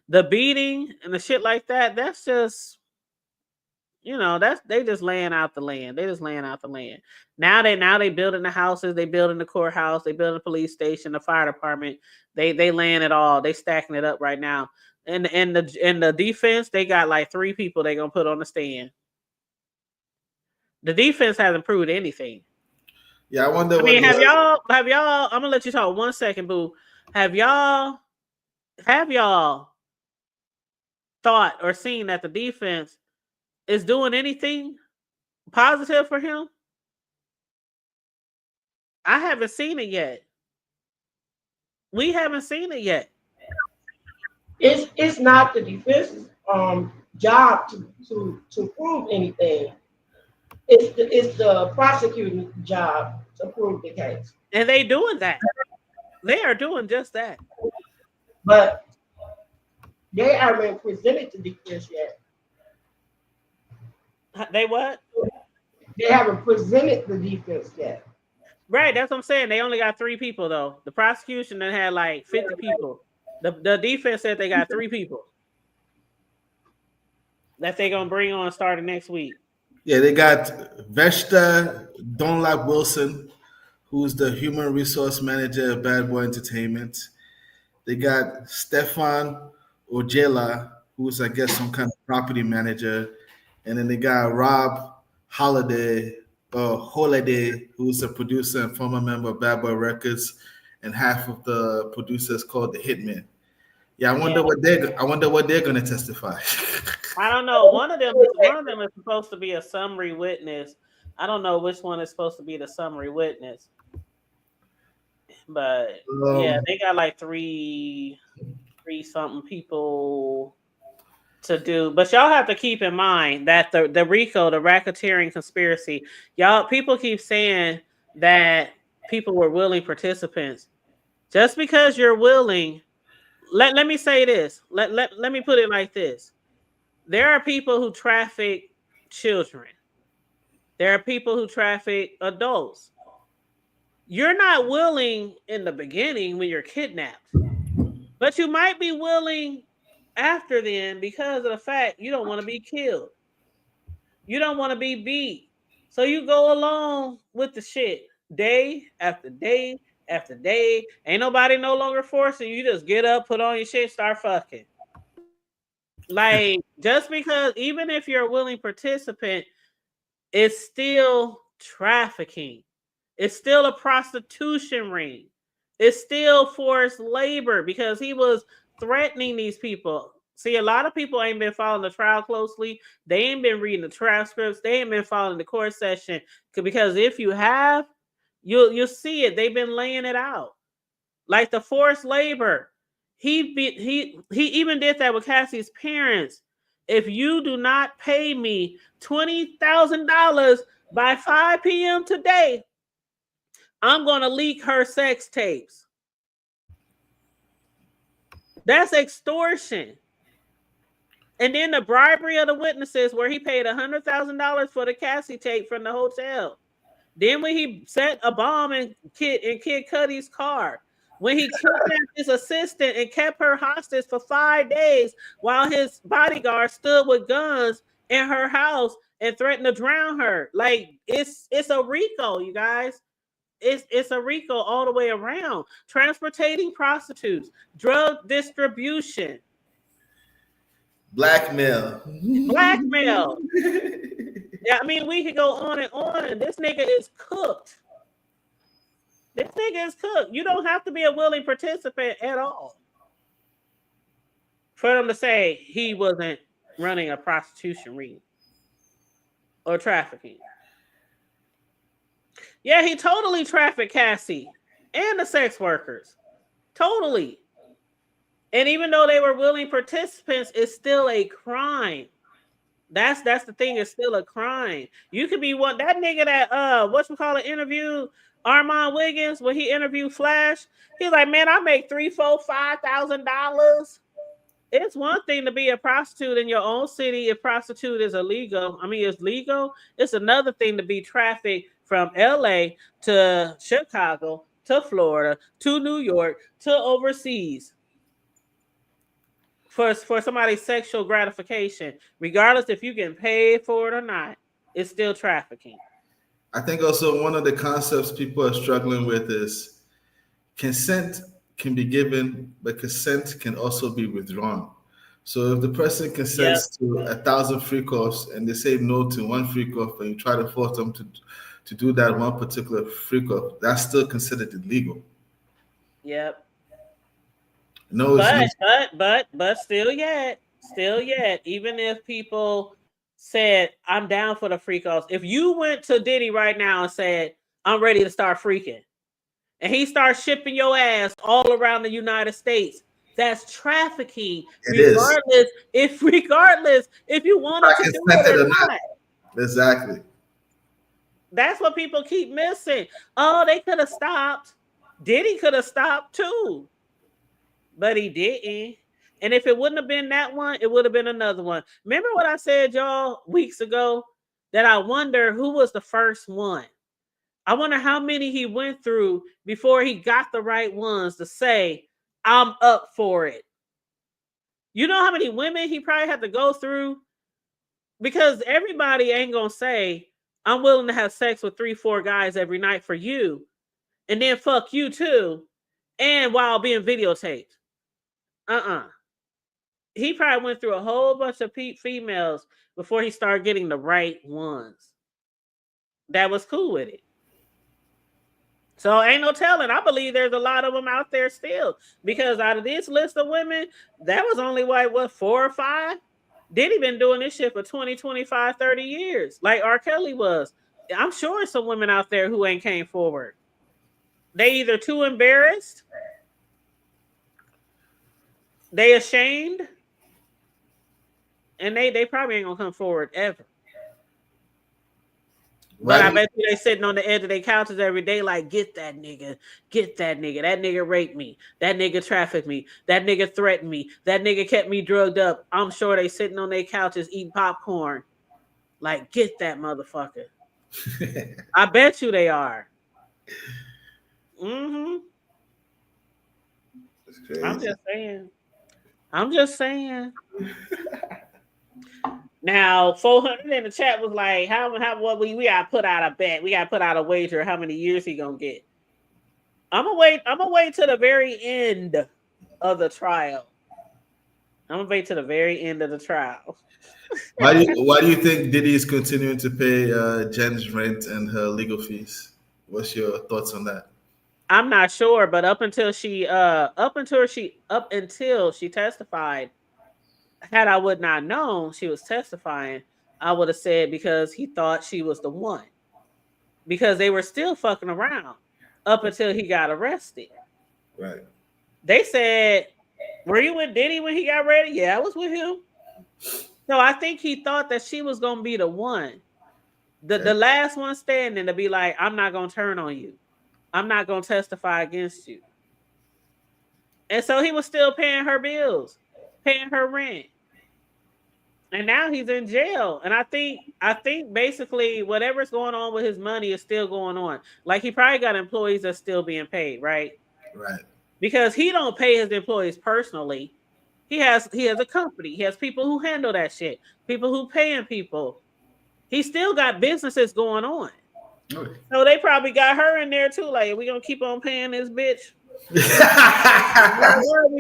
Speaker 2: The beating and the shit like that, that's just, they just laying out the land. They just laying out the land. Now they building the houses, they building the courthouse, they building the police station, the fire department. They laying it all. They stacking it up right now. And the defense, they got like 3 people they gonna put on the stand. The defense hasn't proved anything.
Speaker 7: Yeah, I wonder.
Speaker 2: Have y'all? I'm gonna let you talk 1 second, boo. Have y'all thought or seen that the defense is doing anything positive for him? I haven't seen it yet. We haven't seen it yet.
Speaker 6: It's not the defense's job to prove anything. It's the prosecuting job to prove the case.
Speaker 2: And they doing that. They are doing just that.
Speaker 6: But they haven't presented the defense yet.
Speaker 2: They what?
Speaker 6: They haven't presented the defense yet.
Speaker 2: Right, that's what I'm saying. They only got 3 people though. The prosecution then had like 50 people. The defense said they got 3 people that they gonna bring on starting next week.
Speaker 7: Yeah, they got Vesta Dunlap Wilson, who's the human resource manager of Bad Boy Entertainment. They got Stefan Ojela, who's, I guess, some kind of property manager. And then they got Rob Holiday, who's a producer and former member of Bad Boy Records, and half of the producers called the Hitmen. Yeah, I wonder what they're gonna testify.
Speaker 2: I don't know. One of them is supposed to be a summary witness. I don't know which one is supposed to be the summary witness. But yeah, they got like three something people to do. But y'all have to keep in mind that the RICO, the racketeering conspiracy, people keep saying that people were willing participants. Just because you're willing, let me say this. Let me put it like this. There are people who traffic children. There are people who traffic adults. You're not willing in the beginning when you're kidnapped, but you might be willing after then because of the fact you don't want to be killed. You don't want to be beat. So you go along with the shit day after day after day. Ain't nobody no longer forcing you. You just get up, put on your shit, start fucking. Like, just because, even if you're a willing participant, it's still trafficking. It's still a prostitution ring. It's still forced labor because he was threatening these people. See, a lot of people ain't been following the trial closely. They ain't been reading the transcripts. They ain't been following the court session. Because if you have, you'll see it. They've been laying it out. Like the forced labor. He even did that with Cassie's parents. If you do not pay me $20,000 by 5 p.m. today, I'm going to leak her sex tapes. That's extortion. And then the bribery of the witnesses, where he paid $100,000 for the Cassie tape from the hotel. Then when he set a bomb in Kid Cudi's car. When he kidnapped his assistant and kept her hostage for 5 days while his bodyguard stood with guns in her house and threatened to drown her. Like it's a RICO, you guys. It's a RICO all the way around. Transporting prostitutes, drug distribution,
Speaker 7: Blackmail.
Speaker 2: blackmail. Yeah, I mean, we could go on and on. This nigga is cooked. This nigga is cooked. You don't have to be a willing participant at all for them to say he wasn't running a prostitution ring or trafficking. Yeah, he totally trafficked Cassie and the sex workers. Totally. And even though they were willing participants, it's still a crime. That's the thing. It's still a crime. You could be one that nigga that whatchamacallit interview Armand Wiggins when he interviewed Flash. He's like, man, I make $3,000, $4,000, $5,000. It's one thing to be a prostitute in your own city if prostitute is illegal. I mean, it's legal. It's another thing to be trafficked from LA to Chicago to Florida to New York to overseas for somebody's sexual gratification, regardless if you get paid for it or not. It's still trafficking.
Speaker 7: I think also one of the concepts people are struggling with is consent can be given, but consent can also be withdrawn. So if the person consents to 1,000 freak offs and they say no to one freak off, and you try to force them to do that one particular freak off, that's still considered illegal.
Speaker 2: Yep.
Speaker 7: No,
Speaker 2: but still yet, even if people said, I'm down for the freak offs, if you went to Diddy right now and said, I'm ready to start freaking, and he starts shipping your ass all around the United States, that's trafficking. Regardless if you wanted to do it or not.
Speaker 7: Exactly.
Speaker 2: That's what people keep missing. Oh, they could have stopped. Diddy could have stopped too. But he didn't. And if it wouldn't have been that one, it would have been another one. Remember what I said, y'all, weeks ago? That I wonder who was the first one. I wonder how many he went through before he got the right ones to say, I'm up for it. You know how many women he probably had to go through? Because everybody ain't going to say, I'm willing to have sex with 3-4 guys every night for you. And then fuck you too. And while being videotaped. He probably went through a whole bunch of females before he started getting the right ones. That was cool with it. So ain't no telling. I believe there's a lot of them out there still. Because out of this list of women, that was only like, 4 or 5? Diddy been doing this shit for 20, 25, 30 years. Like R. Kelly was. I'm sure some women out there who ain't came forward. They either too embarrassed, they ashamed, and they probably ain't gonna come forward ever. But I bet you they sitting on the edge of their couches every day like, get that nigga, that nigga raped me, that nigga trafficked me, that nigga threatened me, that nigga kept me drugged up. I'm sure they sitting on their couches eating popcorn like, get that motherfucker. I bet you they are. I'm just saying. Now, 400 in the chat was like, what we gotta put out a bet. We gotta put out a wager how many years he gonna get. I'm gonna wait to the very end of the trial. Why
Speaker 7: do you think Diddy is continuing to pay Jen's rent and her legal fees? What's your thoughts on that?
Speaker 2: I'm not sure, but up until she testified, had I would not known she was testifying, I would have said because he thought she was the one. Because they were still fucking around up until he got arrested.
Speaker 7: Right.
Speaker 2: They said, were you with Diddy when he got ready? Yeah, I was with him. So I think he thought that she was going to be the one. The last one standing to be like, I'm not going to turn on you. I'm not going to testify against you. And so he was still paying her bills, paying her rent. And now he's in jail. And I think basically whatever's going on with his money is still going on. Like he probably got employees that's still being paid, right?
Speaker 7: Right.
Speaker 2: Because he don't pay his employees personally. He has a company. He has people who handle that shit. People who paying people. he still got businesses going on.
Speaker 7: Okay.
Speaker 2: So they probably got her in there too. Like, we gonna keep on paying this bitch. We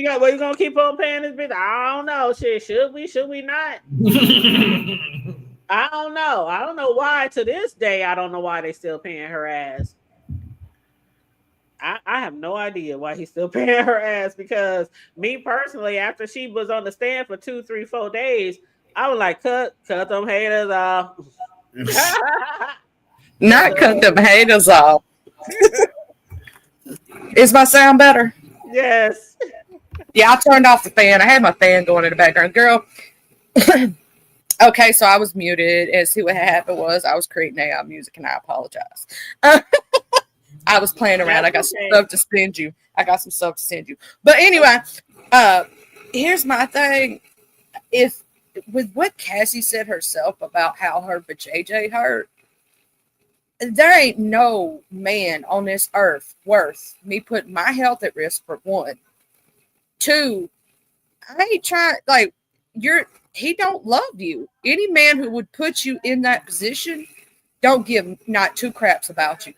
Speaker 2: gonna keep on paying this bitch. I don't know. Shit, should we? Should we not? I don't know. I don't know why. To this day, I don't know why they still paying her ass. I have no idea why he's still paying her ass, because me personally, after she was on the stand for 2, 3, 4 days, I was like, cut them haters off.
Speaker 5: Not cut them haters off. Is my sound better?
Speaker 2: Yes.
Speaker 5: Yeah, I turned off the fan. I had my fan going in the background. Girl. Okay, so I was muted, and see what happened was I was creating AI music, and I apologize. I was playing around. I got some stuff to send you. But anyway, here's my thing. If with what Cassie said herself about how her JJ hurt, there ain't no man on this earth worth me putting my health at risk, for one. 2, I ain't trying, like, he don't love you. Any man who would put you in that position don't give not 2 craps about you.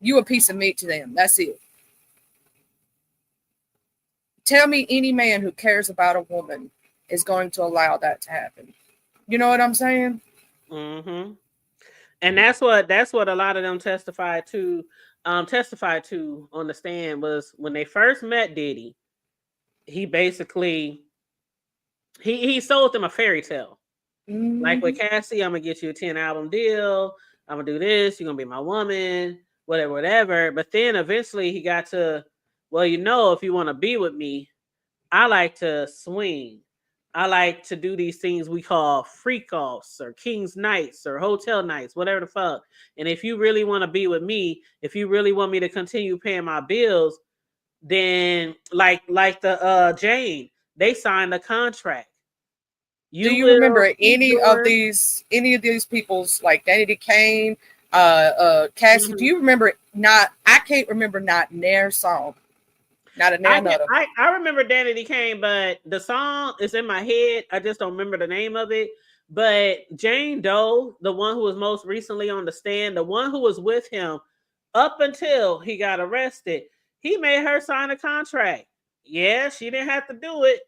Speaker 5: You a piece of meat to them. That's it. Tell me any man who cares about a woman is going to allow that to happen. You know what I'm saying?
Speaker 2: Mm-hmm. And that's what a lot of them testified to on the stand, was when they first met Diddy, he basically he sold them a fairy tale. Mm-hmm. Like with Cassie, I'm gonna get you a 10-album deal. I'm gonna do this. You're gonna be my woman. Whatever. But then eventually he got to, well, if you want to be with me, I like to swing. I like to do these things we call freak offs or King's nights or hotel nights, whatever the fuck. And if you really want to be with me, if you really want me to continue paying my bills, then like the Jane, they signed a contract.
Speaker 5: Do you remember any of these people's, like Danny Kane, Cassie? Mm-hmm. Do you remember I can't remember not their song. Not another.
Speaker 2: I remember Danny Kane, but the song is in my head. I just don't remember the name of it. But Jane Doe, the one who was most recently on the stand, the one who was with him up until he got arrested, he made her sign a contract. Yeah, she didn't have to do it,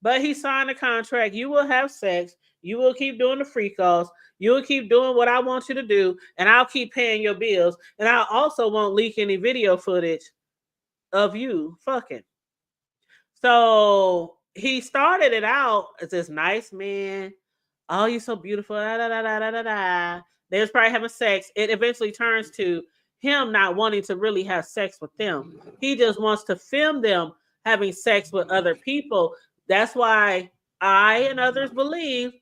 Speaker 2: but he signed a contract. You will have sex. You will keep doing the free calls. You will keep doing what I want you to do, and I'll keep paying your bills. And I also won't leak any video footage of you fucking. So he started it out as this nice man. Oh, you're so beautiful. Da, da, da, da, da, da. They was probably having sex. It eventually turns to him not wanting to really have sex with them. He just wants to film them having sex with other people. That's why I and others believe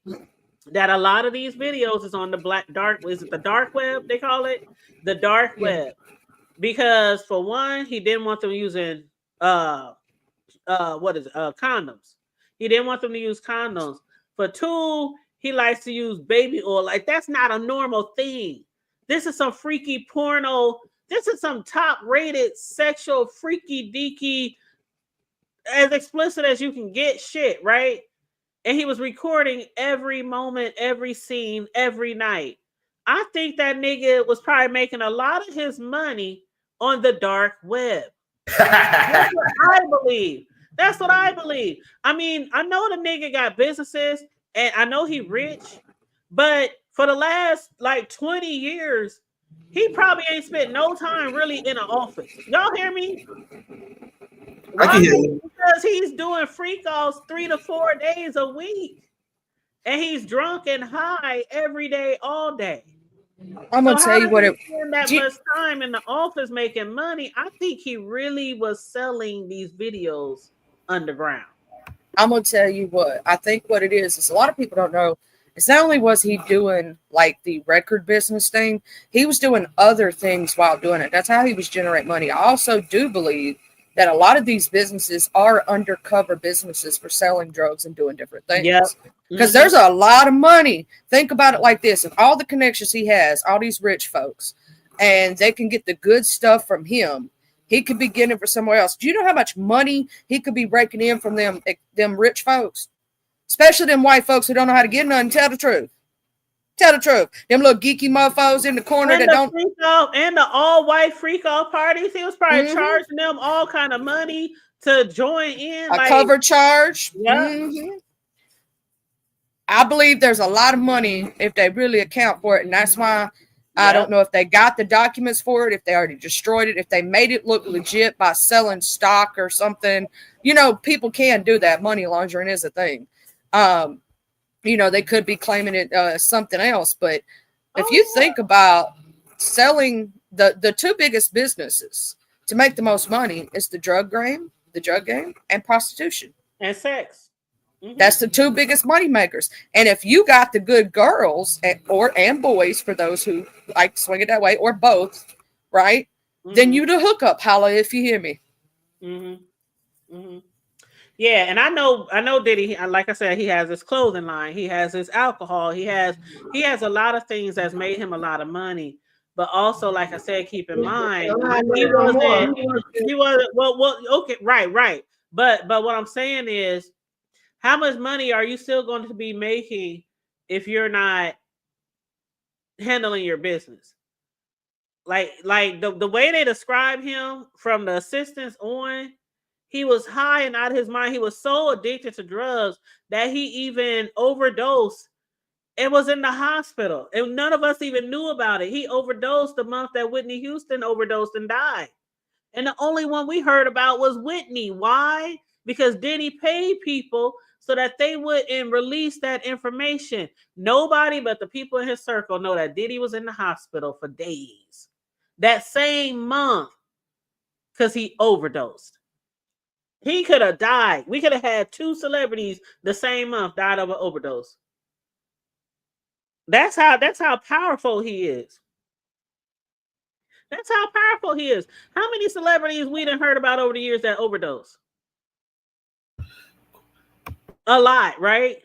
Speaker 2: that a lot of these videos is on the dark web, they call it? The dark web. Because for one, he didn't want them using condoms. He didn't want them to use condoms. For 2, he likes to use baby oil. Like, that's not a normal thing. This is some freaky porno. This is some top-rated sexual freaky deaky, as explicit as you can get shit, right? And he was recording every moment, every scene, every night. I think that nigga was probably making a lot of his money on the dark web. That's what I believe. I mean, I know the nigga got businesses and I know he rich, but for the last like 20 years, he probably ain't spent no time really in an office. Y'all hear me?
Speaker 7: I can hear you.
Speaker 2: Because he's doing free calls 3 to 4 days a week. And he's drunk and high every day, all day.
Speaker 5: I'm gonna tell you what it.
Speaker 2: Spend that much time in the office making money. I think he really was selling these videos underground.
Speaker 5: I'm gonna tell you what I think. What it is a lot of people don't know. It's not only was he doing like the record business thing, he was doing other things while doing it. That's how he was generating money. I also do believe that a lot of these businesses are undercover businesses for selling drugs and doing different things. Yeah. Because there's a lot of money. Think about it like this. If all the connections he has, all these rich folks, and they can get the good stuff from him, he could be getting it for somewhere else. Do you know how much money he could be breaking in from them rich folks? Especially them white folks who don't know how to get none and tell the truth. Tell the truth. Them little geeky mofos in the corner
Speaker 2: and
Speaker 5: that don't.
Speaker 2: And the all-white freak-off parties. He was probably charging them all kind of money to join in.
Speaker 5: A cover charge.
Speaker 2: Yeah.
Speaker 5: I believe there's a lot of money if they really account for it. And that's why I don't know if they got the documents for it, if they already destroyed it, if they made it look legit by selling stock or something. You know, people can do that. Money laundering is a thing. You know, they could be claiming it something else. But if you think about selling the two biggest businesses to make the most money is the drug game, and prostitution.
Speaker 2: And sex.
Speaker 5: That's the two biggest money makers. And if you got the good girls and boys, for those who like to swing it that way, or both, right? Then you the hookup. Holla if you hear me.
Speaker 2: Yeah, and I know Diddy, like I said, he has his clothing line, he has his alcohol, he has a lot of things that's made him a lot of money. But also, like I said, keep in mind, he wasn't well, okay, right. But what I'm saying is, how much money are you still going to be making if you're not handling your business? Like the way they describe him from the assistants on, he was high and out of his mind. He was so addicted to drugs that he even overdosed. It was in the hospital, and none of us even knew about it. He overdosed the month that Whitney Houston overdosed and died. And the only one we heard about was Whitney. Why? Because Diddy paid people so that they wouldn't release that information. Nobody but the people in his circle know that Diddy was in the hospital for days that same month because he overdosed. He could have died. We could have had two celebrities the same month died of an overdose. That's how powerful he is. That's how powerful he is. How many celebrities we done heard about over the years that overdose? A lot, right?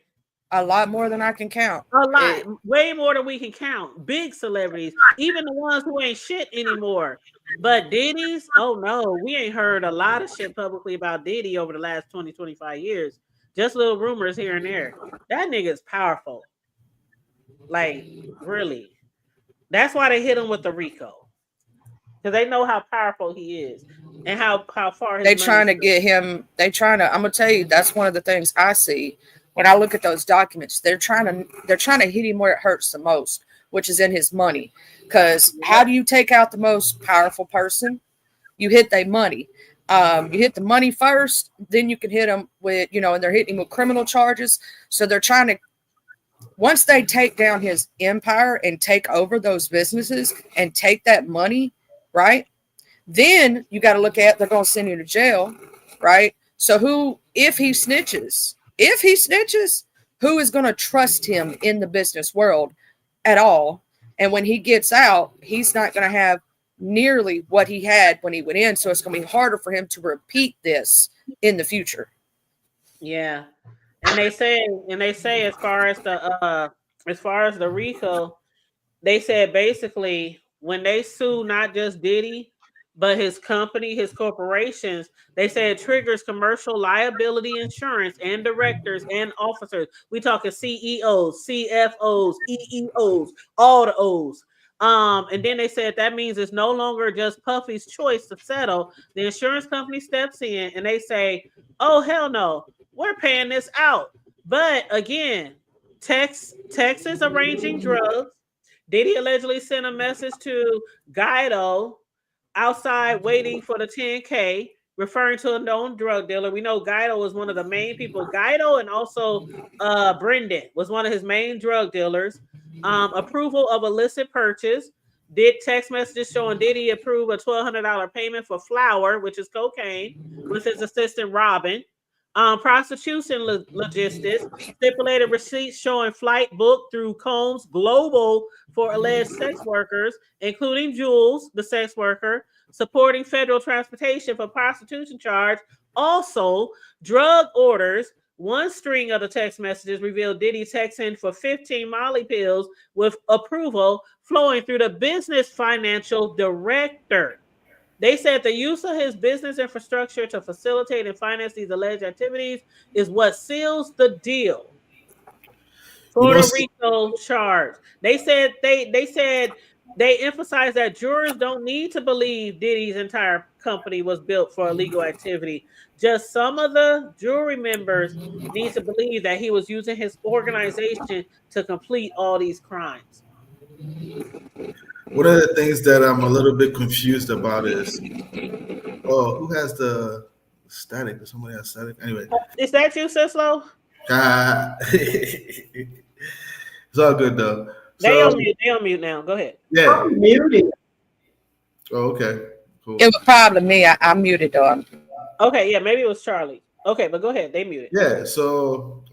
Speaker 5: A lot more than I can count.
Speaker 2: A lot. Way more than we can count. Big celebrities. Even the ones who ain't shit anymore. But Diddy's, oh no, we ain't heard a lot of shit publicly about Diddy over the last 20, 25 years. Just little rumors here and there. That nigga's powerful. Like, really. That's why they hit him with the RICO. Because they know how powerful he is and how far his
Speaker 5: they trying to get him. I'm gonna tell you, that's one of the things I see when I look at those documents. They're trying to hit him where it hurts the most, which is in his money. Because how do you take out the most powerful person? You hit their money. You hit the money first, then you can hit them with, and they're hitting him with criminal charges. So they're trying to, once they take down his empire and take over those businesses and take that money, right? Then you got to look at, they're going to send you to jail, right? So if he snitches, who is going to trust him in the business world at all? And when he gets out, he's not going to have nearly what he had when he went in. So it's going to be harder for him to repeat this in the future.
Speaker 2: Yeah. And they say as far as the RICO, they said basically when they sue not just Diddy, but his company, his corporations, they say it triggers commercial liability insurance and directors and officers. We talking CEOs, CFOs, EEOs, all the O's. And then they said that means it's no longer just Puffy's choice to settle. The insurance company steps in and they say, oh, hell no, we're paying this out. But again, Texas arranging drugs. Diddy allegedly sent a message to Guido outside waiting for the 10K, referring to a known drug dealer. We know Guido was one of the main people. Guido and also Brendan was one of his main drug dealers. Approval of illicit purchase. Did text messages showing Diddy approve a $1,200 payment for flour, which is cocaine, with his assistant Robin. Prostitution logistics, stipulated receipts showing flight booked through Combs Global for alleged sex workers, including Jules, the sex worker, supporting federal transportation for prostitution charge. Also, drug orders. One string of the text messages revealed Diddy texting for 15 Molly pills with approval flowing through the business financial director. They said the use of his business infrastructure to facilitate and finance these alleged activities is what seals the deal. Puerto Rico charge. They said they emphasized that jurors don't need to believe Diddy's entire company was built for illegal activity. Just some of the jury members need to believe that he was using his organization to complete all these crimes.
Speaker 7: One of the things that I'm a little bit confused about is, who has the static? Does somebody have static? Anyway.
Speaker 2: Is that you, Sislo?
Speaker 7: It's all good though.
Speaker 2: They on mute now. Go ahead.
Speaker 7: Yeah.
Speaker 6: I'm muted.
Speaker 7: Oh, okay. Cool.
Speaker 5: It was probably me. I muted though.
Speaker 2: Okay, yeah, maybe it was Charlie. Okay, but go ahead. They muted.
Speaker 7: Yeah. So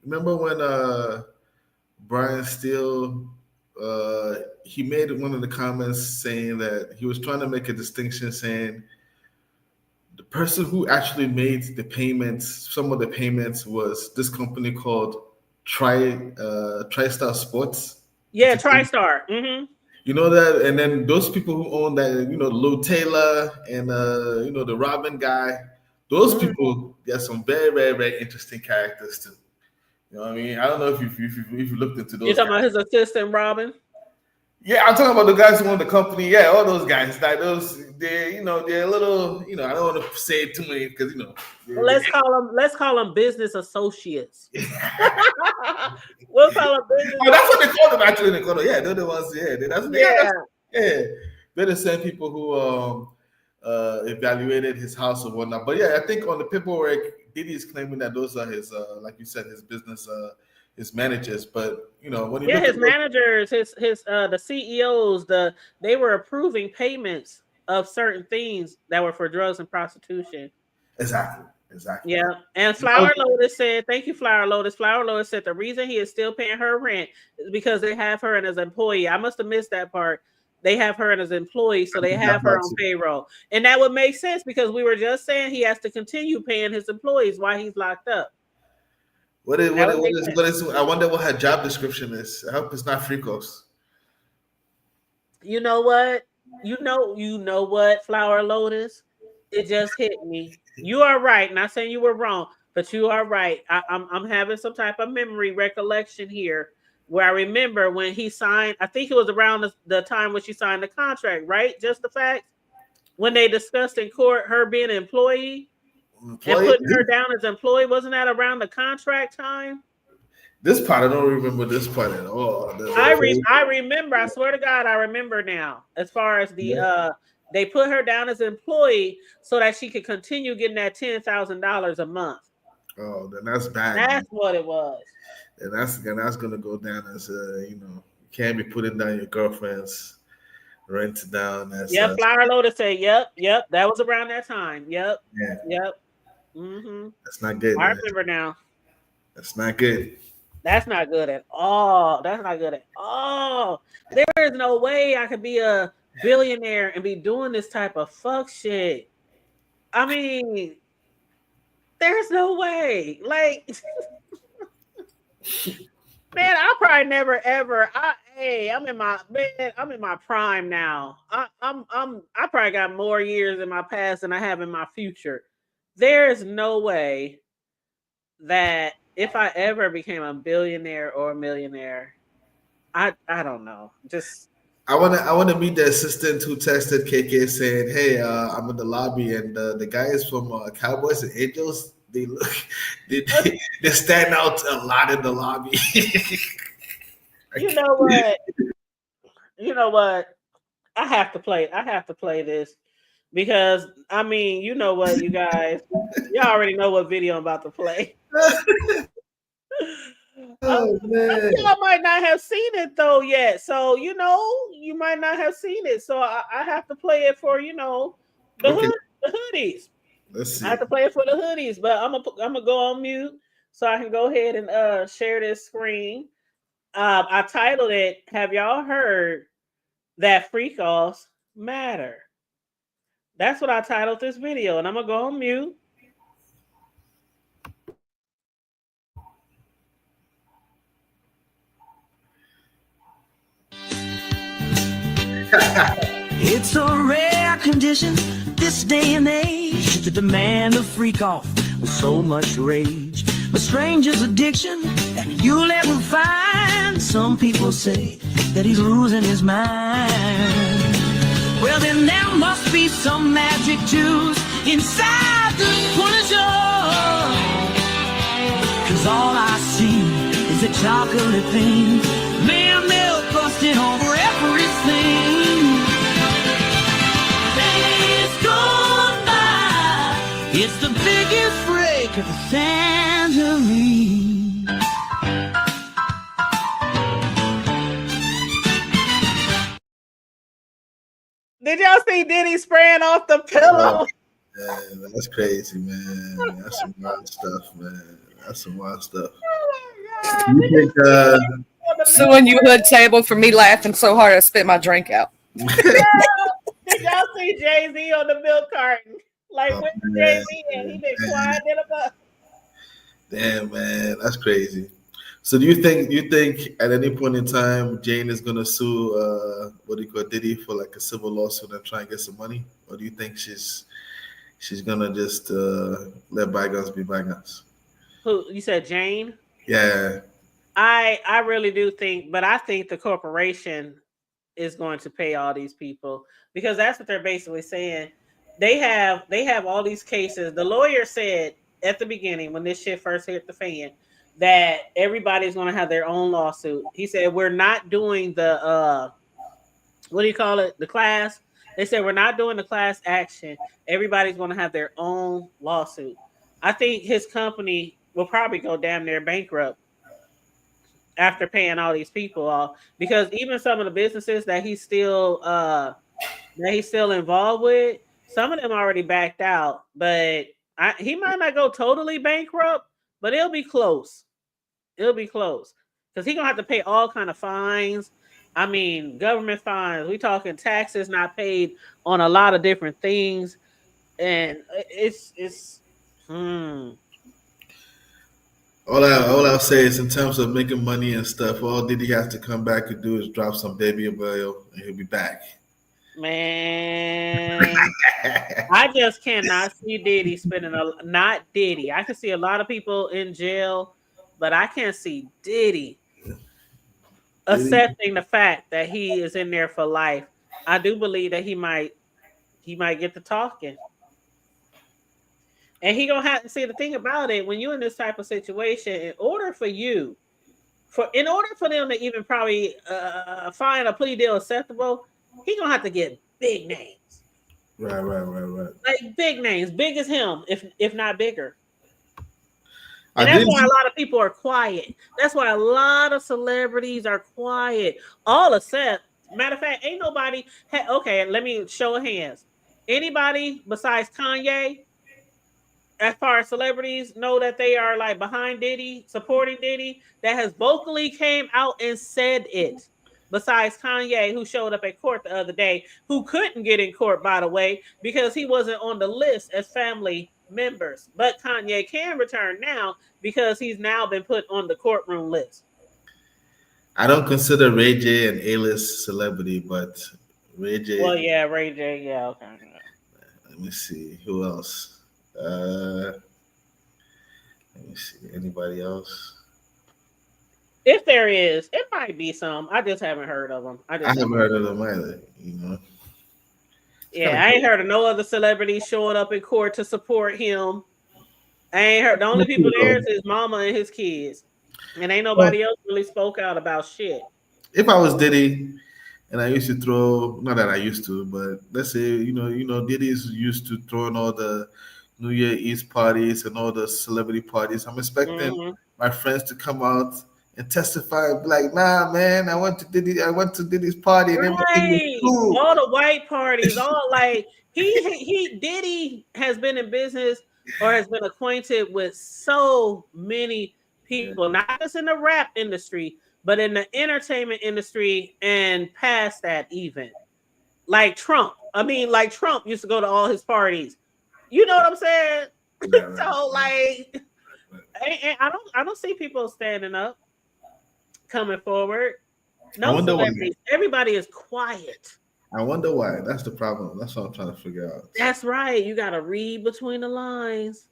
Speaker 7: remember when Brian Steele he made one of the comments saying that he was trying to make a distinction, saying the person who actually made the payments, some of the payments, was this company called TriStar Sports.
Speaker 2: Yeah, TriStar. Mm-hmm.
Speaker 7: You know that, and then those people who own that, Lou Taylor and the Robin guy, those people, they're some very, very, very interesting characters too. You know what I mean? I don't know if you looked into those.
Speaker 2: You're talking about his assistant, Robin?
Speaker 7: Yeah, I'm talking about the guys who own the company. Yeah, all those guys. Like they're a little, I don't want to say too many because
Speaker 2: Well, let's call them business associates. We'll call them business.
Speaker 7: Oh, that's what they call them actually. They call them, yeah, they're the ones. Yeah, they're the same people who evaluated his house or whatnot. But yeah, I think on the paperwork, Diddy is claiming that those are his, like you said, his business, his managers. But when you
Speaker 2: his managers, his the CEOs, they were approving payments of certain things that were for drugs and prostitution.
Speaker 7: Exactly.
Speaker 2: Yeah, and Flower Lotus said, "Thank you, Flower Lotus." Flower Lotus said the reason he is still paying her rent is because they have her as an employee. I must have missed that part. They have her as an employee, so they have her on payroll, and that would make sense because we were just saying he has to continue paying his employees while he's locked up.
Speaker 7: What is? I wonder what her job description is. I hope it's not Fricos.
Speaker 2: You know what? You know what, Flower Lotus? It just hit me. You are right. Not saying you were wrong, but you are right. I'm having some type of memory recollection here where I remember when he signed, I think it was around the time when she signed the contract, right? Just the fact when they discussed in court her being an employee and putting her down as employee. Wasn't that around the contract time?
Speaker 7: This part, I don't remember this part at all.
Speaker 2: I remember. I swear to God, I remember now. As far as they put her down as an employee so that she could continue getting that $10,000 a month.
Speaker 7: Oh, then that's bad.
Speaker 2: That's what it was.
Speaker 7: And that's gonna go down as you can't be putting down your girlfriend's rent down. As
Speaker 2: Flower Lotus said, yep, that was around that time. Yep. Mm-hmm.
Speaker 7: That's not good.
Speaker 2: I remember now.
Speaker 7: That's not good.
Speaker 2: That's not good at all. That's not good at all. There is no way I could be a billionaire and be doing this type of fuck shit. I mean, there's no way. Like, man, I probably never ever. I'm in my prime now. I probably got more years in my past than I have in my future. There is no way that if I ever became a billionaire or a millionaire, I don't know. Just
Speaker 7: I wanna meet the assistant who texted KK saying, "Hey, I'm in the lobby and the guys from Cowboys and Angels, they stand out a lot in the lobby."
Speaker 2: You know what? I have to play this because I mean, you know what, you guys, y'all already know what video I'm about to play.
Speaker 7: Oh, man.
Speaker 2: Y'all might not have seen it though yet, so you might not have seen it. So I have to play it for the hoodies.
Speaker 7: Let's see.
Speaker 2: I have to play it for the hoodies, but I'm gonna go on mute so I can go ahead and share this screen. I titled it, "Have y'all heard that freak offs matter?" That's what I titled this video, and I'm gonna go on mute.
Speaker 8: It's a rare condition this day and age to demand a freak off with so much rage. a stranger's addiction that you'll ever find. Some people say that he's losing his mind. Well, then there must be some magic juice inside the Punisher. 'Cause all I see is a chocolate thing, man, milk busting over everything. Days gone by, it's the biggest break of the tangerine.
Speaker 2: Did y'all see Diddy spraying off the pillow?
Speaker 7: Man, that's crazy, man. That's some wild stuff, man. That's some wild stuff.
Speaker 2: Oh
Speaker 7: You think,
Speaker 5: Suing you hood table for me laughing so hard I spit my drink out.
Speaker 2: Did y'all see Jay-Z on the milk carton? Like,
Speaker 7: Oh,
Speaker 2: where's
Speaker 7: man.
Speaker 2: Jay-Z and he been quiet in a bus?
Speaker 7: Damn, man, that's crazy. So do you think at any point in time Jane is gonna sue Diddy for like a civil lawsuit and try and get some money? Or do you think she's gonna just let bygones be bygones?
Speaker 2: Who you said, Jane?
Speaker 7: Yeah.
Speaker 2: I really do think, but I think the corporation is going to pay all these people because that's what they're basically saying. They have all these cases. The lawyer said at the beginning when this shit first hit the fan that everybody's going to have their own lawsuit. He said we're not doing the what do you call it? The class. They said we're not doing the class action. Everybody's going to have their own lawsuit. I think his company will probably go damn near bankrupt after paying all these people off, because even some of the businesses that he's still involved with, some of them already backed out. But he might not go totally bankrupt, but it'll be close. It'll be close because he's gonna have to pay all kind of fines. I mean, government fines. We talking taxes not paid on a lot of different things, and it's.
Speaker 7: All I'll say is in terms of making money and stuff, all Diddy has to come back and do is drop some baby oil and he'll be back.
Speaker 2: Man, I just cannot see Diddy spending not Diddy. I can see a lot of people in jail, but I can't see Diddy accepting the fact that he is in there for life. I do believe that he might get to talking. And he gonna have to see the thing about it when you're in this type of situation. In order for them to even probably find a plea deal acceptable, he gonna have to get big names.
Speaker 7: Right.
Speaker 2: Like big names, big as him, if not bigger. And that's why a lot of people are quiet. That's why a lot of celebrities are quiet. All except, matter of fact, ain't nobody. Okay, let me show of hands. Anybody besides Kanye, as far as celebrities, know that they are like behind Diddy, supporting Diddy, that has vocally came out and said it. Besides Kanye, who showed up at court the other day, who couldn't get in court, by the way, because he wasn't on the list as family members. But Kanye can return now because he's now been put on the courtroom list.
Speaker 7: I don't consider Ray J an A-list celebrity, but Ray J.
Speaker 2: Well, yeah, Ray J. Yeah, okay.
Speaker 7: Let me see who else. Let me see. Anybody else?
Speaker 2: If there is, it might be some. I just haven't heard of them. I
Speaker 7: haven't heard of them either. You know.
Speaker 2: Yeah, I ain't heard of no other celebrities showing up in court to support him. I ain't heard. The only people there is his mama and his kids, and ain't nobody else really spoke out about shit.
Speaker 7: If I was Diddy, and I used to throw, not that I used to, but let's say you know, Diddy's used to throwing all the New Year Eve parties and all the celebrity parties. I'm expecting my friends to come out and testify, be like, nah, man, I went to Diddy's party and everything was cool.
Speaker 2: All the white parties, all like Diddy has been in business or has been acquainted with so many people, not just in the rap industry, but in the entertainment industry and past that even. Like Trump. I mean, like Trump used to go to all his parties. You know what I'm saying? Right. So like, I don't see people standing up, coming forward. No celebrities. Everybody is quiet.
Speaker 7: I wonder why. That's the problem. That's what I'm trying to figure out.
Speaker 2: That's right. You got to read between the lines.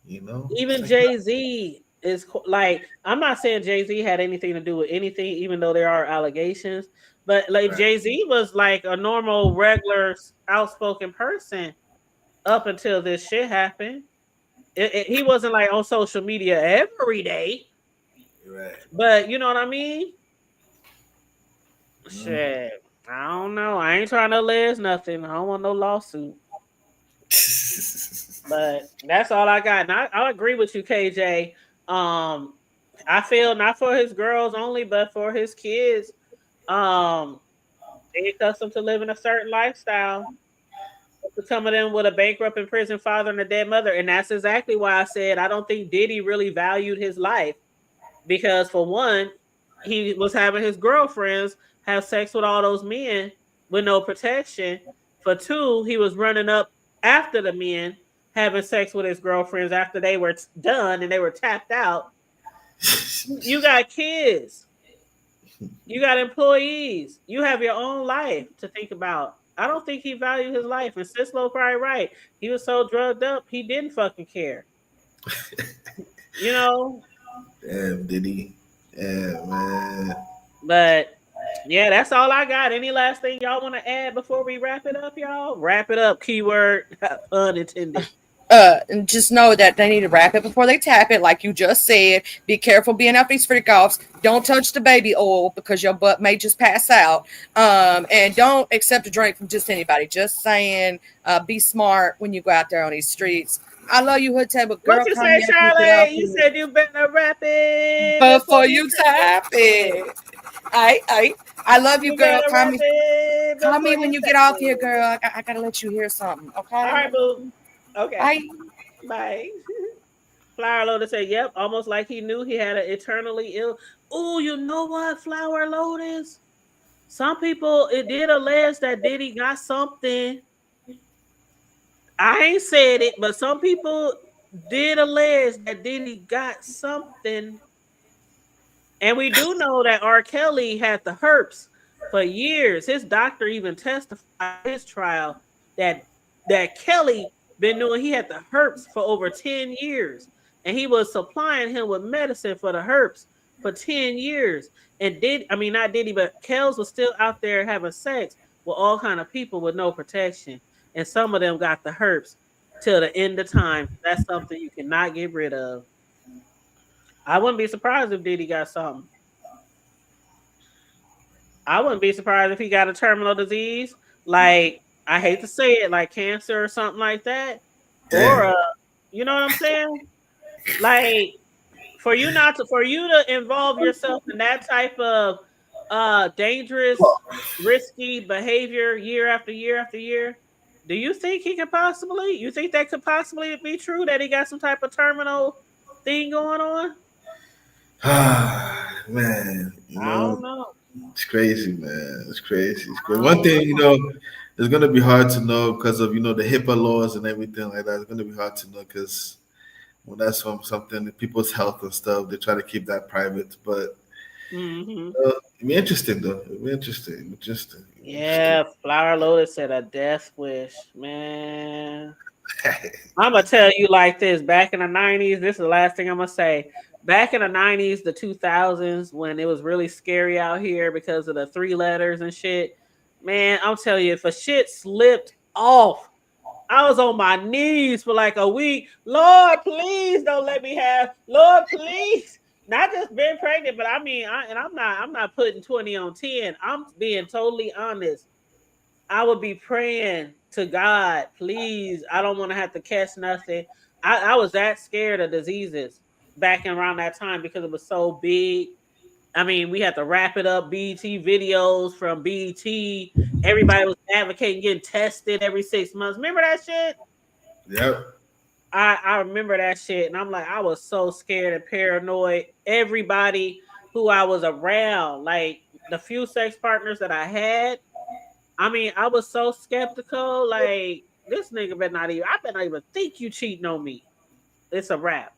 Speaker 7: You know,
Speaker 2: Even Jay-Z is like, I'm not saying Jay-Z had anything to do with anything, even though there are allegations. But like
Speaker 7: right.
Speaker 2: Jay-Z was like a normal, regular, outspoken person up until this shit happened. He wasn't like on social media every day,
Speaker 7: Right.
Speaker 2: but you know what I mean?
Speaker 7: Mm.
Speaker 2: Shit. I don't know. I ain't trying to allege nothing. I don't want no lawsuit. But that's all I got. And I agree with you, KJ. Um, I feel not for his girls only, but for his kids. Um, they accustomed to living a certain lifestyle. For some of them with a bankrupt in prison father and a dead mother. And that's exactly why I said I don't think Diddy really valued his life. Because for one, he was having his girlfriends have sex with all those men with no protection. For two, he was running up after the men having sex with his girlfriends after they were done and they were tapped out. You got kids, you got employees, you have your own life to think about. I don't think he valued his life, and Sislo probably right. He was so drugged up, he didn't fucking care. You know,
Speaker 7: Damn, Diddy. Yeah, man.
Speaker 2: but yeah, that's all I got. Any last thing y'all want to add before we wrap it up, y'all? Wrap it up. Keyword pun intended.
Speaker 5: And just know that they need to wrap it before they tap it, like you just said. Be careful being out these freak offs. Don't touch the baby oil because your butt may just pass out. And don't accept a drink from just anybody. Just saying, be smart when you go out there on these streets. I love you, Hood Table
Speaker 2: What
Speaker 5: girl.
Speaker 2: you
Speaker 5: Come
Speaker 2: say,
Speaker 5: here, pick it up
Speaker 2: Charlie? You said you better wrap it before
Speaker 5: before
Speaker 2: you
Speaker 5: you
Speaker 2: tap
Speaker 5: tap it. I love you,
Speaker 2: You
Speaker 5: girl.
Speaker 2: better wrap it
Speaker 5: Call
Speaker 2: before
Speaker 5: me
Speaker 2: you
Speaker 5: when you
Speaker 2: tap
Speaker 5: get off here,
Speaker 2: it.
Speaker 5: girl. I gotta let you hear something.
Speaker 2: All
Speaker 5: Okay.
Speaker 2: right, boo. Okay.
Speaker 5: Bye.
Speaker 2: Bye. Flower Lotus said, yep, almost like he knew he had an eternally ill. Oh, you know what, Flower Lotus? Some people, it did allege that Diddy got something. I ain't said it, but some people did allege that Diddy got something. And we do know that R. Kelly had the herpes for years. His doctor even testified at his trial that Kelly been doing. He had the herpes for over 10 years, and he was supplying him with medicine for the herpes for 10 years. And not Diddy, but Kells was still out there having sex with all kind of people with no protection, and some of them got the herpes till the end of time. That's something you cannot get rid of. I wouldn't be surprised if Diddy got something. I wouldn't be surprised if he got a terminal disease, like I hate to say it, like cancer or something like that, or
Speaker 7: Damn.
Speaker 2: you know what I'm saying? Like for you to involve yourself in that type of dangerous, risky behavior year after year after year. Do you think he could possibly? You think that could possibly be true that he got some type of terminal thing going on?
Speaker 7: Man, you
Speaker 2: I
Speaker 7: know,
Speaker 2: don't know.
Speaker 7: it's crazy, man. It's crazy. It's
Speaker 2: I
Speaker 7: crazy. One
Speaker 2: don't
Speaker 7: thing,
Speaker 2: know.
Speaker 7: it's gonna be hard to know because of the HIPAA laws and everything like that. It's gonna be hard to know because when that's from something people's health and stuff, they try to keep that private. But
Speaker 2: Mm-hmm.
Speaker 7: it'd be interesting though. It'd be interesting. Interesting.
Speaker 2: Yeah, Flower Lotus said a death wish, man. I'm gonna tell you like this. Back in the 90s, this is the last thing I'm gonna say. Back in the 90s, the 2000s, when it was really scary out here because of the 3 letters and shit, man, I'm telling you, if a shit slipped off, I was on my knees for like a week. Lord, please don't let me have. Lord, please. Not just being pregnant, but I mean, I'm not putting 20 on 10. I'm being totally honest. I would be praying to God, please. I don't want to have to catch nothing. I was that scared of diseases back around that time because it was so big. I mean, we had to wrap it up. BET videos from BET. Everybody was advocating getting tested every 6 months. Remember that shit?
Speaker 7: Yep.
Speaker 2: I remember that shit, and I'm like, I was so scared and paranoid. Everybody who I was around, like the few sex partners that I had, I mean, I was so skeptical. Like, this nigga I better not even think you cheating on me. It's a wrap.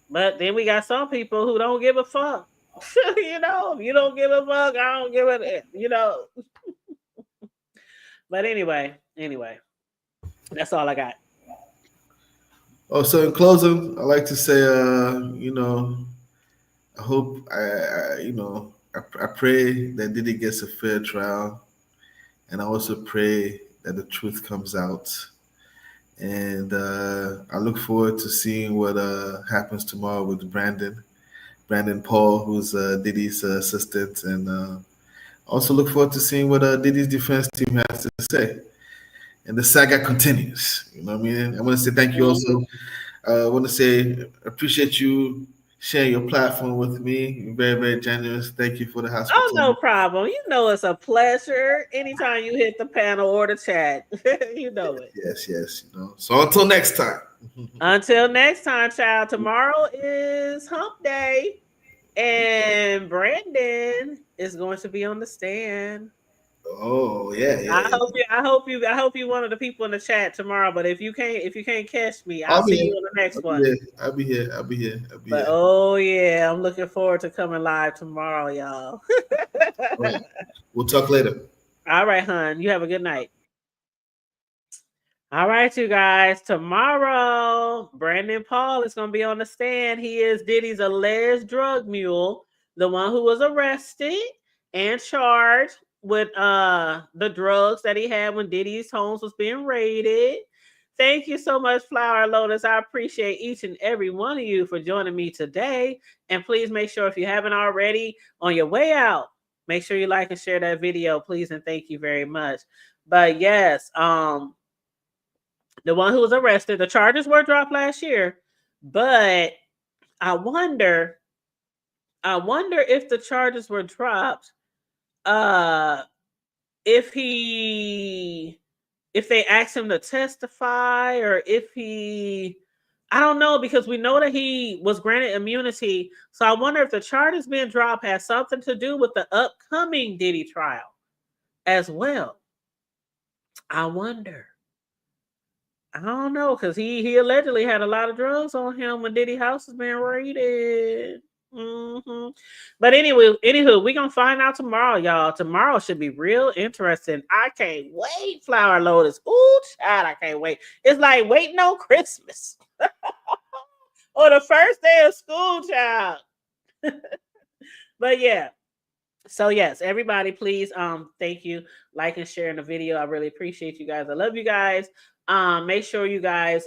Speaker 2: But then we got some people who don't give a fuck. If you don't give a fuck, I don't give a. But anyway, that's all I got.
Speaker 7: Oh, so in closing, I like to say, I hope I pray that Diddy gets a fair trial, and I also pray that the truth comes out. And I look forward to seeing what happens tomorrow with Brandon Paul, who's Diddy's assistant, and also look forward to seeing what Diddy's defense team has to say. And the saga continues. You know what I mean? I want to say thank you also. I want to say appreciate you sharing your platform with me. You're very, very generous. Thank you for the
Speaker 2: Oh, no
Speaker 7: hospitality.
Speaker 2: problem. You know it's a pleasure anytime you hit the panel or the chat. You know it.
Speaker 7: Yes, yes. So until next time.
Speaker 2: Until next time, child. Tomorrow is hump day. And Brandon is going to be on the stand.
Speaker 7: Oh yeah, yeah.
Speaker 2: I hope you one of the people in the chat tomorrow. But if you can't catch me, I'll
Speaker 7: I'll be
Speaker 2: see
Speaker 7: here.
Speaker 2: you on the next
Speaker 7: I'll be
Speaker 2: one.
Speaker 7: here. I'll be here. I'll be here. I'll be
Speaker 2: But
Speaker 7: here.
Speaker 2: oh yeah, I'm looking forward to coming live tomorrow, y'all.
Speaker 7: All right. We'll talk later.
Speaker 2: All right, hon. You have a good night. All right, you guys. Tomorrow, Brandon Paul is going to be on the stand. He is Diddy's alleged drug mule, the one who was arrested and charged with the drugs that he had when Diddy's homes was being raided. Thank you so much, Flower Lotus. I appreciate each and every one of you for joining me today. And please make sure, if you haven't already, on your way out, make sure you like and share that video, please, and thank you very much. But yes, the one who was arrested, the charges were dropped last year, but I wonder if the charges were dropped, if they asked him to testify, or I don't know, because we know that he was granted immunity. So I wonder if the charges being dropped has something to do with the upcoming Diddy trial as well. I wonder. I don't know, because he allegedly had a lot of drugs on him when Diddy house was being raided. But anywho, we're gonna find out tomorrow, y'all. Tomorrow should be real interesting. I can't wait, Flower Lotus. Ooh, child, I can't wait. It's like waiting on Christmas. Or the first day of school, child. But yeah. So yes, everybody, please, thank you, like and share in the video. I really appreciate you guys. I love you guys. Make sure you guys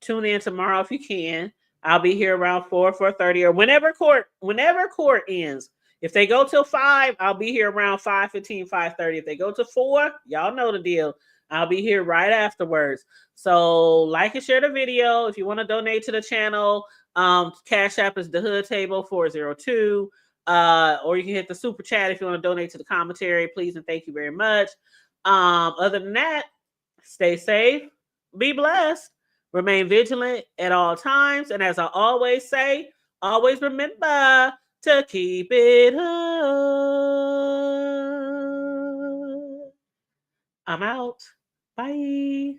Speaker 2: tune in tomorrow if you can. I'll be here around 4:30, or whenever court ends. If they go till 5, I'll be here around 5:15, 5:30. If they go to 4, y'all know the deal. I'll be here right afterwards. So like and share the video. If you want to donate to the channel, Cash App is the Hood Table 402. Or you can hit the super chat if you want to donate to the commentary, please, and thank you very much. Other than that, stay safe, be blessed, remain vigilant at all times, and as I always say, always remember to keep it hood. I'm out. Bye.